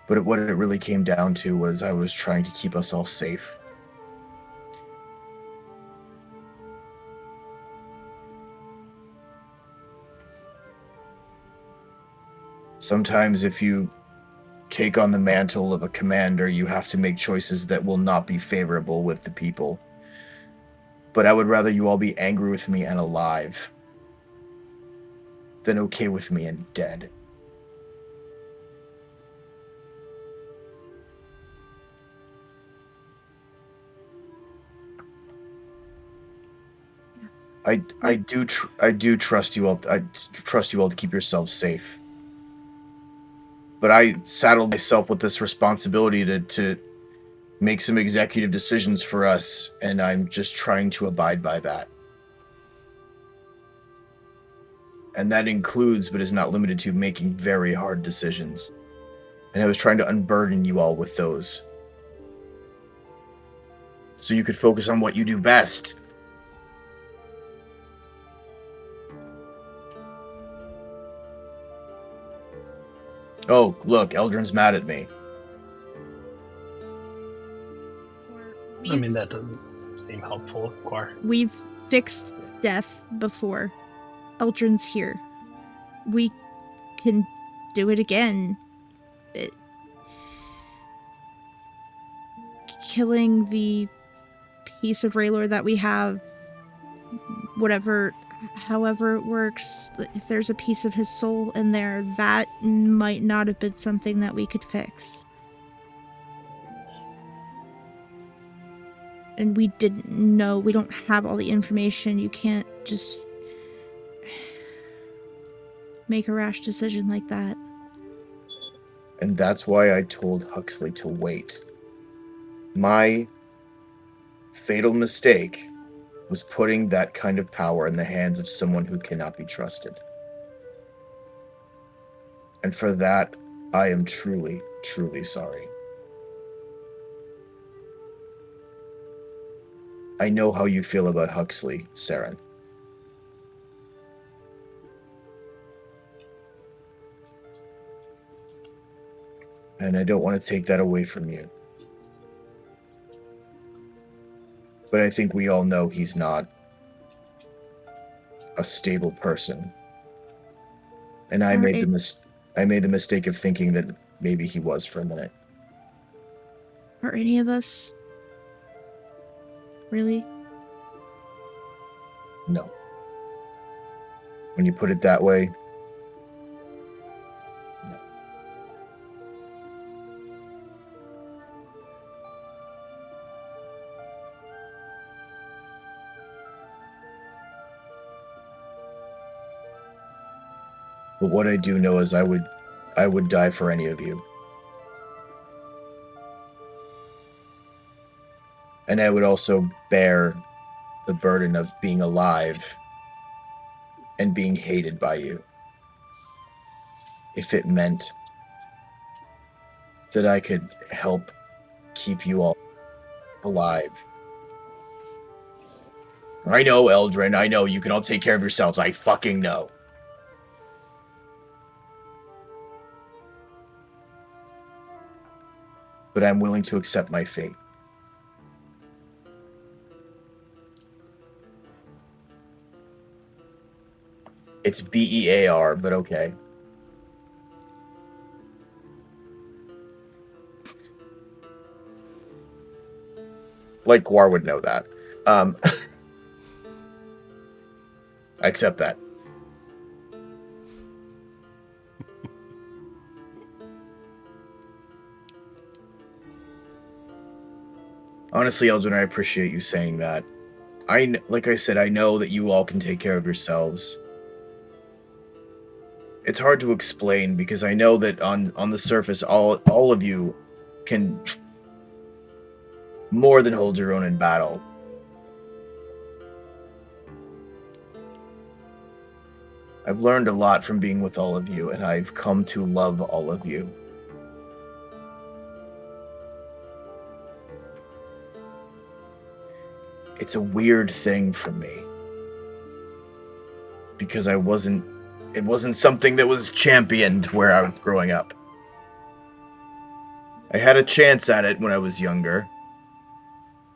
[SPEAKER 5] But what it really came down to was I was trying to keep us all safe. Sometimes if you take on the mantle of a commander, you have to make choices that will not be favorable with the people. But I would rather you all be angry with me and alive than okay with me and dead. I do trust you all. I trust you all to keep yourselves safe. But I saddled myself with this responsibility to make some executive decisions for us, and I'm just trying to abide by that. And that includes, but is not limited to, making very hard decisions. And I was trying to unburden you all with those, so you could focus on what you do best. Oh, look, Eldrin's mad at me.
[SPEAKER 2] I mean, that doesn't seem helpful, Quar.
[SPEAKER 6] We've fixed death before. Eldrin's here. We can do it again. Killing the piece of Raylor that we have, however it works, if there's a piece of his soul in there, that might not have been something that we could fix. And we didn't know, we don't have all the information. You can't just make a rash decision like that.
[SPEAKER 5] And that's why I told Huxley to wait. My fatal mistake was putting that kind of power in the hands of someone who cannot be trusted. And for that, I am truly, truly sorry. I know how you feel about Huxley, Saren. And I don't want to take that away from you. But I think we all know he's not a stable person. And I made the mistake of thinking that maybe he was for a minute.
[SPEAKER 6] Are any of us really?
[SPEAKER 5] No. When you put it that way, no. But what I do know is I would die for any of you. And I would also bear the burden of being alive and being hated by you, if it meant that I could help keep you all alive. I know, Eldrin, I know, you can all take care of yourselves, I fucking know. but I'm willing to accept my fate. It's BEAR, but okay. Like Guar would know that. I accept that. Honestly, Eldrin, I appreciate you saying that. Like I said, I know that you all can take care of yourselves. It's hard to explain because I know that on the surface, all of you can more than hold your own in battle. I've learned a lot from being with all of you, and I've come to love all of you. It's a weird thing for me because it wasn't something that was championed where I was growing up. I had a chance at it when I was younger.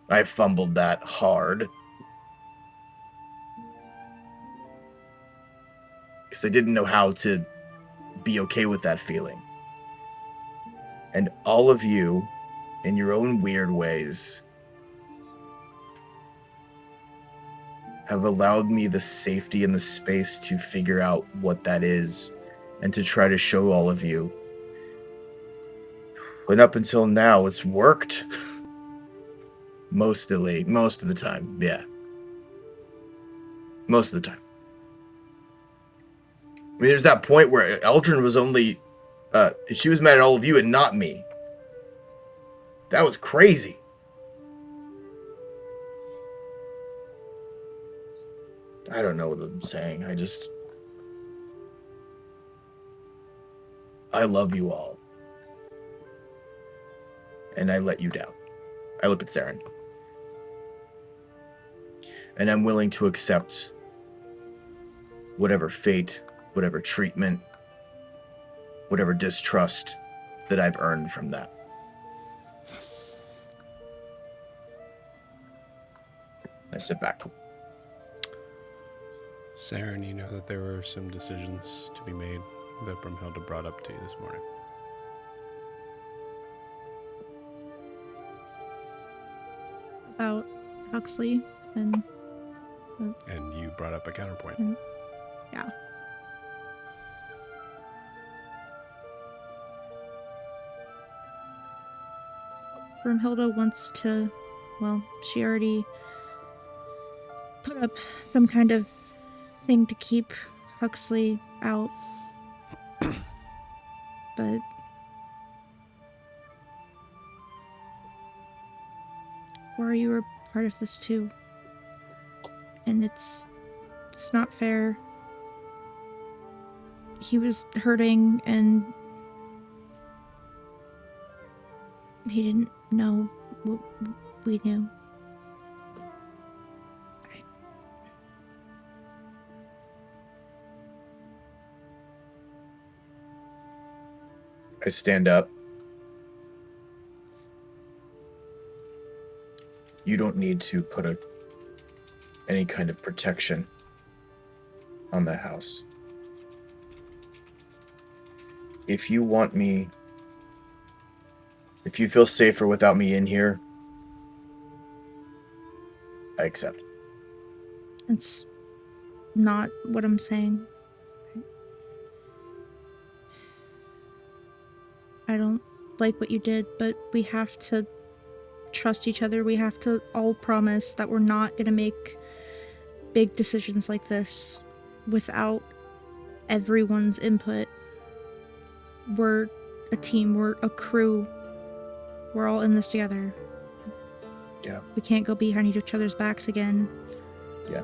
[SPEAKER 5] I fumbled that hard. Because I didn't know how to be okay with that feeling. And all of you, in your own weird ways, have allowed me the safety and the space to figure out what that is and to try to show all of you. And up until now, it's worked. Most of the time, yeah. Most of the time. I mean, there's that point where Eldrin was only... she was mad at all of you and not me. That was crazy. I don't know what I'm saying. I love you all. And I let you down. I look at Saren. And I'm willing to accept whatever fate, whatever treatment, whatever distrust that I've earned from that. I sit back.
[SPEAKER 1] Saren, you know that there were some decisions to be made that Brumhilda brought up to you this morning.
[SPEAKER 6] About Huxley and
[SPEAKER 1] And you brought up a counterpoint.
[SPEAKER 6] yeah. Brumhilda wants to, well, she already put up some kind of thing to keep Huxley out. But Or you were part of this too. And it's not fair. He was hurting and he didn't know what we knew.
[SPEAKER 5] I stand up. You don't need to put any kind of protection on the house. If you want me, if you feel safer without me in here, I accept.
[SPEAKER 6] It's not what I'm saying. I don't like what you did, but we have to trust each other. We have to all promise that we're not gonna make big decisions like this without everyone's input. We're a team, we're a crew. We're all in this together.
[SPEAKER 5] Yeah.
[SPEAKER 6] We can't go behind each other's backs again.
[SPEAKER 5] Yeah.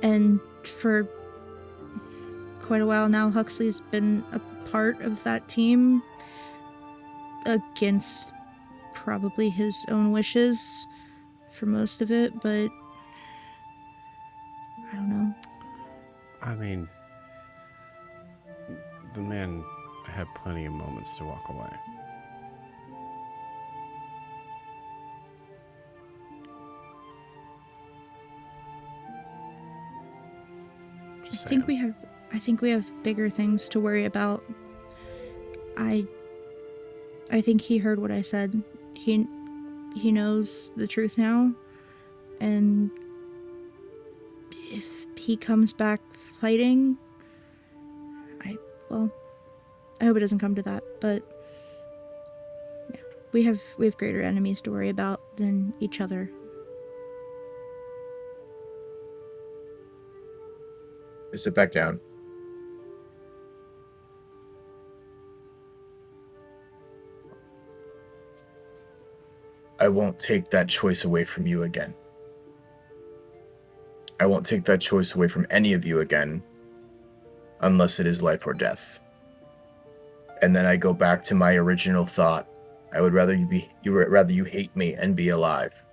[SPEAKER 6] And for quite a while now, Huxley's been a part of that team against probably his own wishes for most of it, but I don't know.
[SPEAKER 1] I mean, the man had plenty of moments to walk away. Just
[SPEAKER 6] I think
[SPEAKER 1] saying.
[SPEAKER 6] we have bigger things to worry about. I think he heard what I said. He knows the truth now, and if he comes back fighting, I hope it doesn't come to that, but yeah, we have greater enemies to worry about than each other.
[SPEAKER 5] I sit back down. I won't take that choice away from you again. I won't take that choice away from any of you again, unless it is life or death. And then I go back to my original thought. I would rather you hate me and be alive.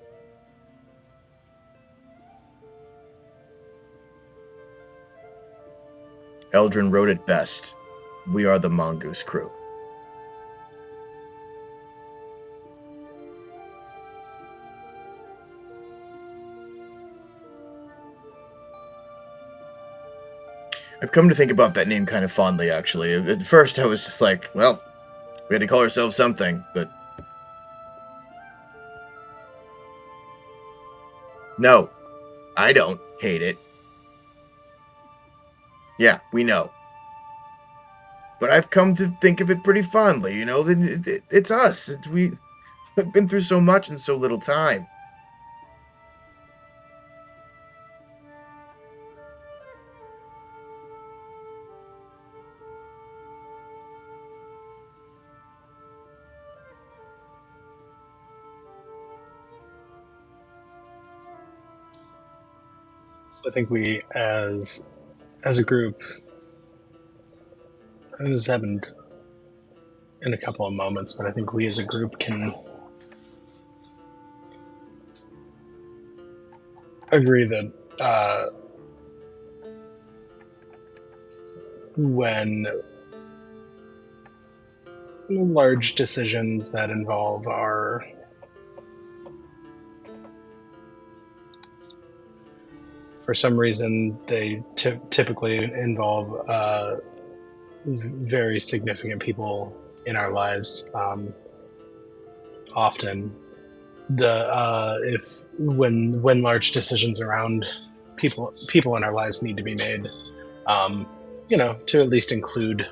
[SPEAKER 5] Eldrin wrote it best. We are the Mongoose Crew. I've come to think about that name kind of fondly, actually. At first, I was just like, well, we had to call ourselves something, but no, I don't hate it. Yeah, we know. But I've come to think of it pretty fondly, you know? It's us. We've been through so much in so little time.
[SPEAKER 2] I think we, as a group, this has happened in a couple of moments, but I think we as a group can agree that when large decisions that involve our for some reason they typically involve very significant people in our lives. Often if when large decisions around people in our lives need to be made, to at least include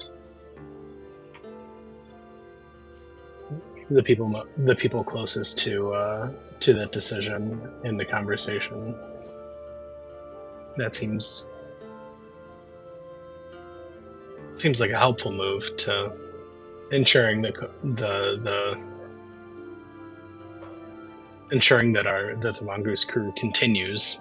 [SPEAKER 2] the people closest to that decision in the conversation. That seems like a helpful move to ensuring that the Mongoose Crew continues.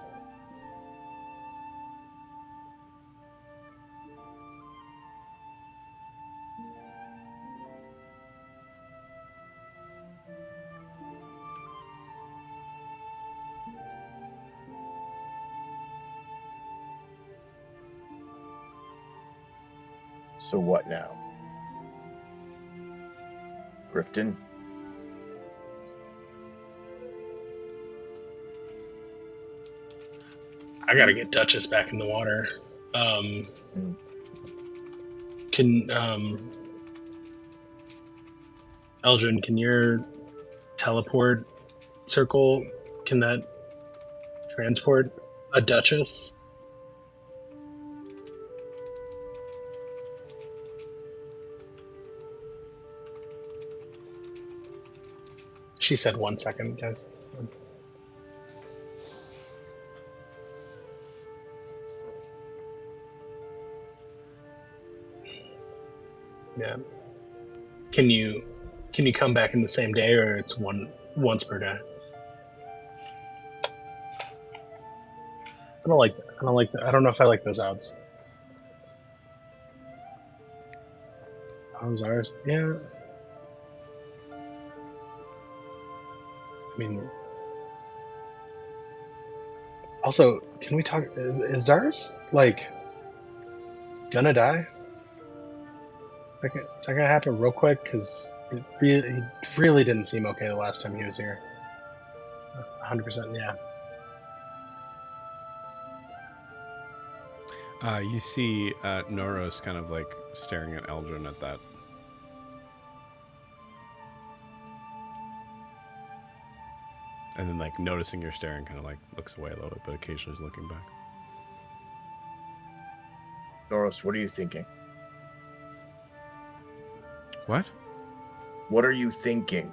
[SPEAKER 5] So what now? Grifton?
[SPEAKER 2] I gotta get Duchess back in the water. Can Eldrin, can your teleport circle, can that transport a Duchess? She said 1 second, guys. Yeah. Can you come back in the same day, or it's once per day? I don't like that. I don't know if I like those odds. How's ours? Yeah. I mean, also, can we talk? Is Zaris like gonna die? Is that gonna happen real quick? Because he really didn't seem okay the last time he was here. 100%, yeah.
[SPEAKER 1] You see Noros kind of like staring at Eldrin at that. And then like noticing you're staring, kind of like looks away a little bit, but occasionally is looking back.
[SPEAKER 5] Noros, what are you thinking?
[SPEAKER 1] What?
[SPEAKER 5] What are you thinking?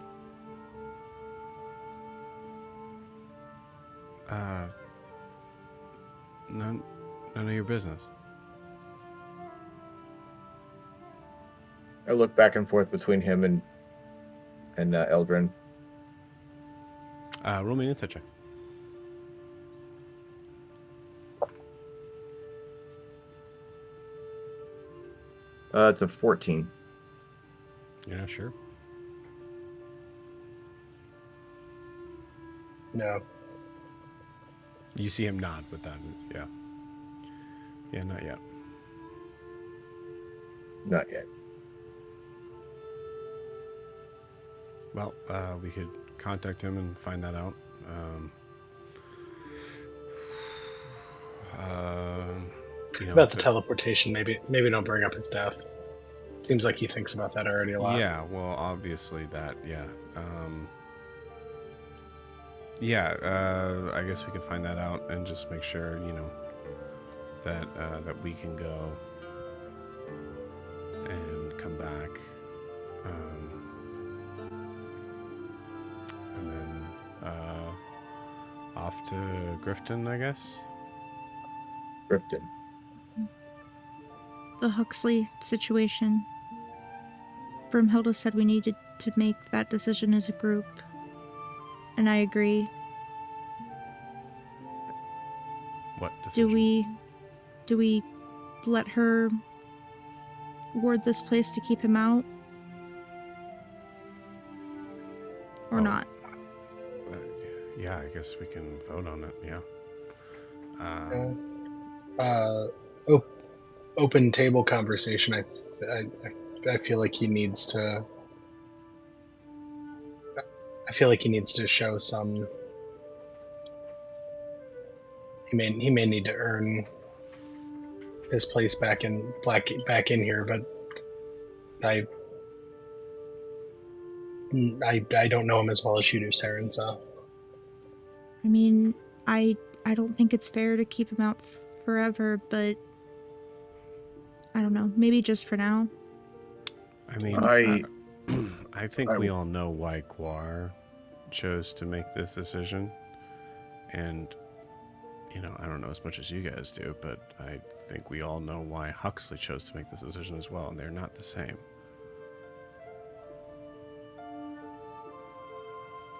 [SPEAKER 1] None of your business.
[SPEAKER 5] I look back and forth between him and Eldrin.
[SPEAKER 1] Roll me an insight check.
[SPEAKER 5] It's a 14.
[SPEAKER 1] You're not sure?
[SPEAKER 2] No.
[SPEAKER 1] You see him nod with that. Yeah. Yeah, not yet.
[SPEAKER 5] Not yet.
[SPEAKER 1] Well, we could contact him and find that out.
[SPEAKER 2] About the teleportation, maybe don't bring up his death. Seems like he thinks about that already a lot.
[SPEAKER 1] Yeah, well, obviously that, yeah. I guess we could find that out and just make sure, that we can go and come back. And then off to Grifton, I guess.
[SPEAKER 5] Grifton.
[SPEAKER 6] The Huxley situation. Broomhilda said we needed to make that decision as a group. And I agree.
[SPEAKER 1] What decision?
[SPEAKER 6] Do we let her ward this place to keep him out? Or not?
[SPEAKER 1] Yeah, I guess we can vote on it, yeah.
[SPEAKER 2] Open table conversation. I feel like he needs to. I feel like he needs to show some. He may need to earn his place back in here, but I don't know him as well as you do, Saren. So.
[SPEAKER 6] I mean, I don't think it's fair to keep him out forever, but I don't know. Maybe just for now.
[SPEAKER 1] I mean, I think we all know why Guar chose to make this decision. And, I don't know as much as you guys do, but I think we all know why Huxley chose to make this decision as well, and they're not the same.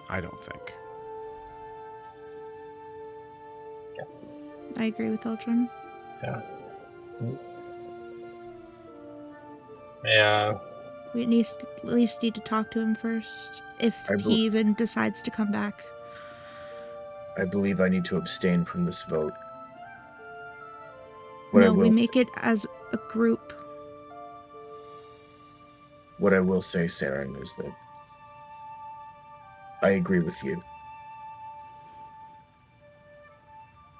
[SPEAKER 1] I don't think.
[SPEAKER 6] I agree with Eldrin.
[SPEAKER 2] Yeah. Yeah.
[SPEAKER 6] We at least need to talk to him first, if he even decides to come back.
[SPEAKER 5] I believe I need to abstain from this vote.
[SPEAKER 6] We make it as a group.
[SPEAKER 5] What I will say, Saren, is that I agree with you.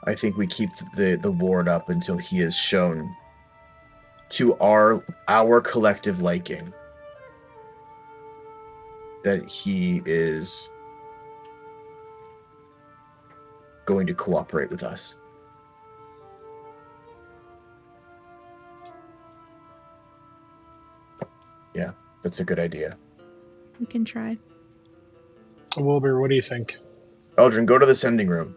[SPEAKER 5] I think we keep the ward up until he is shown to our collective liking that he is going to cooperate with us. Yeah, that's a good idea.
[SPEAKER 6] We can try.
[SPEAKER 2] Wilbur, what do you think?
[SPEAKER 5] Eldrin, go to the sending room.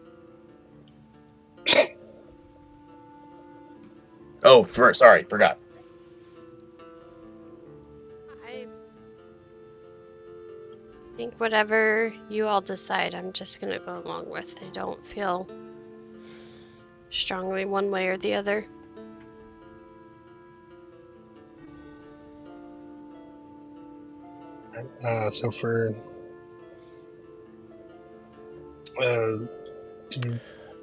[SPEAKER 5] Oh, sorry, forgot.
[SPEAKER 4] I think whatever you all decide, I'm just gonna go along with. I don't feel strongly one way or the other.
[SPEAKER 2] So for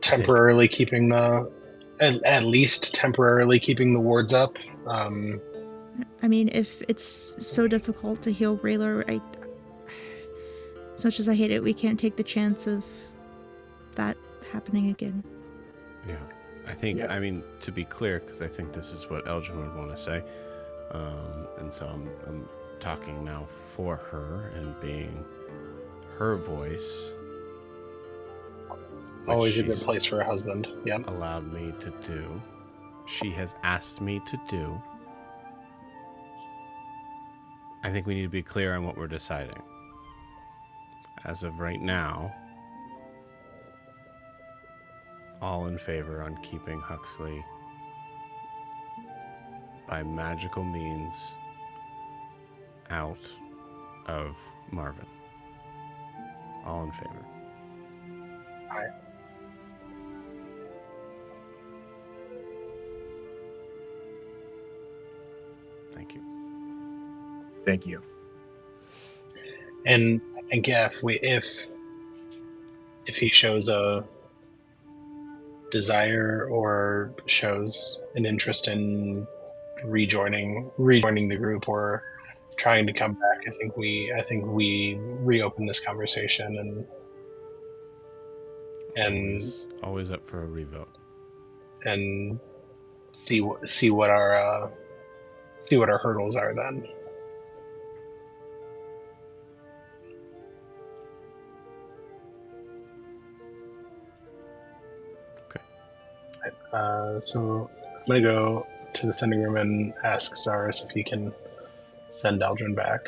[SPEAKER 2] temporarily keeping at least temporarily keeping the wards up.
[SPEAKER 6] I mean, if it's so difficult to heal Raylor, as much as I hate it, we can't take the chance of that happening again.
[SPEAKER 1] Yeah. I think,
[SPEAKER 5] Yeah.
[SPEAKER 1] I mean, to be clear, because I think this is what Elgin would want to say, and so I'm talking now for her and being her voice.
[SPEAKER 2] Always a good place for a husband. Yeah.
[SPEAKER 1] Allowed me to do. She has asked me to do. I think we need to be clear on what we're deciding. As of right now, all in favor on keeping Huxley by magical means out of Marvin. All in favor.
[SPEAKER 2] Aye.
[SPEAKER 1] Thank you.
[SPEAKER 5] Thank you.
[SPEAKER 2] And I think if he shows a desire or shows an interest in rejoining the group or trying to come back, I think we reopen this conversation and
[SPEAKER 1] always up for a revote.
[SPEAKER 2] And see what our hurdles are then. So I'm going to go to the sending room and ask Zaris if he can send Eldrin back.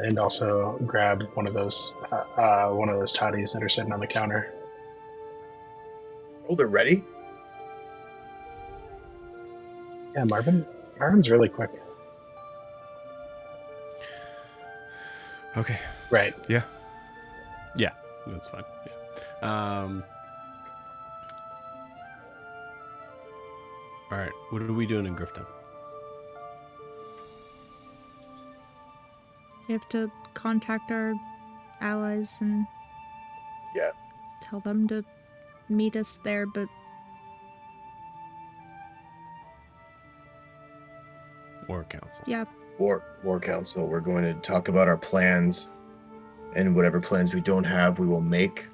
[SPEAKER 2] And also grab one of those toddies that are sitting on the counter.
[SPEAKER 5] Oh, they're ready?
[SPEAKER 2] Yeah, Marvin's really quick.
[SPEAKER 1] Okay.
[SPEAKER 2] Right.
[SPEAKER 1] Yeah, that's fine. Yeah. All right. What are we doing in Grifton?
[SPEAKER 6] We have to contact our allies and tell them to meet us there, but
[SPEAKER 1] War Council.
[SPEAKER 6] yeah,
[SPEAKER 5] War Council. We're going to talk about our plans, and whatever plans we don't have, we will make.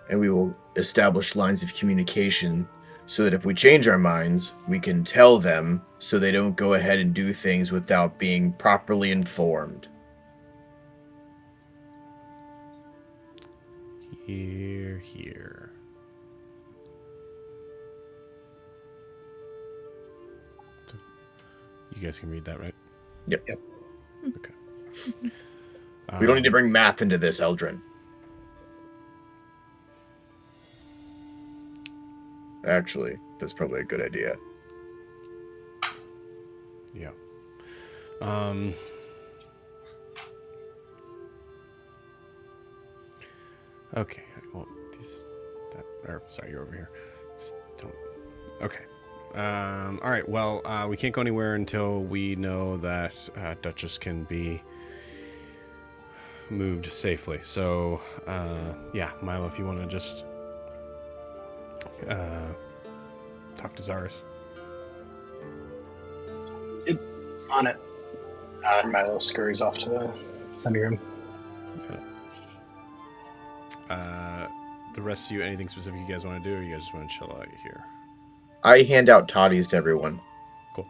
[SPEAKER 5] And we will establish lines of communication so that if we change our minds, we can tell them so they don't go ahead and do things without being properly informed.
[SPEAKER 1] Here. You guys can read that, right?
[SPEAKER 5] Yep.
[SPEAKER 1] Okay.
[SPEAKER 5] We don't need to bring math into this, Eldrin. Actually, that's probably a good idea.
[SPEAKER 1] Yeah. Okay. Well, sorry, you're over here. Okay. All right. Well, we can't go anywhere until we know that Duchess can be moved safely. So, yeah, Milo, if you want to just talk to Zaris.
[SPEAKER 2] On it. Milo scurries off to the sending room.
[SPEAKER 1] The rest of you, anything specific you guys want to do, or you guys just want to chill out here?
[SPEAKER 5] I hand out toddies to everyone.
[SPEAKER 1] Cool.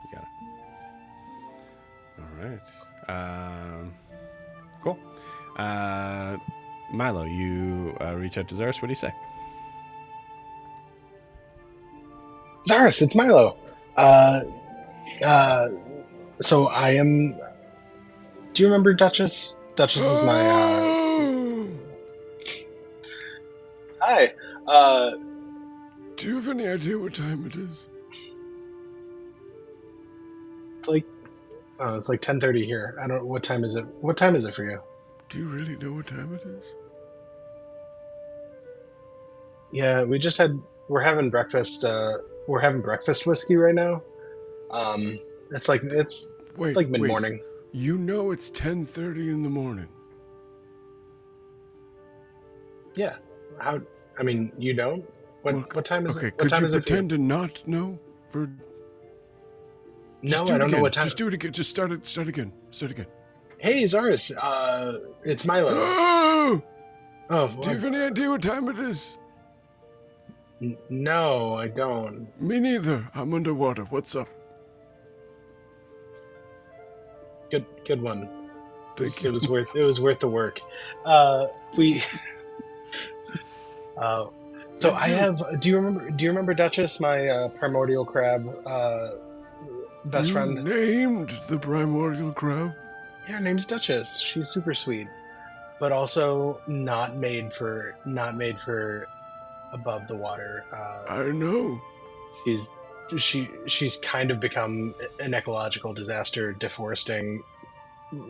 [SPEAKER 1] You got it. All right. Cool. Milo, you reach out to Zaris. What do you say?
[SPEAKER 2] Zaris, it's Milo. So I am. Do you remember Duchess? Duchess is my. Hi.
[SPEAKER 1] Do you have any idea what time it is?
[SPEAKER 2] It's like 10:30 here. I don't. What time is it? What time is it for you?
[SPEAKER 1] Do you really know what time it is?
[SPEAKER 2] Yeah, we're having breakfast. We're having breakfast whiskey right now. It's like mid-morning.
[SPEAKER 1] You know it's 10:30 in the morning.
[SPEAKER 2] Yeah. How? I mean, you don't. What time is it? What
[SPEAKER 1] Could
[SPEAKER 2] time
[SPEAKER 1] you
[SPEAKER 2] is it?
[SPEAKER 1] pretend to not know?
[SPEAKER 2] No, I don't know what time.
[SPEAKER 1] Just do it again. Just start again.
[SPEAKER 2] Hey, Zaris. It's Milo.
[SPEAKER 7] Oh!
[SPEAKER 2] Oh,
[SPEAKER 7] Do you have any idea what time it is?
[SPEAKER 2] No, I don't.
[SPEAKER 7] Me neither. I'm underwater. What's up?
[SPEAKER 2] Good one.
[SPEAKER 7] Thank
[SPEAKER 2] It
[SPEAKER 7] you.
[SPEAKER 2] was worth the work. We. So I have. Do you remember Duchess, my primordial crab best
[SPEAKER 7] You
[SPEAKER 2] friend?
[SPEAKER 7] named the primordial crab?
[SPEAKER 2] Yeah, her name's Duchess. She's super sweet, but also not made for above the water.
[SPEAKER 7] I know.
[SPEAKER 2] She's kind of become an ecological disaster, deforesting.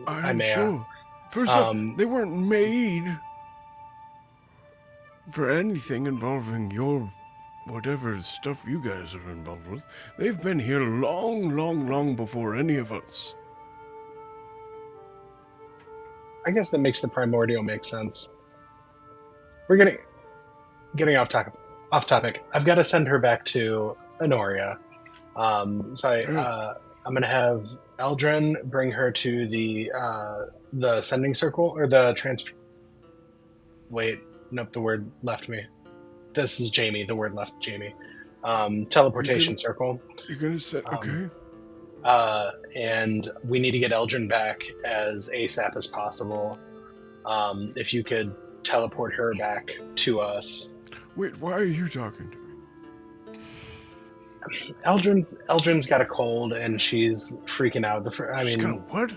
[SPEAKER 7] I'm sure. First off, they weren't made for anything involving your whatever stuff you guys are involved with. They've been here long before any of us.
[SPEAKER 2] I guess that makes the primordial make sense. We're getting off topic. I've got to send her back to Honoria. I'm gonna have Eldrin bring her to the sending circle or the Wait, nope, the word left me. This is Jamie. The word left Jamie. Teleportation circle.
[SPEAKER 7] You're gonna set okay.
[SPEAKER 2] And we need to get Eldrin back as ASAP as possible. If you could teleport her back to us.
[SPEAKER 7] Wait, why are you talking to me?
[SPEAKER 2] Eldrin's got a cold and she's freaking out.
[SPEAKER 7] She's got a what?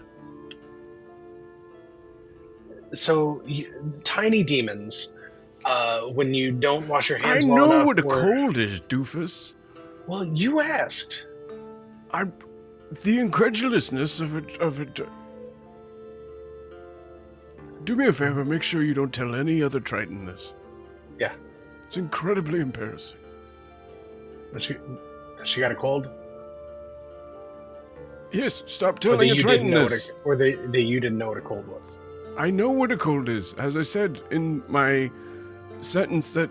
[SPEAKER 2] So tiny demons. When you don't wash your hands
[SPEAKER 7] I
[SPEAKER 2] well
[SPEAKER 7] know
[SPEAKER 2] enough,
[SPEAKER 7] what a cold is, doofus.
[SPEAKER 2] Well, you asked.
[SPEAKER 7] The incredulousness of it. Do me a favor, make sure you don't tell any other Triton this.
[SPEAKER 2] Yeah.
[SPEAKER 7] It's incredibly embarrassing.
[SPEAKER 2] She got a cold?
[SPEAKER 7] Yes, stop telling a Triton this.
[SPEAKER 2] Or that you didn't know what a cold was.
[SPEAKER 7] I know what a cold is, as I said in my sentence that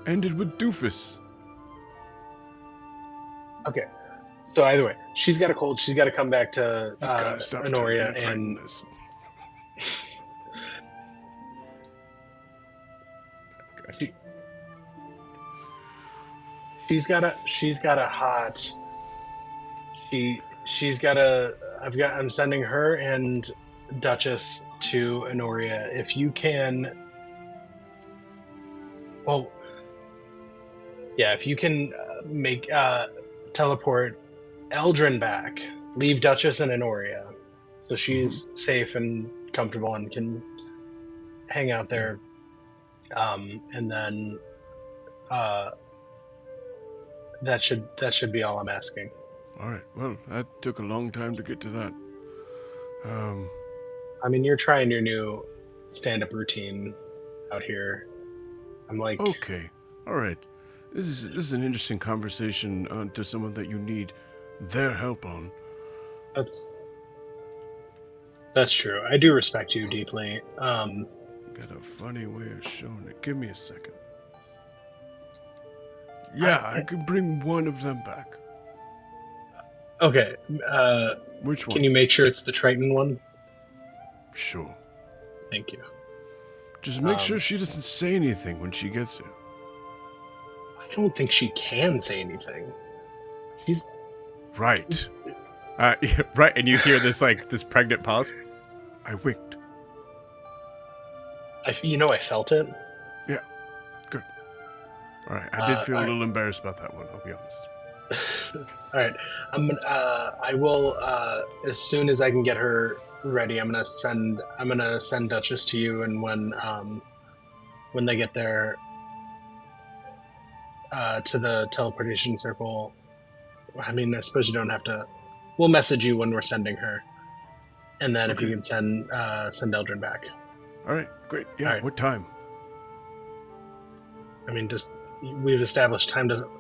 [SPEAKER 7] ended with doofus.
[SPEAKER 2] Okay. So either way, she's got a cold. She's got to come back to
[SPEAKER 7] Honoria
[SPEAKER 2] and
[SPEAKER 7] this.
[SPEAKER 2] she's got a hot. I'm sending her and Duchess to Honoria. If you can, if you can make teleport Eldrin back, leave Duchess and Honoria, so she's safe and comfortable and can hang out there, and then that should be all I'm asking.
[SPEAKER 7] All right. Well, that took a long time to get to that.
[SPEAKER 2] I mean, you're trying your new stand-up routine out here. I'm like,
[SPEAKER 7] okay, all right. This is an interesting conversation to someone that you need their help on.
[SPEAKER 2] That's true. I do respect you deeply.
[SPEAKER 7] Got a funny way of showing it. Give me a second. Yeah, I could bring one of them back.
[SPEAKER 2] Okay.
[SPEAKER 7] Which one?
[SPEAKER 2] Can you make sure it's the Triton one?
[SPEAKER 7] Sure.
[SPEAKER 2] Thank you.
[SPEAKER 7] Just make sure she doesn't say anything when she gets here.
[SPEAKER 2] I don't think she can say anything. She's
[SPEAKER 1] right. Right, and you hear this this pregnant pause.
[SPEAKER 7] I winked.
[SPEAKER 2] I felt it.
[SPEAKER 7] Yeah, good. All right, I did feel a little embarrassed about that one. I'll be honest.
[SPEAKER 2] All right, I will as soon as I can get her ready. I'm gonna send Duchess to you, and when they get there to the teleportation circle, I mean, I suppose you don't have to. We'll message you when we're sending her, and then if you can send Eldrin back.
[SPEAKER 7] All right, great. Yeah, right. What time?
[SPEAKER 2] I mean, we've established time doesn't.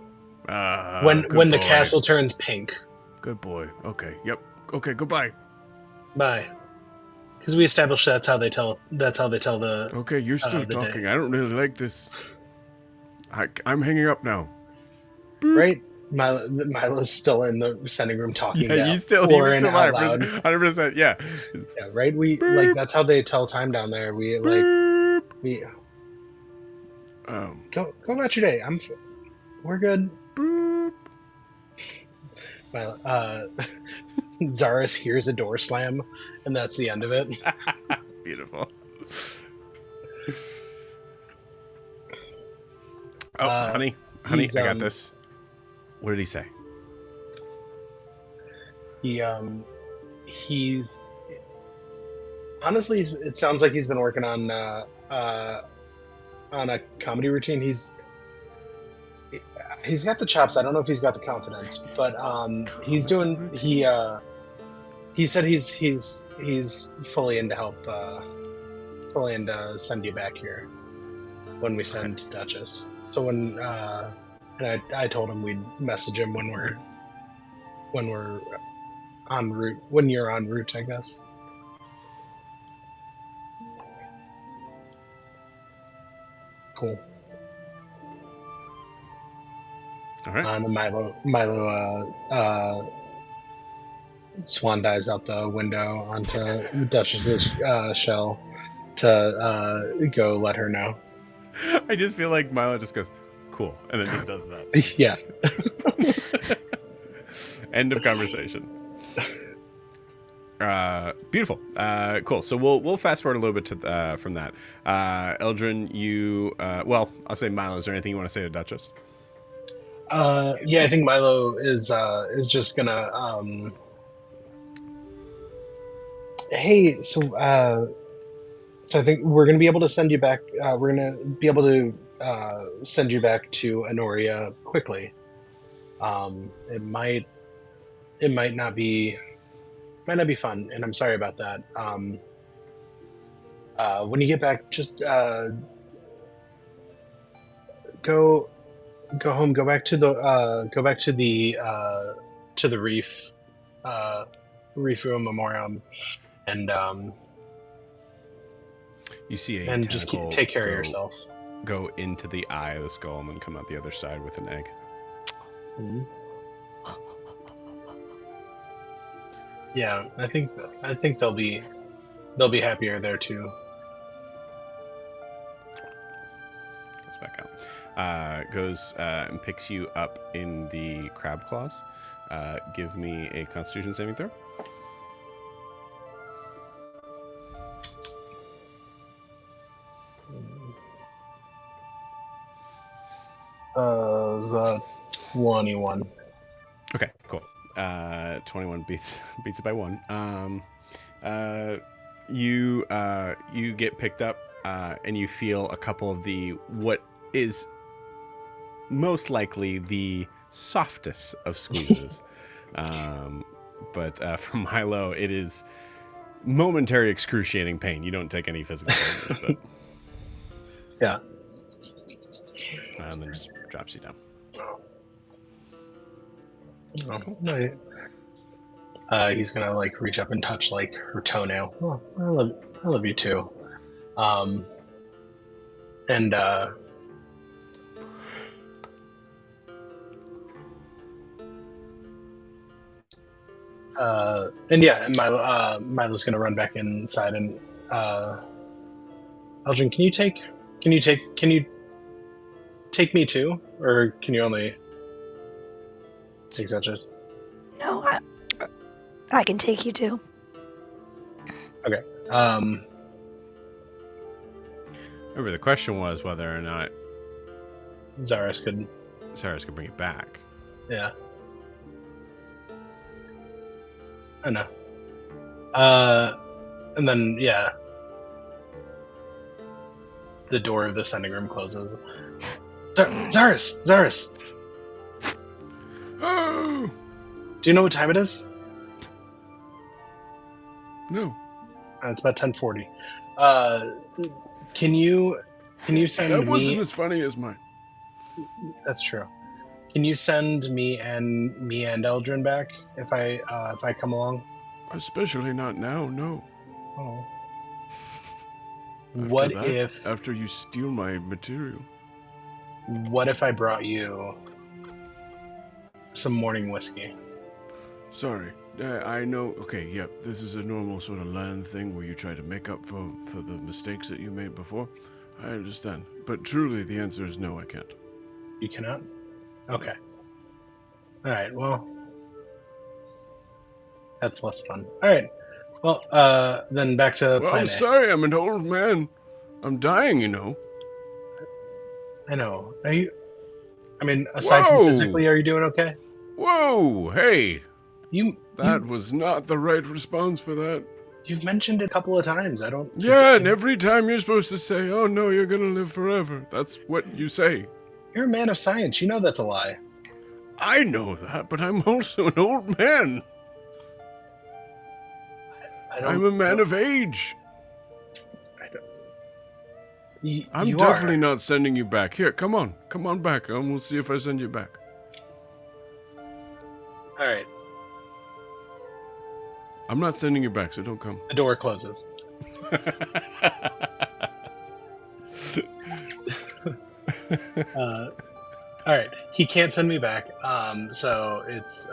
[SPEAKER 7] When
[SPEAKER 2] the castle turns pink.
[SPEAKER 7] Good boy. Okay. Yep. Okay. Goodbye.
[SPEAKER 2] Bye. Because we established that's how they tell the.
[SPEAKER 7] Okay, you're still talking. Day. I don't really like this. I'm hanging up now.
[SPEAKER 2] Boop. Milo's still in the sending room talking
[SPEAKER 1] Yeah,
[SPEAKER 2] down,
[SPEAKER 1] he was still
[SPEAKER 2] out
[SPEAKER 1] alive.
[SPEAKER 2] loud.
[SPEAKER 1] 100%. Yeah.
[SPEAKER 2] Yeah, right. We
[SPEAKER 1] Boop.
[SPEAKER 2] that's how they tell time down there. We
[SPEAKER 1] Boop.
[SPEAKER 2] go about your day. We're good.
[SPEAKER 1] Boop.
[SPEAKER 2] Zaris hears a door slam, and that's the end of it.
[SPEAKER 1] Beautiful. Oh, honey, I got this. What did he say?
[SPEAKER 2] He's honestly, it sounds like he's been working on a comedy routine. He's got the chops. I don't know if he's got the confidence, but he's doing. He said he's fully in to help, fully in to send you back here when we send Duchess. So when and I told him we'd message him when we're en route, when you're en route, I guess. Cool.
[SPEAKER 1] All right.
[SPEAKER 2] And Milo swan dives out the window onto Duchess's shell to go let her know.
[SPEAKER 1] I just feel like Milo just goes, cool, and then just does that.
[SPEAKER 2] Yeah.
[SPEAKER 1] End of conversation. Beautiful. Cool. So we'll fast forward a little bit to from that. Eldrin, you well, I'll say Milo. Is there anything you want to say to Duchess?
[SPEAKER 2] Yeah, I think Milo is just gonna hey, so I think we're gonna be able to send you back. We're gonna be able to send you back to Honoria quickly. It might not be fun, and I'm sorry about that. When you get back, just go home. Go back to the reef memoriam, and
[SPEAKER 1] You see a
[SPEAKER 2] and just take care of yourself.
[SPEAKER 1] Go into the eye of the skull and then come out the other side with an egg.
[SPEAKER 2] Mm-hmm. Yeah, I think they'll be happier there too.
[SPEAKER 1] Goes back out. Goes and picks you up in the crab claws. Give me a Constitution saving throw.
[SPEAKER 2] It was 21.
[SPEAKER 1] Okay, cool. 21 beats it by 1. You get picked up and you feel a couple of the what is most likely the softest of squeezes. But for Milo, it is momentary excruciating pain. You don't take any physical damage, but
[SPEAKER 2] Yeah.
[SPEAKER 1] and then just drops you down.
[SPEAKER 2] Oh, no. He's gonna like reach up and touch like her toenail. Oh, I love you too. And yeah, and Milo's gonna run back inside and Elgin, can you take me too, or can you only take Duchess?
[SPEAKER 3] No, I can take you too.
[SPEAKER 2] Okay.
[SPEAKER 1] Remember, the question was whether or not
[SPEAKER 2] Zaris could
[SPEAKER 1] bring it back.
[SPEAKER 2] Yeah. I know. And then, yeah. The door of the sending room closes. Zaris!
[SPEAKER 7] Oh!
[SPEAKER 2] Do you know what time it is?
[SPEAKER 7] No.
[SPEAKER 2] It's about 10:40. Can you send
[SPEAKER 7] That
[SPEAKER 2] me...
[SPEAKER 7] wasn't as funny as mine.
[SPEAKER 2] That's true. Can you send me and Eldrin back if I come along?
[SPEAKER 7] Especially not now, no.
[SPEAKER 2] Oh.
[SPEAKER 7] After you steal my material?
[SPEAKER 2] What if I brought you some morning whiskey.
[SPEAKER 7] Sorry. I know. Okay, yep. This is a normal sort of land thing where you try to make up for the mistakes that you made before. I understand. But truly, the answer is no, I can't.
[SPEAKER 2] You cannot? Okay. All right, well, that's less fun. All right. Well, then back to
[SPEAKER 7] Well,
[SPEAKER 2] plan
[SPEAKER 7] I'm
[SPEAKER 2] A.
[SPEAKER 7] sorry. I'm an old man. I'm dying, you know.
[SPEAKER 2] I know. Are you... I mean, aside from
[SPEAKER 7] Whoa!
[SPEAKER 2] physically, are you doing okay?
[SPEAKER 7] Whoa! Hey!
[SPEAKER 2] You
[SPEAKER 7] That was not the right response for that.
[SPEAKER 2] you've mentioned it a couple of times. I don't...
[SPEAKER 7] Yeah, and every time you're supposed to say, oh no, you're gonna live forever. That's what you say.
[SPEAKER 2] You're a man of science. You know that's a lie.
[SPEAKER 7] I know that, but I'm also an old man. I'm a man of age. I'm
[SPEAKER 2] you
[SPEAKER 7] definitely
[SPEAKER 2] are.
[SPEAKER 7] not sending you back. Here, come on back, and we'll see if I send you back.
[SPEAKER 2] All right.
[SPEAKER 7] I'm not sending you back, so don't come.
[SPEAKER 2] The door closes. All right. He can't send me back. So it's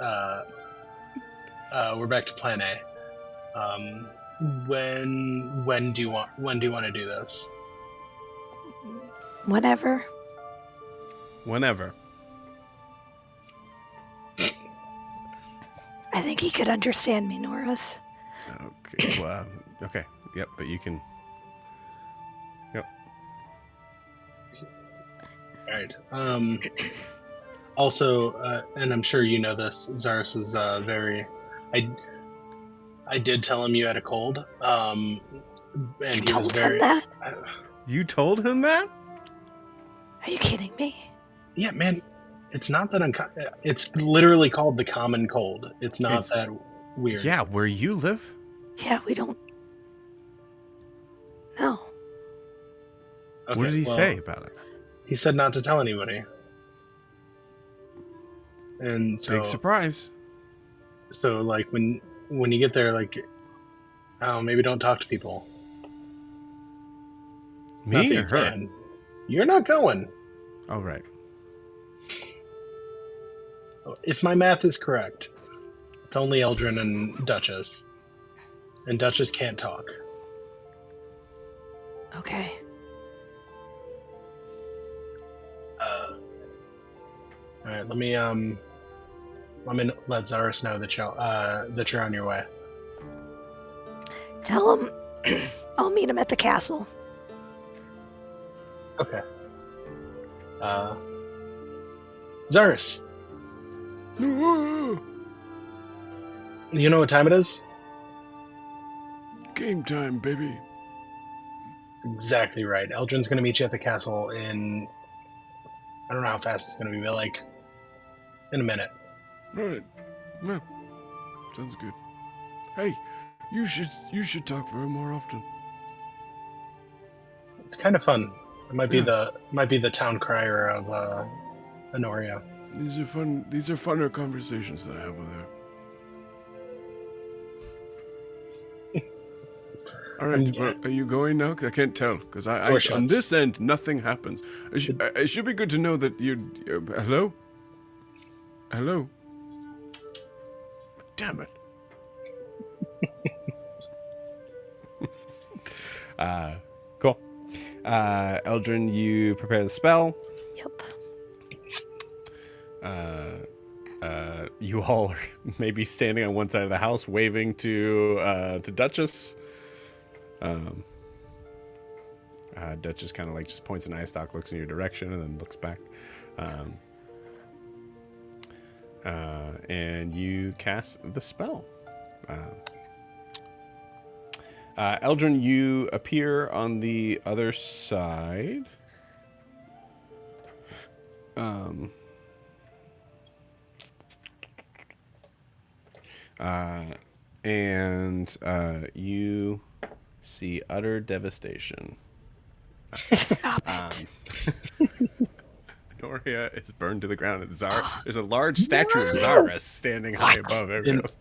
[SPEAKER 2] we're back to plan A. When do you want to do this?
[SPEAKER 3] Whenever.
[SPEAKER 1] Whenever.
[SPEAKER 3] I think he could understand me, Norris.
[SPEAKER 1] Okay. Well, okay. Yep. But you can. Yep.
[SPEAKER 2] All right. Also, and I'm sure you know this, Zaris is very. I did tell him you had a cold. And
[SPEAKER 3] You
[SPEAKER 2] he was
[SPEAKER 3] told
[SPEAKER 2] very.
[SPEAKER 3] him that?
[SPEAKER 1] You told him that?
[SPEAKER 3] Are you kidding me?
[SPEAKER 2] Yeah, man. It's not that it's literally called the common cold. It's not that weird.
[SPEAKER 1] Yeah, where you live?
[SPEAKER 3] Yeah, we don't. No.
[SPEAKER 2] Okay,
[SPEAKER 1] What did he
[SPEAKER 2] well,
[SPEAKER 1] say about it?
[SPEAKER 2] He said not to tell anybody. And so,
[SPEAKER 1] Big surprise.
[SPEAKER 2] so like when you get there, like, oh, maybe don't talk to people. Not
[SPEAKER 1] Me
[SPEAKER 2] that
[SPEAKER 1] or
[SPEAKER 2] you
[SPEAKER 1] her?
[SPEAKER 2] can. You're not going.
[SPEAKER 1] Oh, right.
[SPEAKER 2] If my math is correct, it's only Eldrin and Duchess. And Duchess can't talk.
[SPEAKER 3] Okay.
[SPEAKER 2] All right, let me let Zaris know that you're on your way.
[SPEAKER 3] Tell him I'll meet him at the castle.
[SPEAKER 2] Okay. Zaris,
[SPEAKER 7] No,
[SPEAKER 2] you know what time it is?
[SPEAKER 7] game time, baby.
[SPEAKER 2] Exactly right. Eldrin's gonna meet you at the castle in, I don't know how fast it's gonna be, but like in a minute.
[SPEAKER 7] All right. No, sounds good. Hey, you should talk for her more often.
[SPEAKER 2] It's kind of fun. It might be
[SPEAKER 7] Yeah.
[SPEAKER 2] the town crier of Honoria.
[SPEAKER 7] These are fun. These are funner conversations that I have with her. All right, well, are you going now? 'Cause I can't tell because I
[SPEAKER 2] Door
[SPEAKER 7] on
[SPEAKER 2] shuts.
[SPEAKER 7] this end nothing happens. It should be good to know that you. Hello. Hello. Damn it.
[SPEAKER 1] Cool. Eldrin, you prepare the spell.
[SPEAKER 3] Yep.
[SPEAKER 1] You all are maybe standing on one side of the house, waving to Duchess. Duchess kind of like just points an eye stalk, looks in your direction, and then looks back. And you cast the spell. Eldrin, you appear on the other side. And you see utter devastation.
[SPEAKER 3] Stop it.
[SPEAKER 1] Noria is burned to the ground. And there's a large statue of Zaris standing high above everyone else.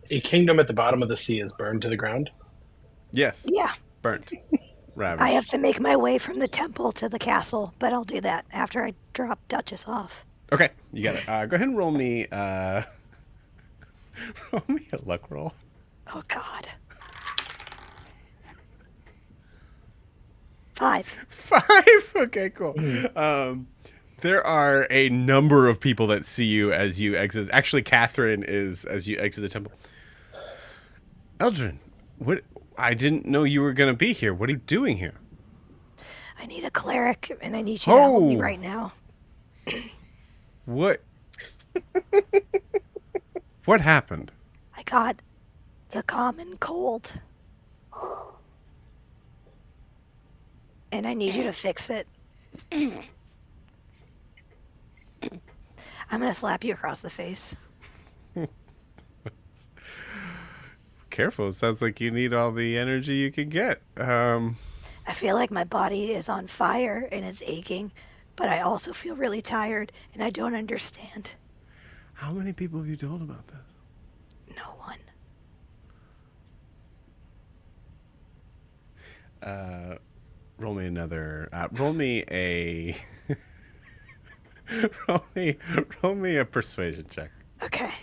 [SPEAKER 2] A kingdom at the bottom of the sea is burned to the ground.
[SPEAKER 1] Yes,
[SPEAKER 3] Yeah.
[SPEAKER 1] burnt. Ravaged.
[SPEAKER 3] I have to make my way from the temple to the castle, but I'll do that after I drop Duchess off.
[SPEAKER 1] Okay, you got it. Go ahead and roll me. Roll me a luck roll.
[SPEAKER 3] Oh God. 5.
[SPEAKER 1] 5. Okay, cool. There are a number of people that see you as you exit. Actually, Catherine is as you exit the temple. Eldrin, what? I didn't know you were gonna be here. What are you doing here?
[SPEAKER 3] I need a cleric, and I need you to help me
[SPEAKER 1] Oh.
[SPEAKER 3] right now.
[SPEAKER 1] What? What happened?
[SPEAKER 3] I got the common cold. And I need you to fix it. I'm gonna slap you across the face.
[SPEAKER 1] Careful. It sounds like you need all the energy you can get.
[SPEAKER 3] I feel like my body is on fire and it's aching, but I also feel really tired and I don't understand.
[SPEAKER 1] How many people have you told about this?
[SPEAKER 3] No one.
[SPEAKER 1] Roll me another. Roll me a. roll me a persuasion check.
[SPEAKER 3] Okay.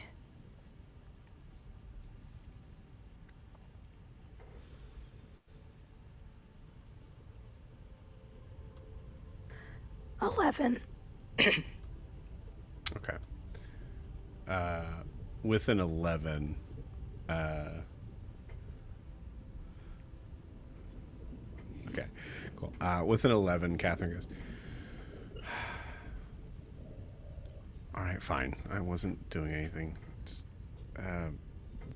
[SPEAKER 3] $11.
[SPEAKER 1] Okay. With an 11, okay, cool. With an 11, Catherine goes, all right, fine. I wasn't doing anything. Just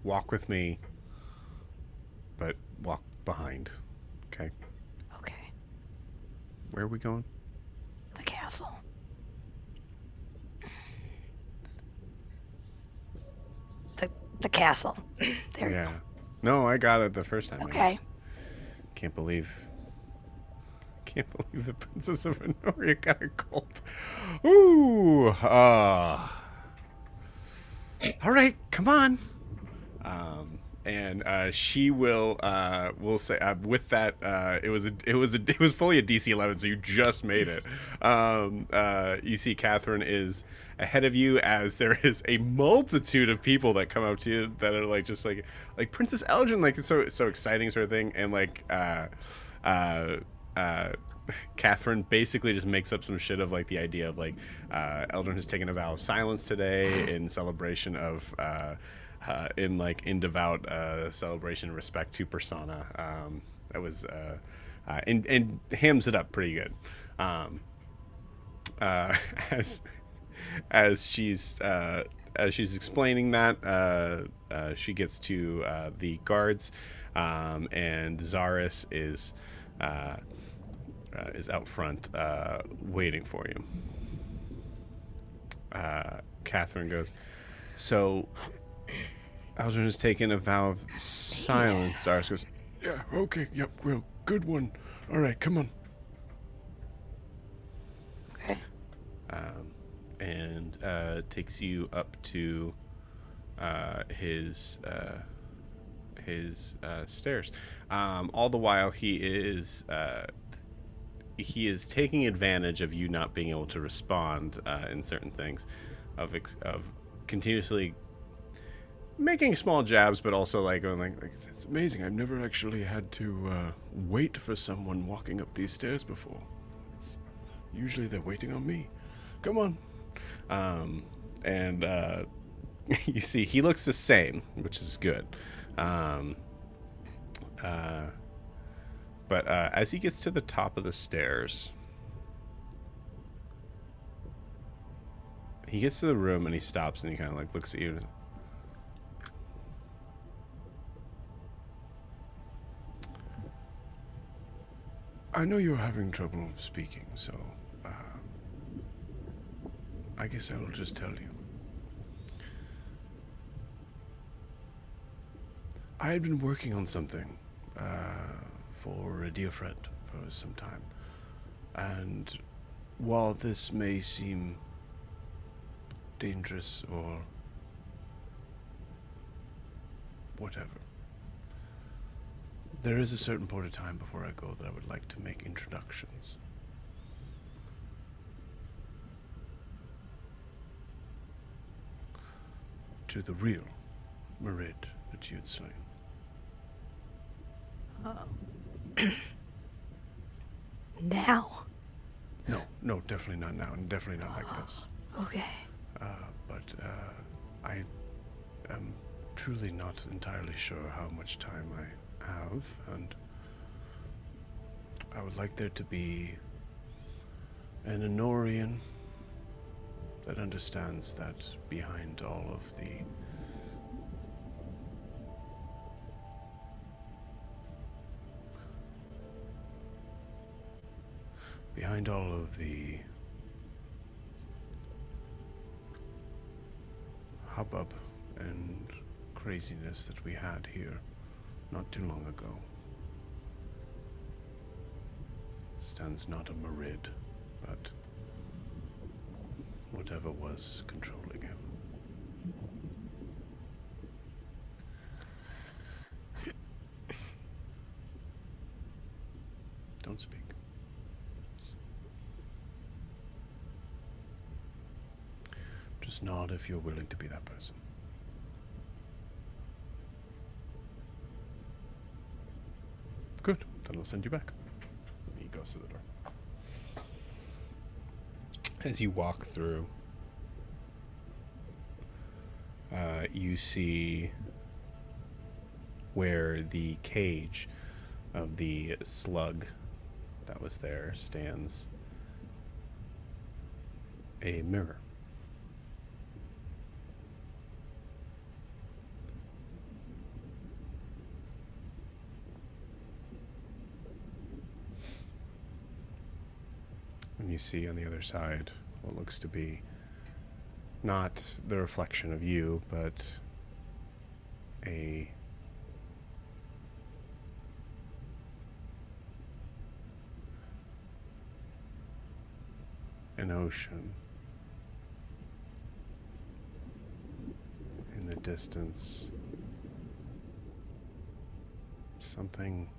[SPEAKER 1] walk with me, but walk behind. Okay.
[SPEAKER 3] Okay.
[SPEAKER 1] Where are we going?
[SPEAKER 3] The castle. The castle. There you
[SPEAKER 1] Yeah.
[SPEAKER 3] go.
[SPEAKER 1] No, I got it the first time. I
[SPEAKER 3] Okay.
[SPEAKER 1] just can't believe the Princess of Honoria got a cold. Ooh. All right, come on. And she will say with that it was fully a DC 11, so you just made it. You see Catherine is ahead of you as there is a multitude of people that come up to you that are like just like Princess Elgin, like it's so exciting sort of thing, and like Catherine basically just makes up some shit of like the idea of like Eldrin has taken a vow of silence today in celebration of in devout celebration and respect to Persona. That was and hams it up pretty good. As she's explaining that, she gets to the guards, and Zaris is out front waiting for you. Catherine goes, so Eldrin has taken a vow of silence. Zaris goes,
[SPEAKER 7] Yeah, okay, yep, well, good one. All right, come on.
[SPEAKER 3] Okay.
[SPEAKER 1] and takes you up to his stairs. All the while he is taking advantage of you not being able to respond in certain things, of continuously making small jabs, but also like going like
[SPEAKER 7] It's amazing. I've never actually had to wait for someone walking up these stairs before. Usually they're waiting on me. Come on.
[SPEAKER 1] And you see he looks the same, which is good. But as he gets to the top of the stairs, he gets to the room and he stops and he kind of like looks at you.
[SPEAKER 7] I know you're having trouble speaking, so I guess I will just tell you. I had been working on something for a dear friend for some time, and while this may seem dangerous or whatever, there is a certain point of time before I go that I would like to make introductions. to the real Marid that you had slain.
[SPEAKER 3] Now.
[SPEAKER 7] No, definitely not now, and definitely not like this.
[SPEAKER 3] Okay.
[SPEAKER 7] But I am truly not entirely sure how much time I have, and I would like there to be an Enorian that understands that behind all of the hubbub and craziness that we had here not too long ago stands not a Marid, but whatever was controlling him. Don't speak. Just nod if you're willing to be that person. Good. Then I'll send you back. He goes to the door. As you walk through, you see where the cage of the slug that was there stands a mirror. And you see on the other side what looks to be not the reflection of you, but an ocean. In the distance, something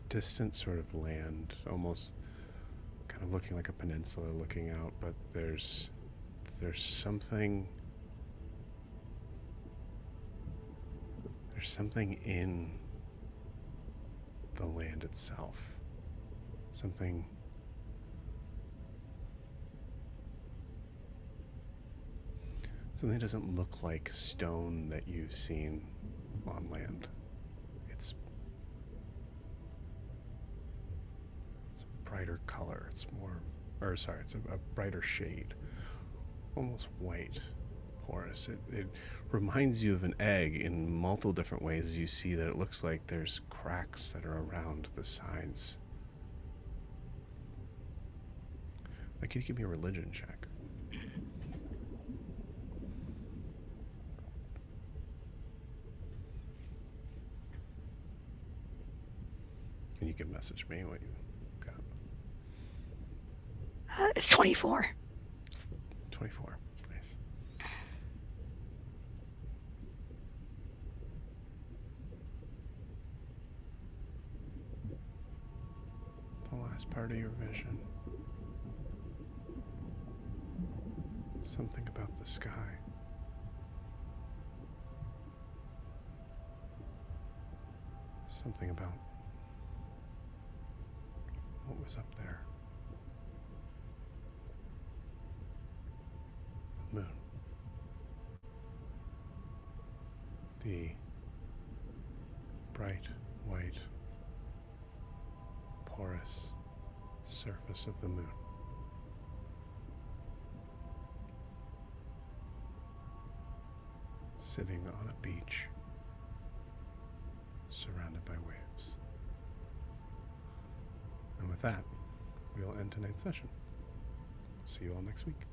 [SPEAKER 7] distant sort of land, almost kind of looking like a peninsula looking out, but there's something in the land itself. Something that doesn't look like stone that you've seen on land. It's a brighter color. It's a brighter shade. Almost white, porous. It reminds you of an egg in multiple different ways as you see that it looks like there's cracks that are around the sides. Can you give me a religion check? And you can message me what you got.
[SPEAKER 3] It's 24.
[SPEAKER 7] 24. Nice. The last part of your vision. Something about the sky. Something about what was up there. The moon. The bright, white, porous surface of the moon. Sitting on a beach, surrounded by waves. And with that, we'll end tonight's session. See you all next week.